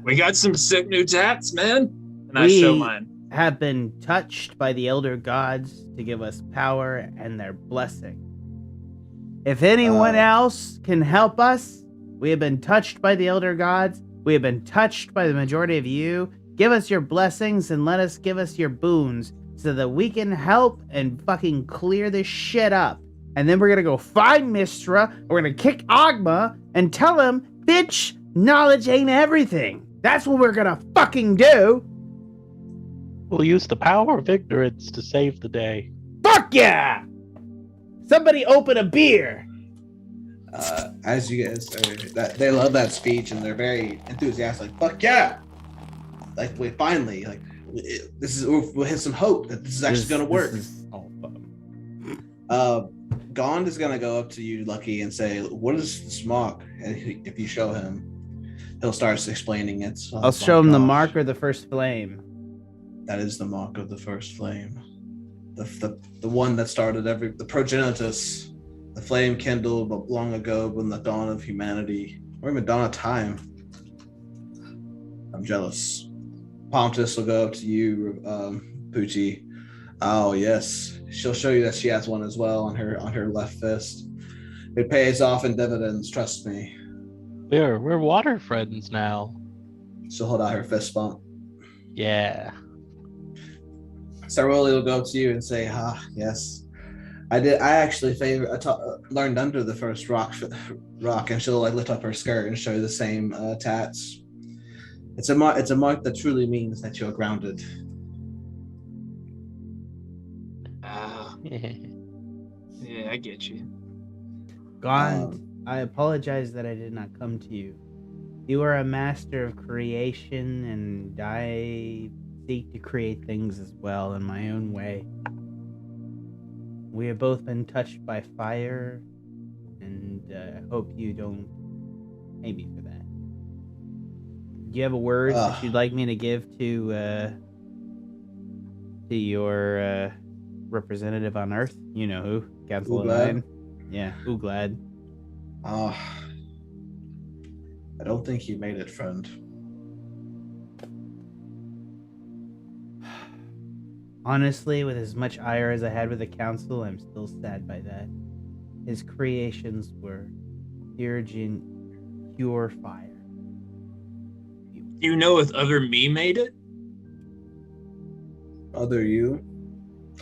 We got some sick new tats, man. And I show mine. Have been touched by the elder gods to give us power and their blessing. If anyone else can help us, we have been touched by the elder gods. We have been touched by the majority of you. Give us your blessings and let us give us your boons so that we can help and fucking clear this shit up. And then we're gonna go find Mistra. We're gonna kick Ogma and tell him, bitch, knowledge ain't everything. That's what we're gonna fucking do. We'll use the power of ignorance to save the day. Fuck yeah! Somebody open a beer. As you guys they love that speech and they're very enthusiastic. Fuck yeah! Like we finally we'll have some hope that this is actually gonna work. Gond is gonna go up to you, Lucky, and say, "What is this mark?" And if you show him, he'll start explaining it. I'll show him the mark or the first flame. That is the mark of the first flame. The one that started the progenitus, the flame kindled long ago when the dawn of humanity, or even dawn of time. I'm jealous. Pontus will go up to you, Poochi. Oh yes, she'll show you that she has one as well on her left fist. It pays off in dividends, trust me. We're water friends now. She'll hold out her fist bump. Yeah. Saroli will go up to you and say, yes. I actually learned under the first rock, and she'll lift up her skirt and show you the same tats. It's a mark that truly means that you're grounded. Yeah, I get you. God, I apologize that I did not come to you. You are a master of creation, and I seek to create things as well in my own way. We have both been touched by fire, and I hope you don't hate me for that. Do you have a word that you'd like me to give to your representative on Earth? You know who? Council of Nine? Yeah, Uglad. I don't think you made it, friend. Honestly, with as much ire as I had with the council, I'm still sad by that. His creations were pure fire. Do you know if other me made it? Other you?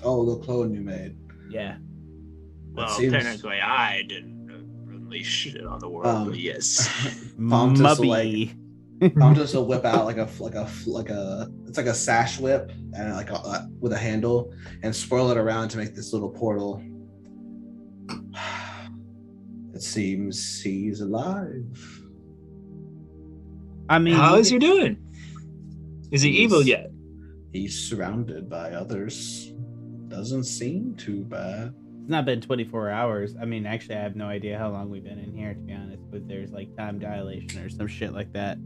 Oh, the clone you made. Yeah. Well, technically, I didn't unleash shit on the world, but yes. Pontus will whip out it's like a sash whip and with a handle and swirl it around to make this little portal. It seems he's alive. I mean, how is he doing? Is he evil yet? He's surrounded by others. Doesn't seem too bad. It's not been 24 hours. I mean, actually, I have no idea how long we've been in here, to be honest. But there's like time dilation or some shit like that.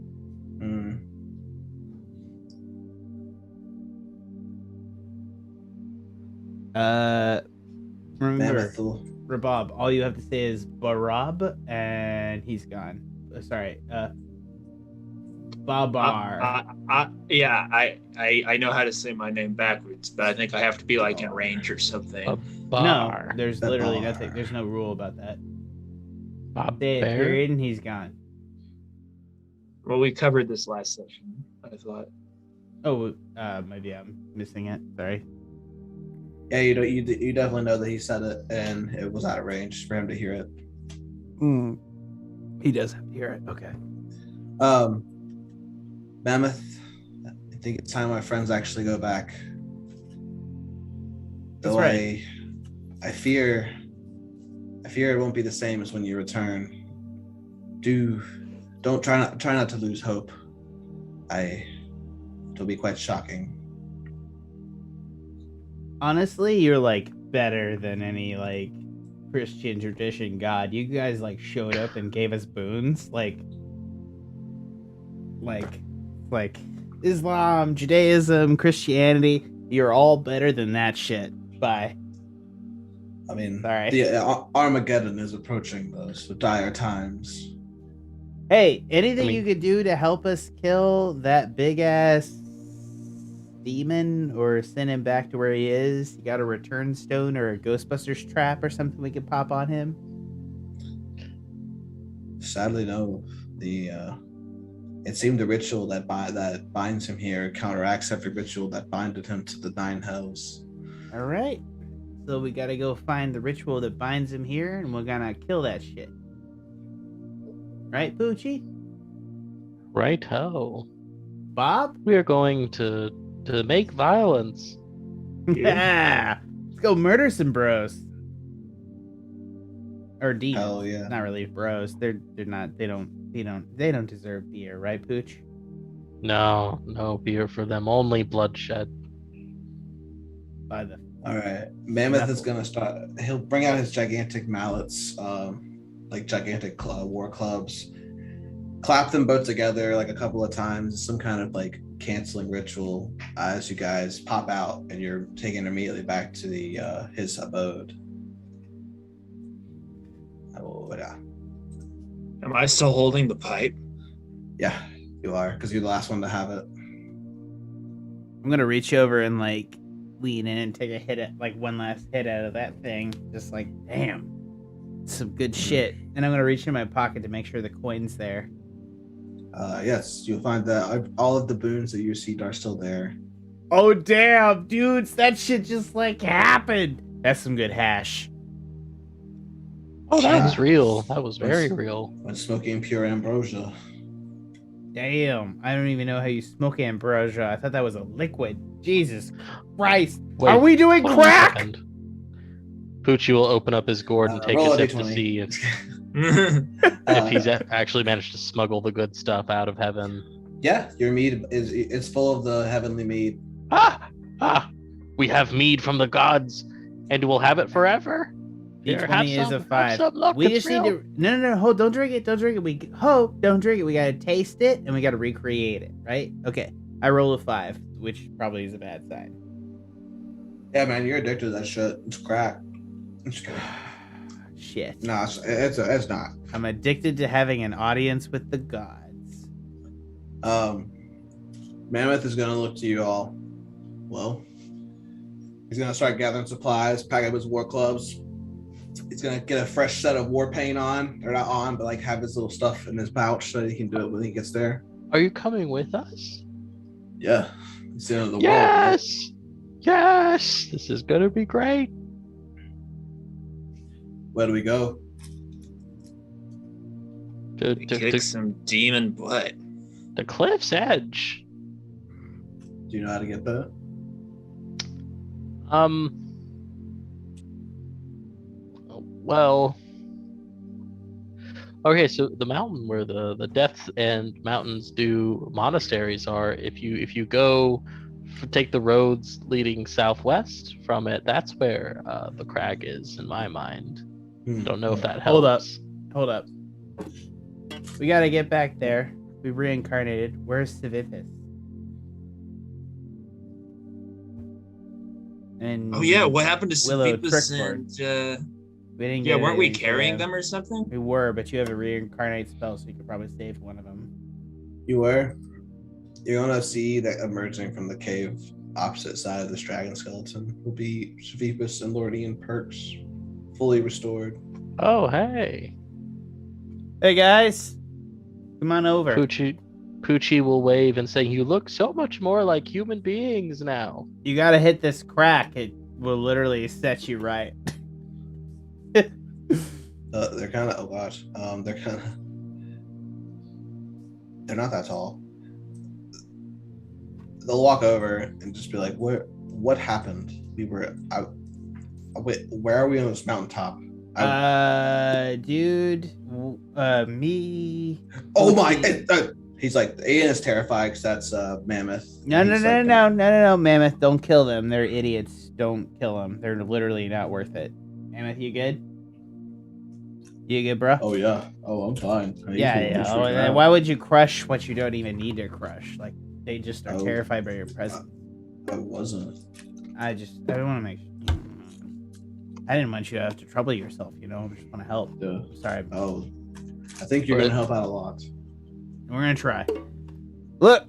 Remember, Rabab, all you have to say is Barab, and he's gone. Sorry, Babar. I know how to say my name backwards, but I think I have to be like in range or something. No, there's literally nothing. There's no rule about that. Say it, period, and he's gone. Well, we covered this last session, I thought. Oh, maybe I'm missing it. Sorry. Yeah, you definitely know that he said it, and it was out of range for him to hear it. He does have to hear it. Okay. Mammoth, I think it's time my friends actually go back. Though right. I fear it won't be the same as when you return. Don't try not to lose hope. It'll be quite shocking. Honestly, you're like better than any like Christian tradition god. You guys like showed up and gave us boons, like Islam, Judaism, Christianity. You're all better than that shit. Bye. I mean, sorry. The Armageddon is approaching, though, so dire times. Hey, anything you could do to help us kill that big ass demon or send him back to where he is? You got a return stone or a Ghostbusters trap or something we could pop on him? Sadly, no. It seemed the ritual that binds him here counteracts every ritual that binded him to the 9 hells. All right. So we gotta go find the ritual that binds him here, and we're gonna kill that shit. Right, Poochi? Right-ho. Bob? We are going to make violence. Yeah. Let's go murder some bros. Or demons. Hell yeah. Not really bros. They're not. They don't deserve beer, right, Pooch? No beer for them. Only bloodshed. By the. All right. Mammoth is gonna start. He'll bring out his gigantic mallets, like gigantic war clubs. Clap them both together like a couple of times. Some kind of like canceling ritual as you guys pop out, and you're taken immediately back to the his abode. Oh yeah. Am I still holding the pipe? Yeah, you are, because you're the last one to have it. I'm gonna reach over and like lean in and take a hit at like one last hit out of that thing. Just like, damn, some good shit. And I'm gonna reach in my pocket to make sure the coin's there. Yes, you'll find that all of the boons that you received are still there. Oh damn, dudes, that shit just like happened. That's some good hash. Oh, that's real. That was very real. When smoking pure ambrosia. Damn, I don't even know how you smoke ambrosia. I thought that was a liquid. Jesus Christ. Wait, are we doing crack? Poochi will open up his gourd and take a sip to see if he's actually managed to smuggle the good stuff out of heaven. Yeah, your mead is full of the heavenly mead. We have mead from the gods, and we'll have it forever. D20 is a 5. We just need to. No. Hold. Don't drink it. Don't drink it. Don't drink it. We gotta taste it and we gotta recreate it. Right? Okay. I roll a 5, which probably is a bad sign. Yeah, man, you're addicted to that shit. It's crack. I'm just kidding. Shit. No, it's not. I'm addicted to having an audience with the gods. Mammoth is gonna look to you all. Well, he's gonna start gathering supplies, pack up his war clubs. He's gonna get a fresh set of war paint on, or not on, but like have his little stuff in his pouch so that he can do it when he gets there. Are you coming with us? Yeah, it's the end of the world. Yes, yes, this is gonna be great. Where do we go? To kick some demon butt. The cliff's edge. Do you know how to get there? Well, okay, so the mountain where the Death and Mountains Dew monasteries are, if you go take the roads leading southwest from it, that's where the crag is in my mind. Don't know if that helps. Hold up. We gotta get back there. We reincarnated. Where's Savipis? And Oh yeah, what happened to Willow Savipis Trickboard. and We didn't yeah, get weren't we anything. carrying them or something? We were, but you have a reincarnate spell, so you could probably save one of them. You were. You're gonna see that emerging from the cave opposite side of this dragon skeleton will be Savipis and Lordian perks, fully restored. Oh, hey. Hey guys, come on over. Poochi will wave and say, "You look so much more like human beings now." You gotta hit this crack. It will literally set you right. They're kind of a lot. They're not that tall. They'll walk over and just be like, "What happened? Wait, where are we on this mountaintop?" Dude, me. Oh my! He's like, Ian is terrified because that's Mammoth. No, Mammoth, don't kill them. They're idiots. Don't kill them. They're literally not worth it. Mammoth, you good? You good, bro? Oh yeah. Oh, I'm fine. Yeah. Oh, and then why would you crush what you don't even need to crush? Like, they just are terrified by your presence. I wasn't. I want to make sure. I didn't want you to have to trouble yourself, I just want to help. Yeah. Sorry. Oh, I think you're gonna help out a lot. We're gonna try. Look,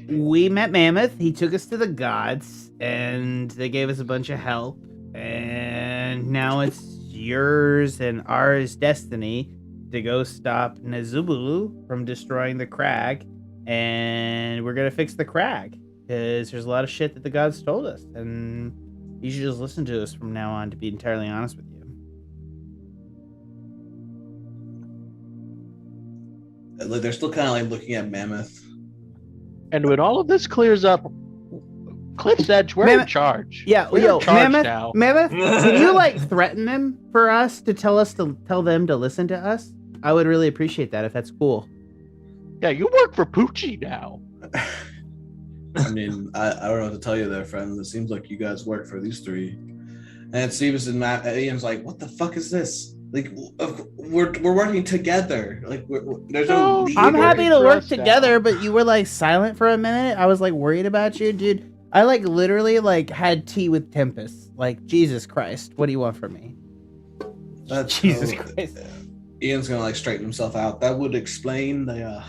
we met Mammoth. He took us to the gods, and they gave us a bunch of help. And now it's yours and ours destiny to go stop Nezubulu from destroying the crag. And we're gonna fix the crag because there's a lot of shit that the gods told us, and you should just listen to us from now on, to be entirely honest with you. Like, they're still kind of like looking at Mammoth. And when all of this clears up, Cliff's Edge, we're in charge. Yeah, we're in charge now. Mammoth, can you threaten them for us to tell them to listen to us? I would really appreciate that if that's cool. Yeah, you work for Poochi now. I mean, I don't know what to tell you there, friend. It seems like you guys work for these three. And Stevens and Ian's like, "What the fuck is this? Like, we're working together. Like, there's no leader." I'm happy to work now. together, but you were silent for a minute. I was worried about you, dude. I literally had tea with Tempest. Jesus Christ, what do you want from me? Jesus Christ. Ian's gonna straighten himself out. That would explain the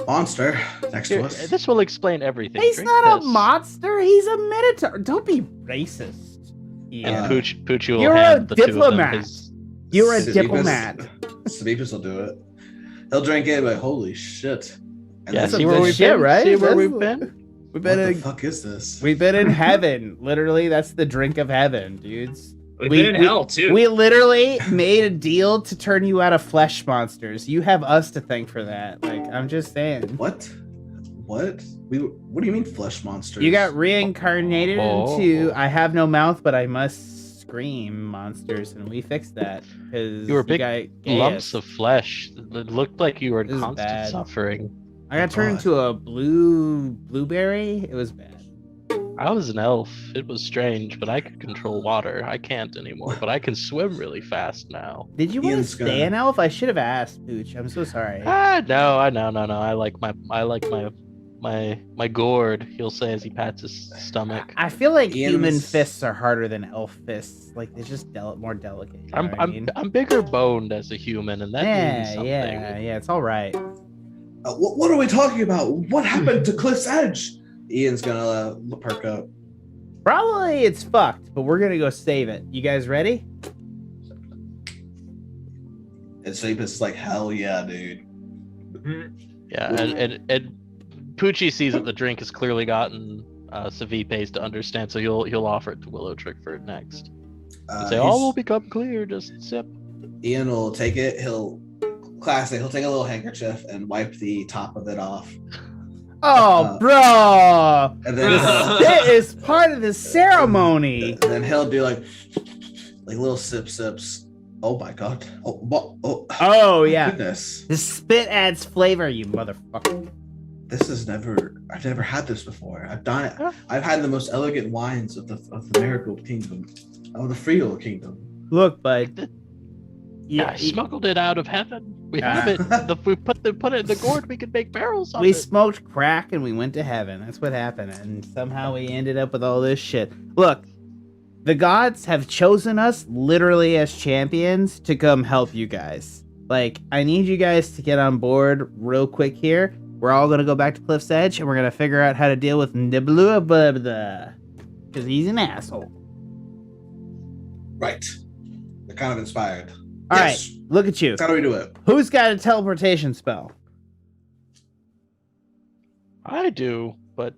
monster next to us. This will explain everything. He's Drink not this. a monster. He's a minotaur. Don't be racist. And Poochi will You're hand a the diplomat. two of them his... You're a diplomat. Savipis will do it. He'll drink it, but holy shit. And Yeah, then- see where we've been, right? See where we've been? We've what been the in, fuck is this? we've been in heaven. Literally, that's the drink of heaven, dudes. We've been in hell too. We literally made a deal to turn you out of flesh monsters. You have us to thank for that. I'm just saying. What? What do you mean flesh monsters? You got reincarnated into I have no mouth, but I must scream monsters, and we fixed that because You were big lumps of flesh. It looked like you were in This is constant bad. suffering. I got turned into a blueberry. It was bad. I was an elf. It was strange, but I could control water. I can't anymore, but I can swim really fast now. Did you want to Ian's stay gonna- an elf? I should have asked, Pooch. I'm so sorry. No. I like my gourd. He'll say as he pats his stomach. I feel like Ian's- human fists are harder than elf fists. They're just more delicate. You know what I mean? I'm bigger boned as a human, and that means something. yeah. It's all right. What are we talking about? What happened to Cliff's Edge? Ian's gonna perk up. Probably it's fucked, but we're gonna go save it. You guys ready? And Savipis is like, hell yeah, dude. Yeah, and Poochi sees that the drink has clearly gotten Savipis to understand, so he'll offer it to Willow Trickford next. And say, all will become clear. Just sip. Ian will take it. He'll take a little handkerchief and wipe the top of it off. Oh, bro! And then This is part of the ceremony. and then he'll do like little sips. Oh my god. Oh Oh yeah. goodness. The spit adds flavor, you motherfucker. I've never had this before. I've had the most elegant wines of the Miracle Kingdom, of the Friel Kingdom. Look, bud. Yeah, I smuggled it out of heaven. We have it. If we put it in the gourd, we could make barrels of it. We smoked crack and we went to heaven. That's what happened. And somehow we ended up with all this shit. Look, the gods have chosen us literally as champions to come help you guys. Like, I need you guys to get on board real quick here. We're all going to go back to Cliff's Edge and we're going to figure out how to deal with Nibblua because he's an asshole. Right. They're kind of inspired. All right, look at you. How do we do it? Who's got a teleportation spell? I do, but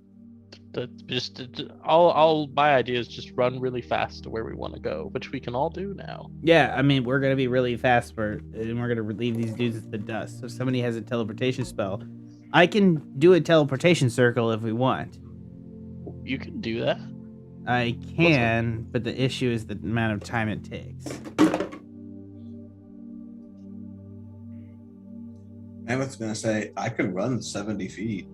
all my ideas just run really fast to where we want to go, which we can all do now. Yeah, I mean, we're going to be really fast and we're going to relieve these dudes of the dust. So if somebody has a teleportation spell, I can do a teleportation circle if we want. You can do that. I can, but the issue is the amount of time it takes. Mammoth's gonna say, I can run 70 feet.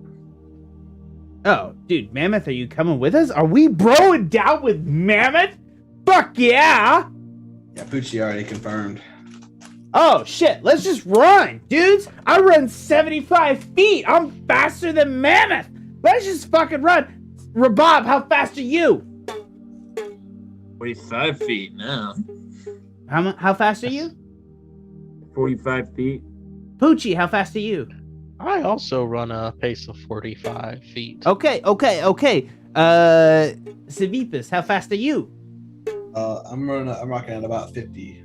Oh, dude, Mammoth, are you coming with us? Are we broing down with Mammoth? Fuck yeah! Yeah, Poochi already confirmed. Oh, shit, let's just run, dudes! I run 75 feet! I'm faster than Mammoth! Let's just fucking run! Rabab, how fast are you? 45 feet now. How fast are you? 45 feet. Poochi, how fast are you? I also run a pace of 45 feet. Okay. Savipus, how fast are you? I'm rocking at about 50.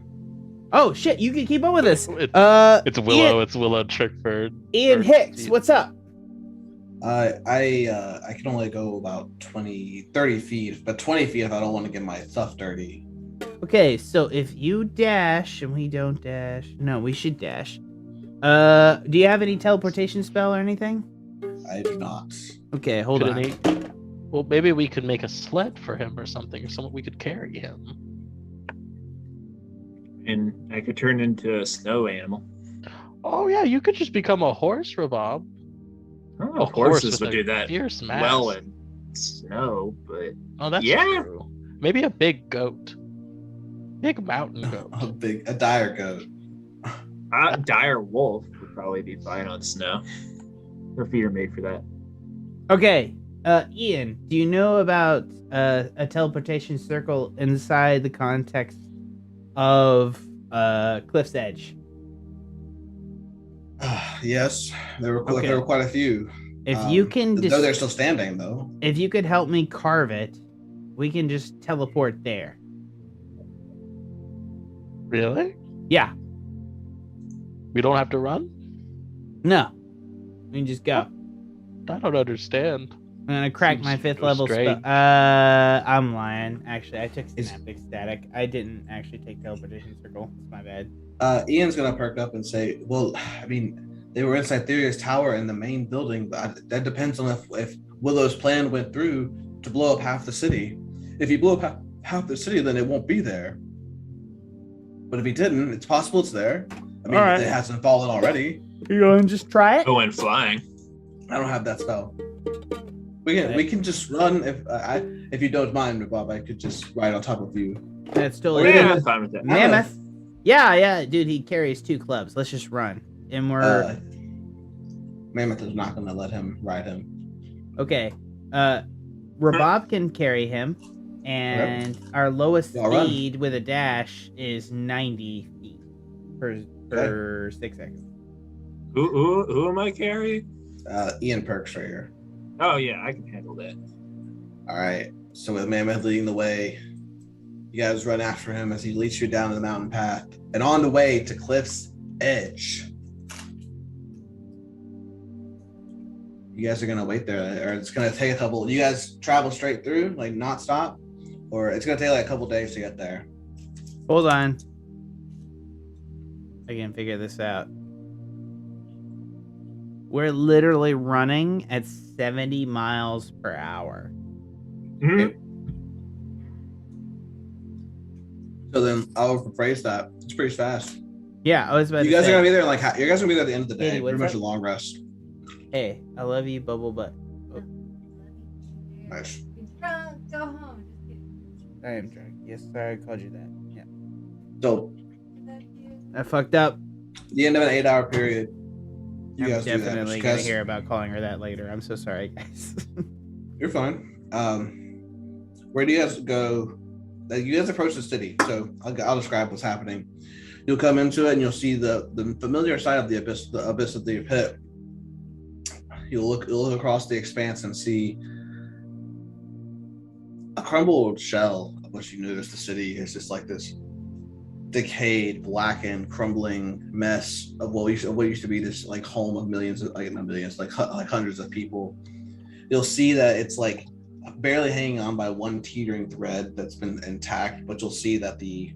Oh shit, you can keep up with us. It's Willow. Ian, it's Willow Trickford. Ian Hicks, what's up? I can only go about 30 feet, but 20 feet if I don't want to get my stuff dirty. Okay, so if you dash and we don't dash, no, we should dash. Do you have any teleportation spell or anything? I do not. Okay, hold on. Well, maybe we could make a sled for him or something, or someone we could carry him. And I could turn into a snow animal. Oh yeah, you could just become a horse, Rabab. Oh, horses would do that fierce mass. well in snow, but that's true. Maybe a big goat, big mountain goat, a dire goat. A dire wolf would probably be fine on snow. Her feet are made for that. Okay, Ian, do you know about a teleportation circle inside the context of Cliff's Edge? Yes, there were quite a few. If you can, though they're still standing though. If you could help me carve it, we can just teleport there. Really? Yeah. We don't have to run? No. We can just go. I don't understand. I'm gonna crack my 5th level spell. I'm lying. Actually, I took Synaptic Static. I didn't actually take Teleportation Circle. It's my bad. Ian's gonna perk up and say, well, I mean, they were inside Theria's tower in the main building, but that depends on if Willow's plan went through to blow up half the city. If he blew up half the city, then it won't be there. But if he didn't, it's possible it's there. I mean, It hasn't fallen already. You going to just try it? Go in flying. I don't have that spell. We can just run if you don't mind, Bob. I could just ride on top of you. That's totally I'm fine with that. Mammoth. Yeah, dude. He carries 2 clubs. Let's just run, and we're. Mammoth is not going to let him ride him. Okay. Rabab can carry him, and our lowest speed with a dash is 90 feet per 6 seconds. Who am I carrying? Ian Perks right here. Oh yeah, I can handle that. All right. So with Mammoth leading the way, you guys run after him as he leads you down the mountain path and on the way to Cliff's Edge. You guys are gonna wait there, or it's gonna take a couple. You guys travel straight through, like not stop, or it's gonna take like a couple days to get there. Hold on. I can figure this out. We're literally running at 70 miles per hour. Mm-hmm. So then I'll rephrase that. It's pretty fast. Yeah, I was about you to guys say. are gonna be there you guys are gonna be there at the end of the day. Hey, pretty much a long rest. Hey, I love you, Bubble Butt. Oh, Nice. Drunk, go home. Just kidding. I am drunk. Yes, sorry, I called you that. Yeah. So, I love you. I fucked up. the end of an 8-hour period. You I'm guys do that. definitely But gonna guys, hear about calling her that later. I'm so sorry, guys. you're fine. Where do you guys go? You guys approach the city, so I'll describe what's happening. You'll come into it and you'll see the familiar side of the abyss of the pit. You'll look across the expanse and see a crumbled shell of what you notice the city is just like this decayed, blackened, crumbling mess of what used to be this like home of millions of like not millions, like hundreds of people. You'll see that it's like barely hanging on by one teetering thread that's been intact, but you'll see that the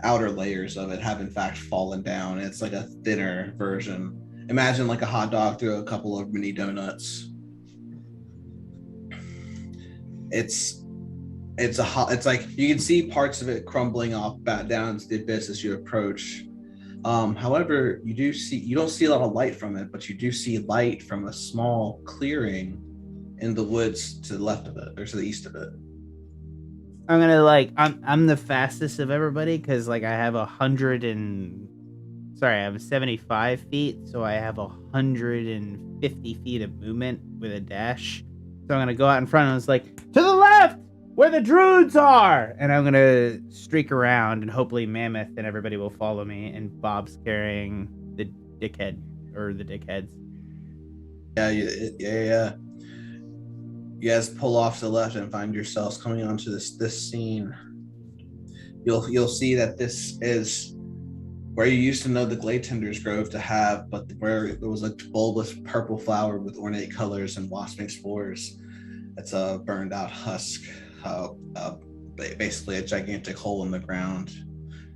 outer layers of it have in fact fallen down. It's like a thinner version. Imagine like a hot dog through a couple of mini donuts. It's like you can see parts of it crumbling off back down into the abyss as you approach. However, you don't see a lot of light from it, but you do see light from a small clearing in the woods to the left of it or to the east of it. I'm gonna I'm the fastest of everybody because I have 75 feet, so I have 150 feet of movement with a dash. So I'm gonna go out in front and it's like, to the left, where the Druids are, and I'm gonna streak around and hopefully Mammoth and everybody will follow me. And Bob's carrying the dickhead or the dickheads. Yeah. You guys pull off to the left and find yourselves coming onto this scene. You'll see that this is where you used to know the Gladetender's Grove to have, but where there was a bulbous purple flower with ornate colors and wasping spores. It's a burned out husk, basically a gigantic hole in the ground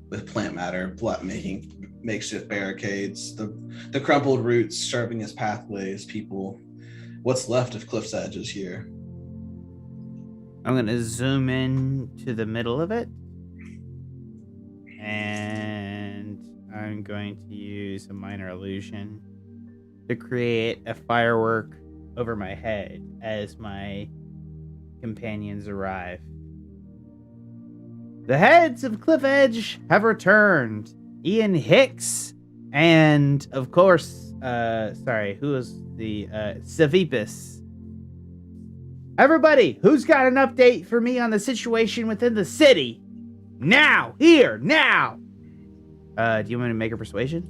with plant matter, making makeshift barricades. The crumpled roots serving as pathways. People, what's left of Cliff's Edge is here. I'm gonna zoom in to the middle of it, and I'm going to use a minor illusion to create a firework over my head as my companions arrive. The heads of Cliff Edge have returned. Ian Hicks and, of course, who was the Savipus. Everybody, who's got an update for me on the situation within the city? Now! Here! Now! Do you want me to make a persuasion?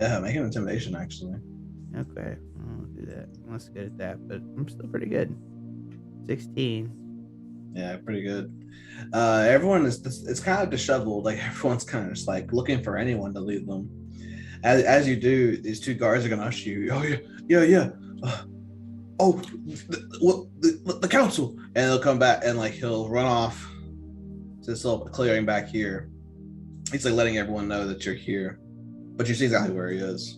Yeah, make an intimidation, actually. Okay, I'll do that. I'm less good at that, but I'm still pretty good. 16. Yeah, pretty good. Everyone it's kind of disheveled. Like everyone's kind of just like looking for anyone to lead them. As you do, these two guards are gonna usher you. Oh yeah. The council, and he'll come back and he'll run off to this little clearing back here. He's letting everyone know that you're here, but you see exactly where he is.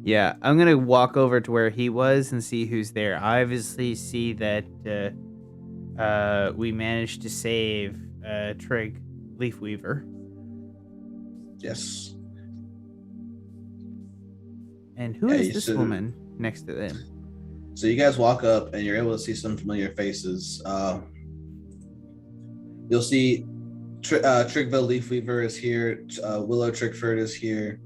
Yeah, I'm gonna walk over to where he was and see who's there. I obviously see that we managed to save Trig Leafweaver. Yes. And who is this woman next to them? So you guys walk up and you're able to see some familiar faces. You'll see Trigville Leafweaver is here. Willow Trickford is here.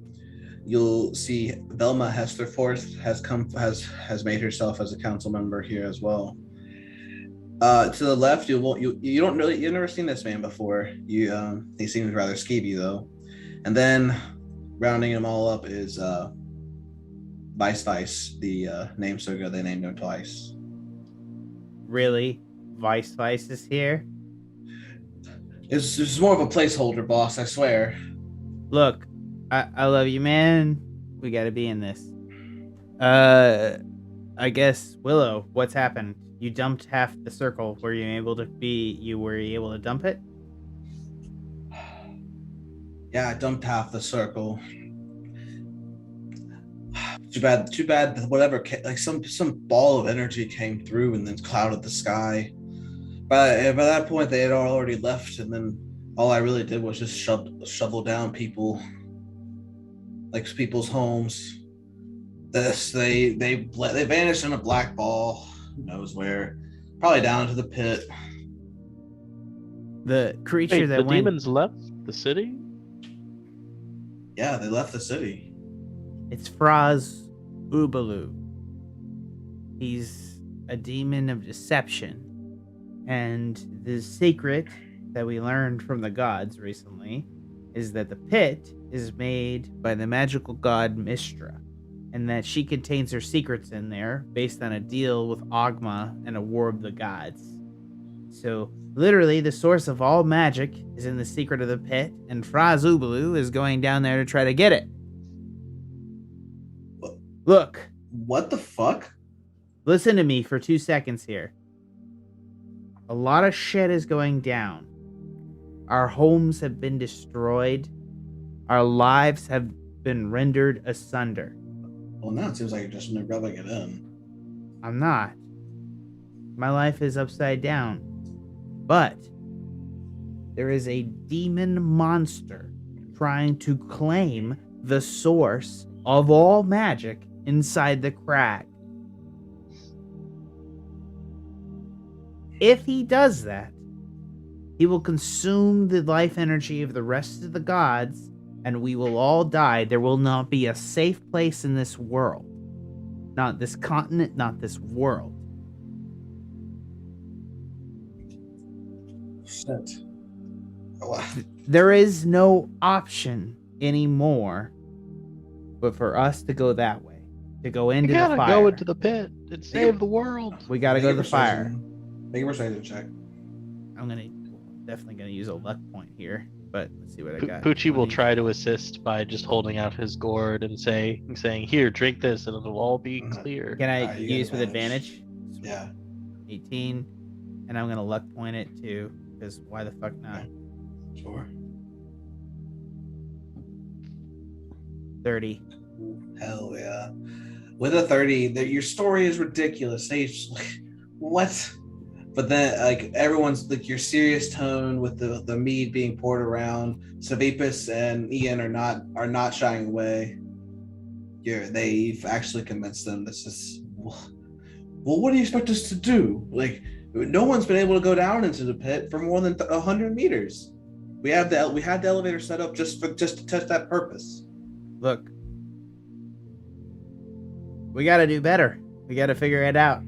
You'll see Velma Hesterforth has made herself as a council member here as well. To the left, you've never seen this man before. He seems rather skeevy though. And then rounding them all up is Vice, the name so good they named him twice. Really? Vice is here? It's more of a placeholder, boss, I swear. Look, I love you, man. We gotta be in this. I guess, Willow, what's happened? You dumped half the circle. Were you able to dump it? Yeah, I dumped half the circle. Too bad. Whatever, some ball of energy came through and then clouded the sky. By that point, they had already left, and then all I really did was just shovel down people's homes. They vanished in a black ball. Who knows where? Probably down into the pit. The creature Wait, that the went. demons left the city? Yeah, they left the city. It's Fraz Ubalu. He's a demon of deception. And the secret that we learned from the gods recently is that the pit is made by the magical god Mistra, and that she contains her secrets in there based on a deal with Ogma and a war of the gods. So, literally, the source of all magic is in the secret of the pit, and Fraz Ubalu is going down there to try to get it. What? Look, What the fuck? listen to me for 2 seconds here. A lot of shit is going down. Our homes have been destroyed. Our lives have been rendered asunder. Well, now it seems like you're just rubbing it in. I'm not. My life is upside down. But there is a demon monster trying to claim the source of all magic inside the Crag. If he does that, he will consume the life energy of the rest of the gods, and we will all die. There will not be a safe place in this world. Not this continent, not this world. Shit. Oh, wow. There is no option anymore but for us to go that way. To go into You the gotta fire. go into the pit and save the world. We gotta go to the fire. Make a persuasion check. I'm definitely gonna use a luck point here, but let's see what I got. Poochi will 20. try to assist by just holding out his gourd and saying, "Here, drink this, and it'll all be clear." Can I You get use with advantage? Yeah. 18, and I'm gonna luck point it too, because why the fuck not? Sure. 30. Hell yeah. With a 30, your story is ridiculous. They just, like, what? But then, like, everyone's, like, your serious tone with the mead being poured around. Savipis and Ian are not shying away. They've actually convinced them this is, well, what do you expect us to do? Like, no one's been able to go down into the pit for more than 100 meters. We had the elevator set up just to test that purpose. Look, we gotta do better. We gotta figure it out.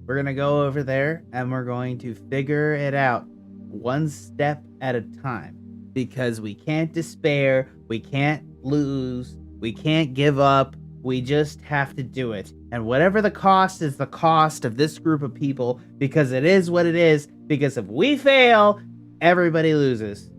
We're gonna go over there and we're going to figure it out one step at a time, because we can't despair, we can't lose, we can't give up. We just have to do it. And whatever the cost is, the cost of this group of people, because it is what it is, because if we fail, everybody loses.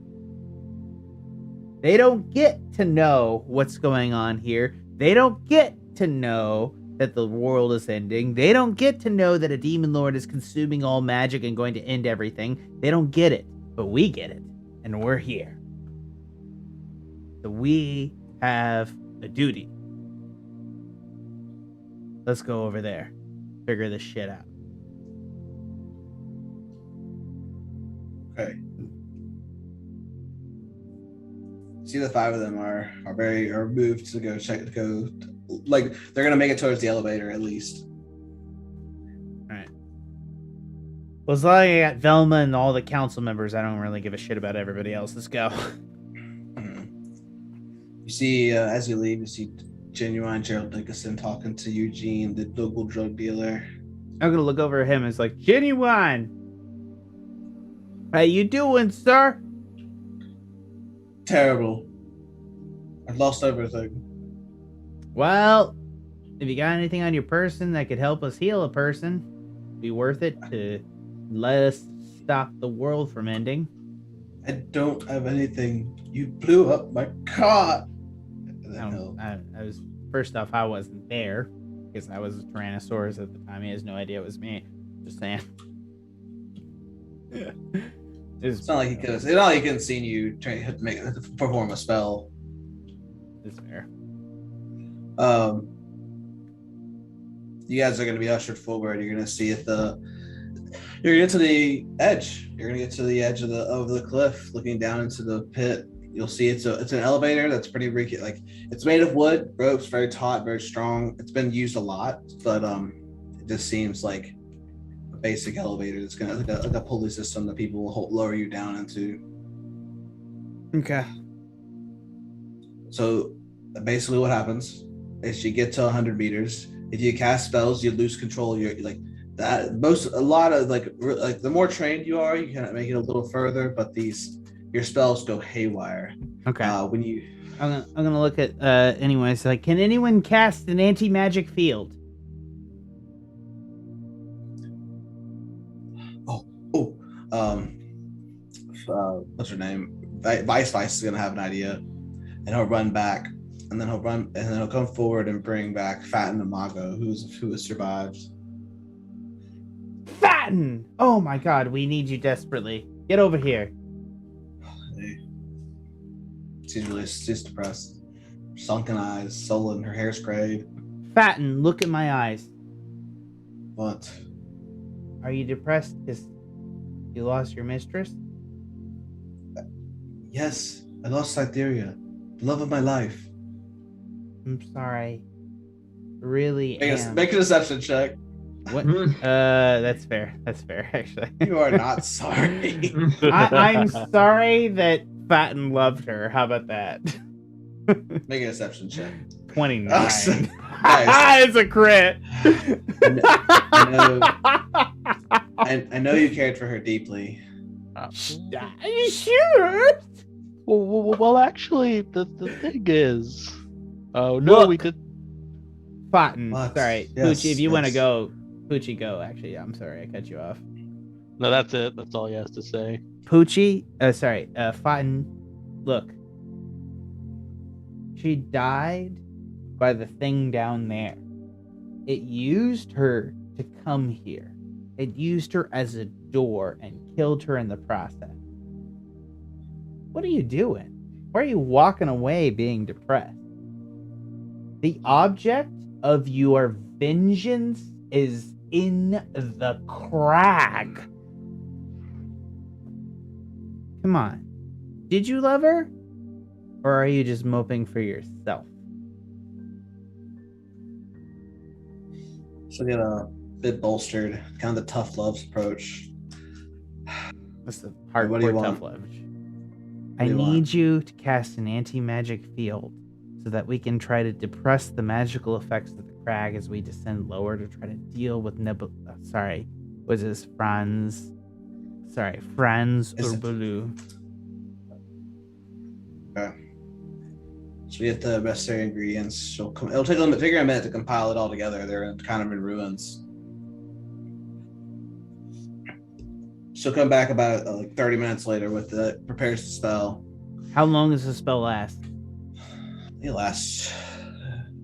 They don't get to know what's going on here. They don't get to know that the world is ending. They don't get to know that a demon lord is consuming all magic and going to end everything. They don't get it, but we get it, and we're here. So we have a duty. Let's go over there. Figure this shit out. Okay. See, the five of them are moved to go like they're gonna make it towards the elevator at least. Alright. Well, as long as I got Velma and all the council members, I don't really give a shit about everybody else. Let's go. You see, as you leave, you see Genuine Gerald Dickinson talking to Eugene, the local drug dealer. I'm gonna look over at him and it's like, Genuine! How you doing, sir? Terrible. I've lost everything. Well, if you got anything on your person that could help us heal a person, it'd be worth it to let us stop the world from ending. I don't have anything. You blew up my car. And then I was, first off, I wasn't there because I was a Tyrannosaurus at the time. He has no idea it was me. Just saying. it's not like he could have. It's not like he couldn't seen you trying to perform a spell. It's fair. You guys are going to be ushered forward. You're going to see you're going to get to the edge. You're going to get to the edge of the cliff, looking down into the pit. you'll see it's an elevator that's pretty like it's made of wood, ropes, very taut, very strong. It's been used a lot, but it just seems like a basic elevator that's gonna like a pulley system that people will lower you down into. Okay. So basically, what happens is you get to 100 meters. If you cast spells, you lose control of your like that. A lot of like the more trained you are, you can make it a little further, but your spells go haywire. Okay. When you, I'm gonna look at anyways. Like, can anyone cast an anti-magic field? What's her name? Vice is gonna have an idea, and he'll run back, and then he'll come forward and bring back Fatten and Mago, who has survived. Fatten! Oh my God, we need you desperately. Get over here. She's depressed, sunken eyes, sullen. Her hair's grayed. Fatten, look at my eyes. What? Are you depressed because you lost your mistress? Yes, I lost Cytheria, the love of my life. I'm sorry. Really Make a deception check. What? That's fair. That's fair, actually. You are not sorry. I'm sorry that Fatten loved her. How about that? Make a deception check. 29. Nice. It's a crit. I know you cared for her deeply. Are you sure? Well, actually, the thing is, oh no, Look. we did. Fatten. What? Sorry, Yes, Poochi. If you want to yes. go, Poochi, go. Actually, I'm sorry, I cut you off. No, that's it. That's all he has to say. Poochi. Fatten. Look. She died by the thing down there. It used her to come here. It used her as a door and killed her in the process. What are you doing? Why are you walking away being depressed? The object of your vengeance is in the Crag. Come on. Did you love her? Or are you just moping for yourself? So get a bit bolstered, kind of the tough love approach. That's the What do you hardcore tough want? love. What I do you want? need you to cast an anti-magic field so that we can try to depress the magical effects of the Crag as we descend lower to try to deal with Franz Is it- Urbulu. Okay. So we have the necessary ingredients. It'll take a minute to compile it all together. They're kind of in ruins. She'll come back about like 30 minutes later with prepares the spell. How long does the spell last? It lasts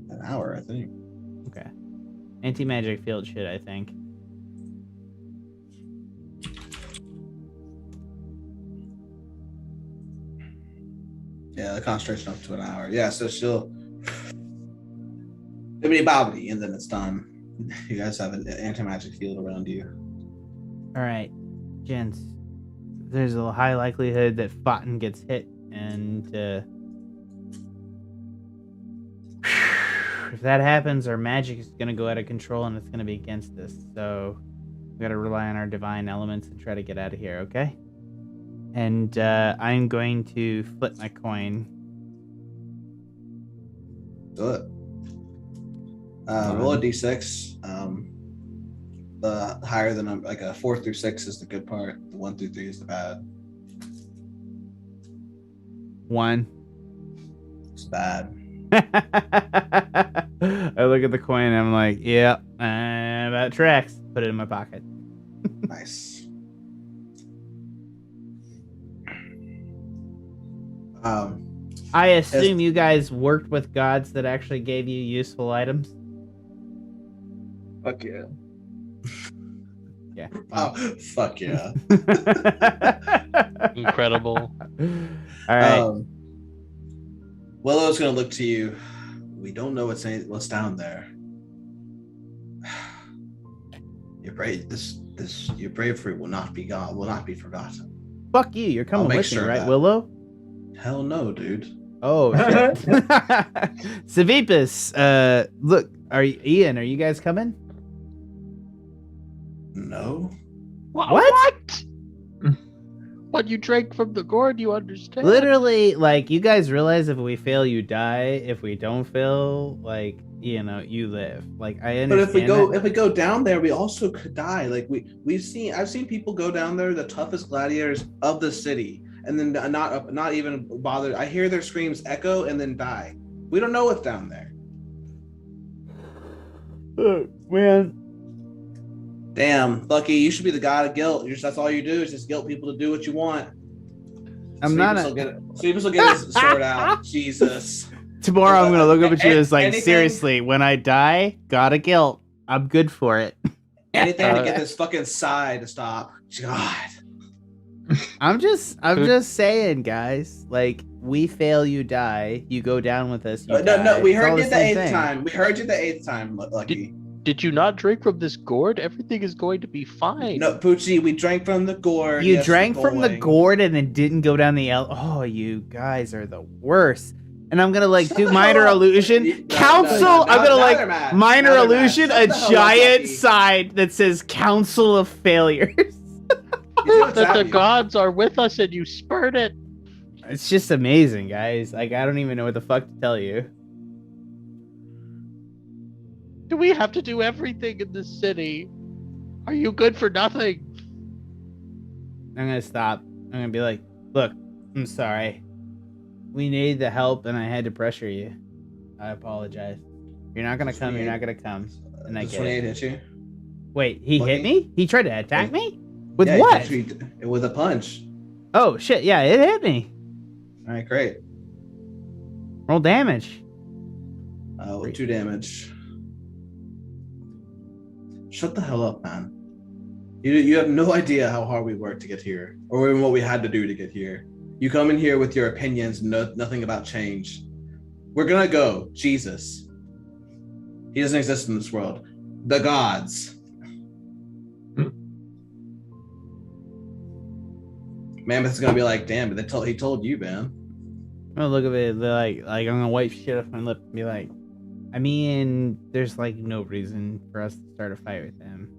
an hour, I think. Okay. Anti-magic field shit, I think. Yeah, the concentration up to an hour. Yeah, so she'll bibbidi bobbidi, and then it's done. You guys have an anti-magic field around you. Alright, gents. There's a high likelihood that Fatten gets hit, and if that happens, our magic is going to go out of control, and it's going to be against us. So we got to rely on our divine elements and try to get out of here, okay? And I'm going to flip my coin. Do it. Roll a d6. The higher the number, like a 4 through 6 is the good part. The 1 through 3 is the bad. 1. It's bad. I look at the coin and I'm like, yeah, that tracks. Put it in my pocket. Nice. I assume you guys worked with gods that actually gave you useful items. Fuck yeah. Yeah. Oh, fuck yeah. Incredible. All right. Willow's gonna look to you. We don't know what's down there. Your bravery will not be forgotten. Fuck you. You're coming make with me, sure of right, that. Willow? Hell no, dude. Oh shit. Savipus, look, Ian, are you guys coming? No. What? What, you drank from the gourd, you understand? Literally, like, you guys realize if we fail, you die. If we don't fail, like, you know, you live. Like, I understand. But if we go down there, we also could die. Like I've seen people go down there, the toughest gladiators of the city, and then not even bother. I hear their screams echo and then die. We don't know what's down there. Oh, man. Damn, Bucky, you should be the god of guilt. That's all you do is just guilt people to do what you want. Sleepus will get his sword out. Jesus. Tomorrow I'm gonna look up at you as like, anything, seriously, when I die, gotta guilt. I'm good for it. Anything to get this fucking sigh to stop. God. I'm just saying, guys. Like, we fail, you die. You go down with us. You die. No. We It's heard all you the the same eighth thing. time. We heard you the eighth time, Lucky. Did you not drink from this gourd? Everything is going to be fine. No, Poochi, we drank from the gourd. You yes, drank from the bowling. gourd and then didn't go down the Oh, you guys are the worst. And I'm gonna like Shut do the minor hell up. illusion. No, Council. no, I'm gonna now like they're mad. minor Now they're mad. illusion. Shut A the hell up, giant Lucky. sign that says Council of Failures. That the gods are with us and you spurred it. It's just amazing, guys. Like, I don't even know what the fuck to tell you. Do we have to do everything in this city? Are you good for nothing? I'm gonna stop. I'm gonna be like, look, I'm sorry. We needed the help and I had to pressure you. I apologize. You're not gonna come, you're not gonna come. And I Does get 28 it. hit you? Wait, he Lucky? hit me? He tried to attack me? With Yeah, what? With a punch. Oh shit, yeah, it hit me. All right, great. Roll damage. 2 damage. Shut the hell up, man. You have no idea how hard we worked to get here, or even what we had to do to get here. You come in here with your opinions, nothing about change. We're gonna go. Jesus. He doesn't exist in this world. The gods. Mammoth's gonna be like, damn, he told you, man. I'm gonna look at it like I'm gonna wipe shit off my lip and be like, I mean, there's like no reason for us to start a fight with him.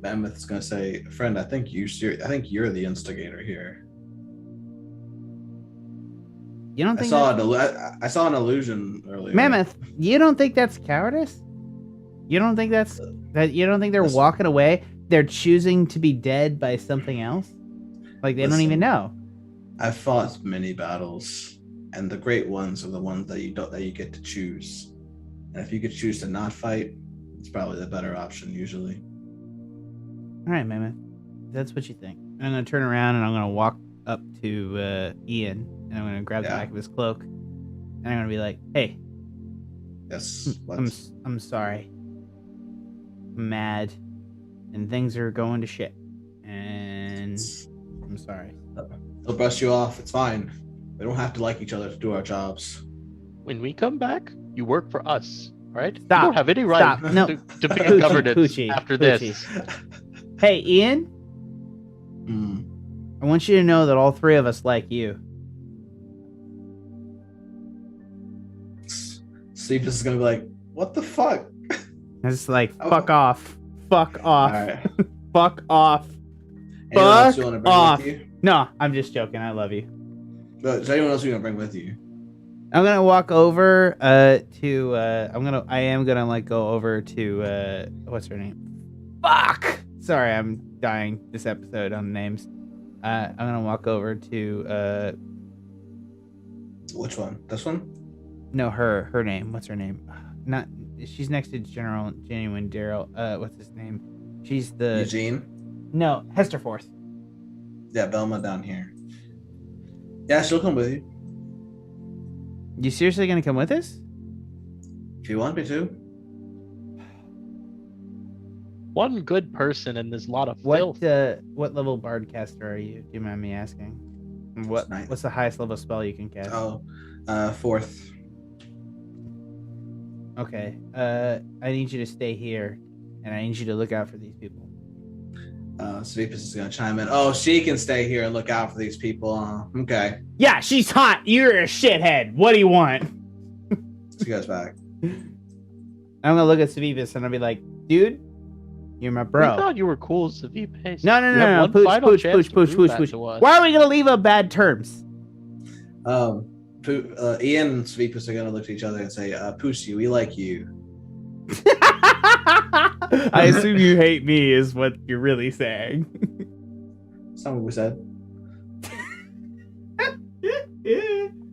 Mammoth's gonna say, friend, I think you're the instigator here. You don't I think I saw an illusion earlier. Mammoth, you don't think that's cowardice? You don't think you don't think they're walking away? They're choosing to be dead by something else? Like they don't even know. I've fought many battles, and the great ones are the ones that you get to choose. And if you could choose to not fight, it's probably the better option usually. All right, Mammoth. That's what you think. I'm gonna turn around and I'm gonna walk up to Ian and I'm gonna grab the back of his cloak and I'm gonna be like, "Hey, yes, I'm sorry. I'm mad, and things are going to shit, and I'm sorry." They'll brush you off. It's fine. We don't have to like each other to do our jobs. When we come back, you work for us, right? Stop. You don't have any right No. to be in governance Poochi, after Poochi. this. Hey, Ian, I want you to know that all three of us like you. Sleep is gonna be like, what the fuck? It's like, fuck off. Fuck off. All right. Fuck off. Anyone else you Fuck want to bring off. with you? No, I'm just joking. I love you. Is there anyone else you want to bring with you? I'm gonna walk over to I am gonna like go over to what's her name? Fuck! Sorry, I'm dying this episode on names. I'm gonna walk over to Which one? This one? no, her name. What's her name? Not she's next to Genuine Daryl. What's his name? She's the Eugene? No, Hesterforth. Yeah, Belma down here. Yeah, she'll come with you. You seriously gonna come with us? If you want me to. One good person and there's a lot of filth. What level bardcaster are you? Do you mind me asking? And what's the highest level spell you can cast? Oh, 4th. Okay. I need you to stay here, and I need you to look out for these people. Savipus is gonna chime in. Oh, she can stay here and look out for these people. Okay. Yeah, she's hot. You're a shithead. What do you want? She goes back. I'm gonna look at Savipus and I'll be like, dude, you're my bro. I thought you were cool as Savipus. No. Pooch. Why are we gonna leave on bad terms? Ian and Savipus are gonna look at each other and say, Poochi, we like you. I assume you hate me is what you're really saying. That's not what we said.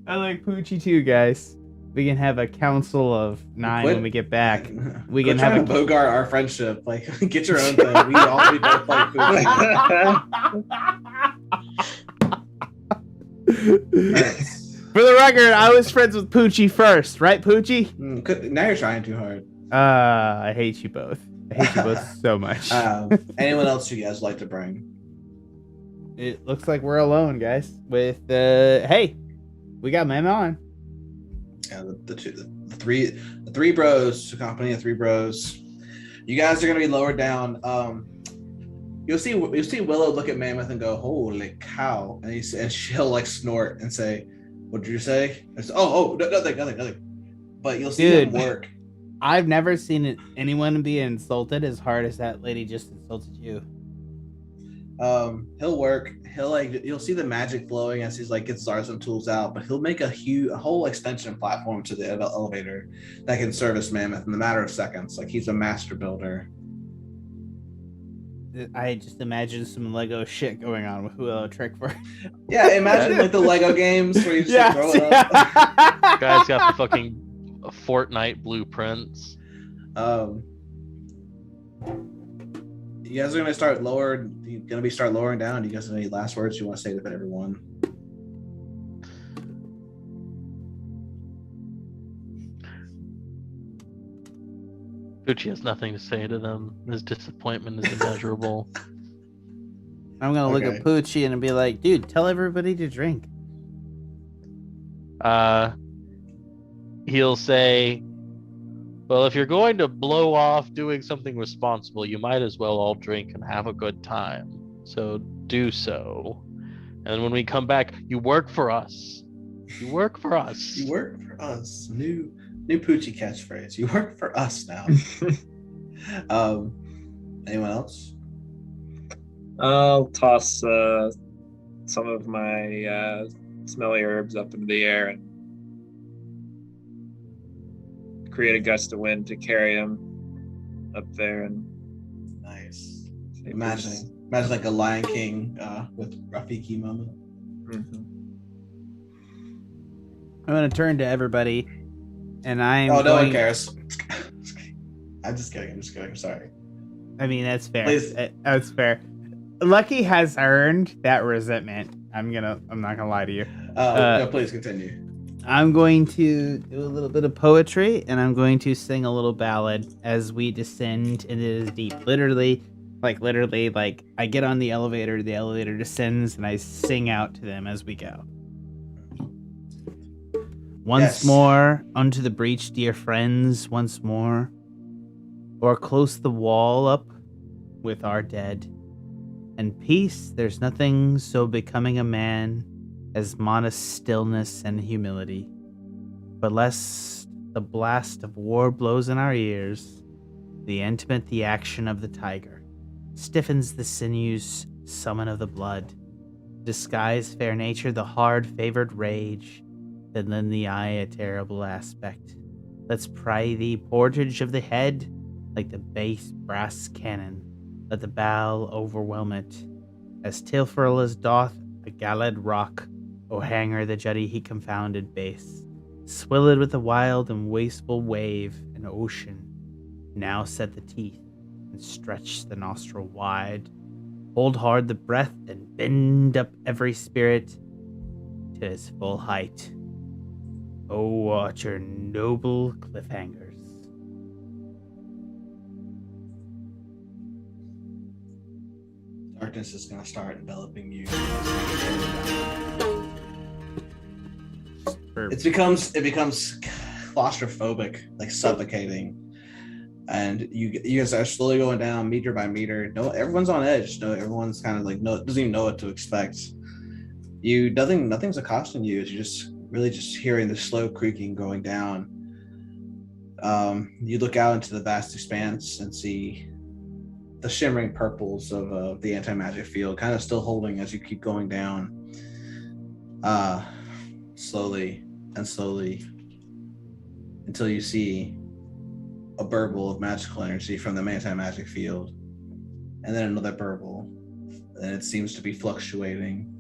I like Poochi too, guys. We can have a council of 9 when we get back. We can have a bogart our friendship. Like, get your own thing. We both like Poochi. For the record, I was friends with Poochi first, right, Poochi? Now you're trying too hard. I hate you both. I hate you both so much. Anyone else you guys like to bring? It looks like we're alone, guys. With hey, we got men on. Yeah, the three bros to accompany the 3 bros. You guys are gonna be lowered down. You'll see Willow look at Mammoth and go, "Holy cow!" And she'll like snort and say, "What did you say?" Nothing. But you'll see him work. I've never seen anyone be insulted as hard as that lady just insulted you. He'll work. You'll see the magic flowing as he's like gets his artisan tools out, but he'll make a whole extension platform to the elevator that can service Mammoth in a matter of seconds. Like, he's a master builder. I just imagine some Lego shit going on with Willow Trickford. Yeah, imagine like the Lego games where you just throw it up. Guys got the fucking Fortnite blueprints. You guys are gonna start lowering down. Do you guys have any last words you want to say to everyone? Poochi has nothing to say to them. His disappointment is immeasurable. I'm gonna look at Poochi and be like, dude, tell everybody to drink. He'll say, well, if you're going to blow off doing something responsible, you might as well all drink and have a good time. So do so. And when we come back, you work for us. You work for us. You work for us. New Poochi catchphrase. You work for us now. Anyone else? I'll toss some of my smelly herbs up into the air and create a gust of wind to carry him up there. And nice. Imagine like a Lion King with Rafiki moment. Mm-hmm. I'm gonna turn to everybody, and no one cares. I'm just kidding. I'm sorry. I mean, that's fair. Please. That's fair. Lucky has earned that resentment. I'm not gonna lie to you. No, please continue. I'm going to do a little bit of poetry, and I'm going to sing a little ballad as we descend into the deep. Literally, I get on the elevator descends, and I sing out to them as we go. Once more, unto the breach, dear friends, once more. Or close the wall up with our dead. And peace, there's nothing so becoming a man as modest stillness and humility. But lest the blast of war blows in our ears, the intimate the action of the tiger, stiffens the sinews, summon of the blood, disguise fair nature the hard favored rage, then lend the eye a terrible aspect. Let's pry thee portage of the head, like the base brass cannon, let the bow overwhelm it, as Tilfurlas doth a galled rock, O hanger the jutty he confounded base, swilled with a wild and wasteful wave, an ocean, now set the teeth, and stretch the nostril wide, hold hard the breath, and bend up every spirit to its full height. O watch your noble cliffhangers. Darkness is going to start enveloping you. It becomes claustrophobic, like suffocating. and you guys are slowly going down meter by meter. No, everyone's on edge. No, everyone's kind of like doesn't even know what to expect. Nothing's accosting you. You're just really just hearing the slow creaking going down. You look out into the vast expanse and see the shimmering purples of the anti-magic field kind of still holding as you keep going down, slowly and slowly, until you see a burble of magical energy from the anti-magic field, and then another burble, and it seems to be fluctuating.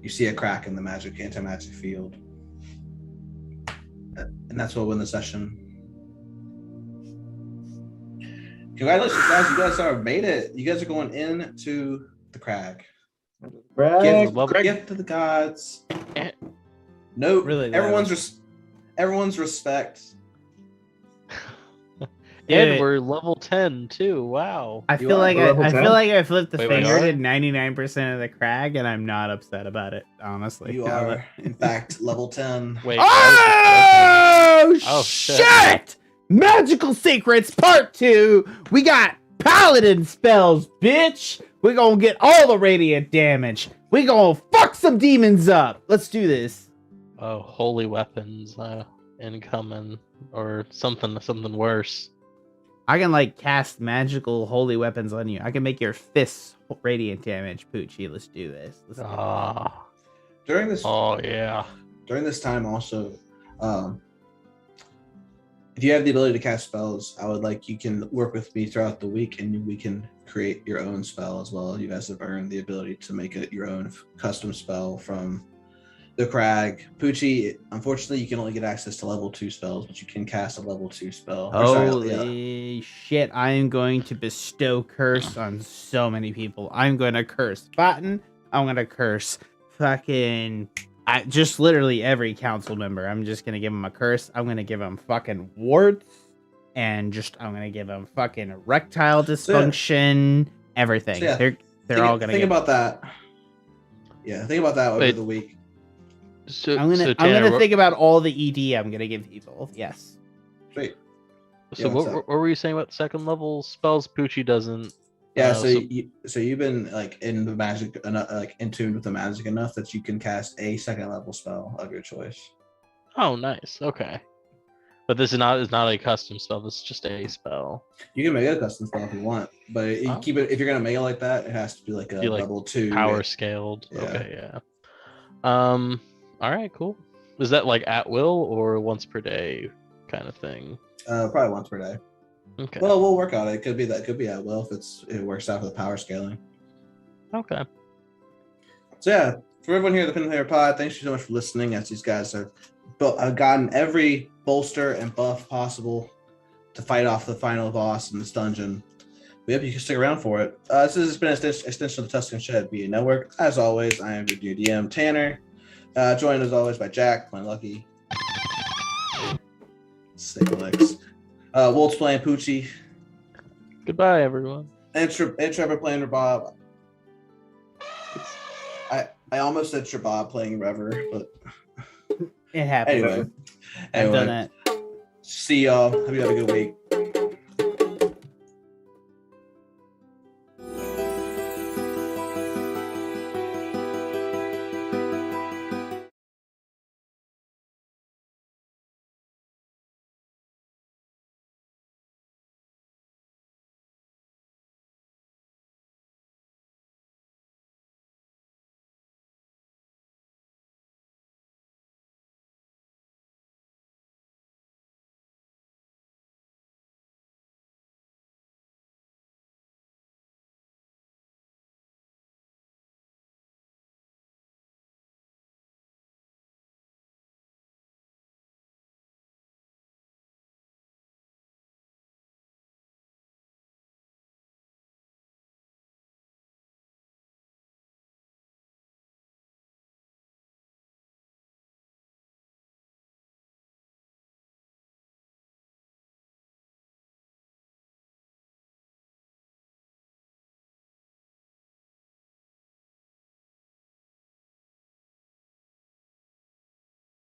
You see a crack in the anti-magic field, and that's what won the session. Congratulations, guys! You guys are made it. You guys are going into the Crag. Gift to the gods. No, Really, everyone's respect. And we're level 10 too. Wow. I feel like I flipped the Wait, finger what? to 99% of the Crag, and I'm not upset about it. Honestly, You are, in fact, level 10. Wait. Oh, shit. shit! Magical Secrets Part 2. We got Paladin spells, bitch. We're gonna get all the radiant damage. We gonna fuck some demons up. Let's do this. Oh, holy weapons incoming, or something worse. I can like cast magical holy weapons on you. I can make your fists radiant damage, Poochi. Let's do this. During this time also, if you have the ability to cast spells, you can work with me throughout the week, and we can create your own spell as well. You guys have earned the ability to make it your own custom spell from the Crag. Poochi, unfortunately, you can only get access to level 2 spells, but you can cast a level 2 spell. Holy shit, I am going to bestow curse on so many people. I'm going to curse Batten. I'm going to curse fucking... just literally every council member. I'm just going to give them a curse. I'm going to give them fucking warts. And I'm going to give them fucking erectile dysfunction. Everything. So yeah, they're all going to think about that. Yeah, think about that over the week. I'm gonna think about all the ED I'm gonna give people. Yes. Sweet. So what were you saying about second level spells? Poochi doesn't. Yeah. So you've been like in the magic, like in tune with the magic enough that you can cast a second level spell of your choice. Oh, nice. Okay. But this is not a custom spell. This is just a spell. You can make a custom spell if you want, but keep it. If you're gonna make it like that, it has to be like a level 2 power scaled. Yeah. Okay. Yeah. All right, cool. Is that like at will or once per day kind of thing? Probably once per day. Okay. Well, we'll work on it. It could be at will if it works out for the power scaling. Okay. So yeah, for everyone here at the Pen and Paper Pod, thanks so much for listening. As these guys have gotten every bolster and buff possible to fight off the final boss in this dungeon. We hope you can stick around for it. This has been an extension of the Tuscan Shed Media Network. As always, I am your DM Tanner. Joined as always by Jack, playing Lucky. Sick legs. Wolt's playing Poochi. Goodbye, everyone. And Trevor playing Rabab. I almost said Rabab playing Rever, but it happened. Anyway, I've done it. See y'all. Hope you have a good week.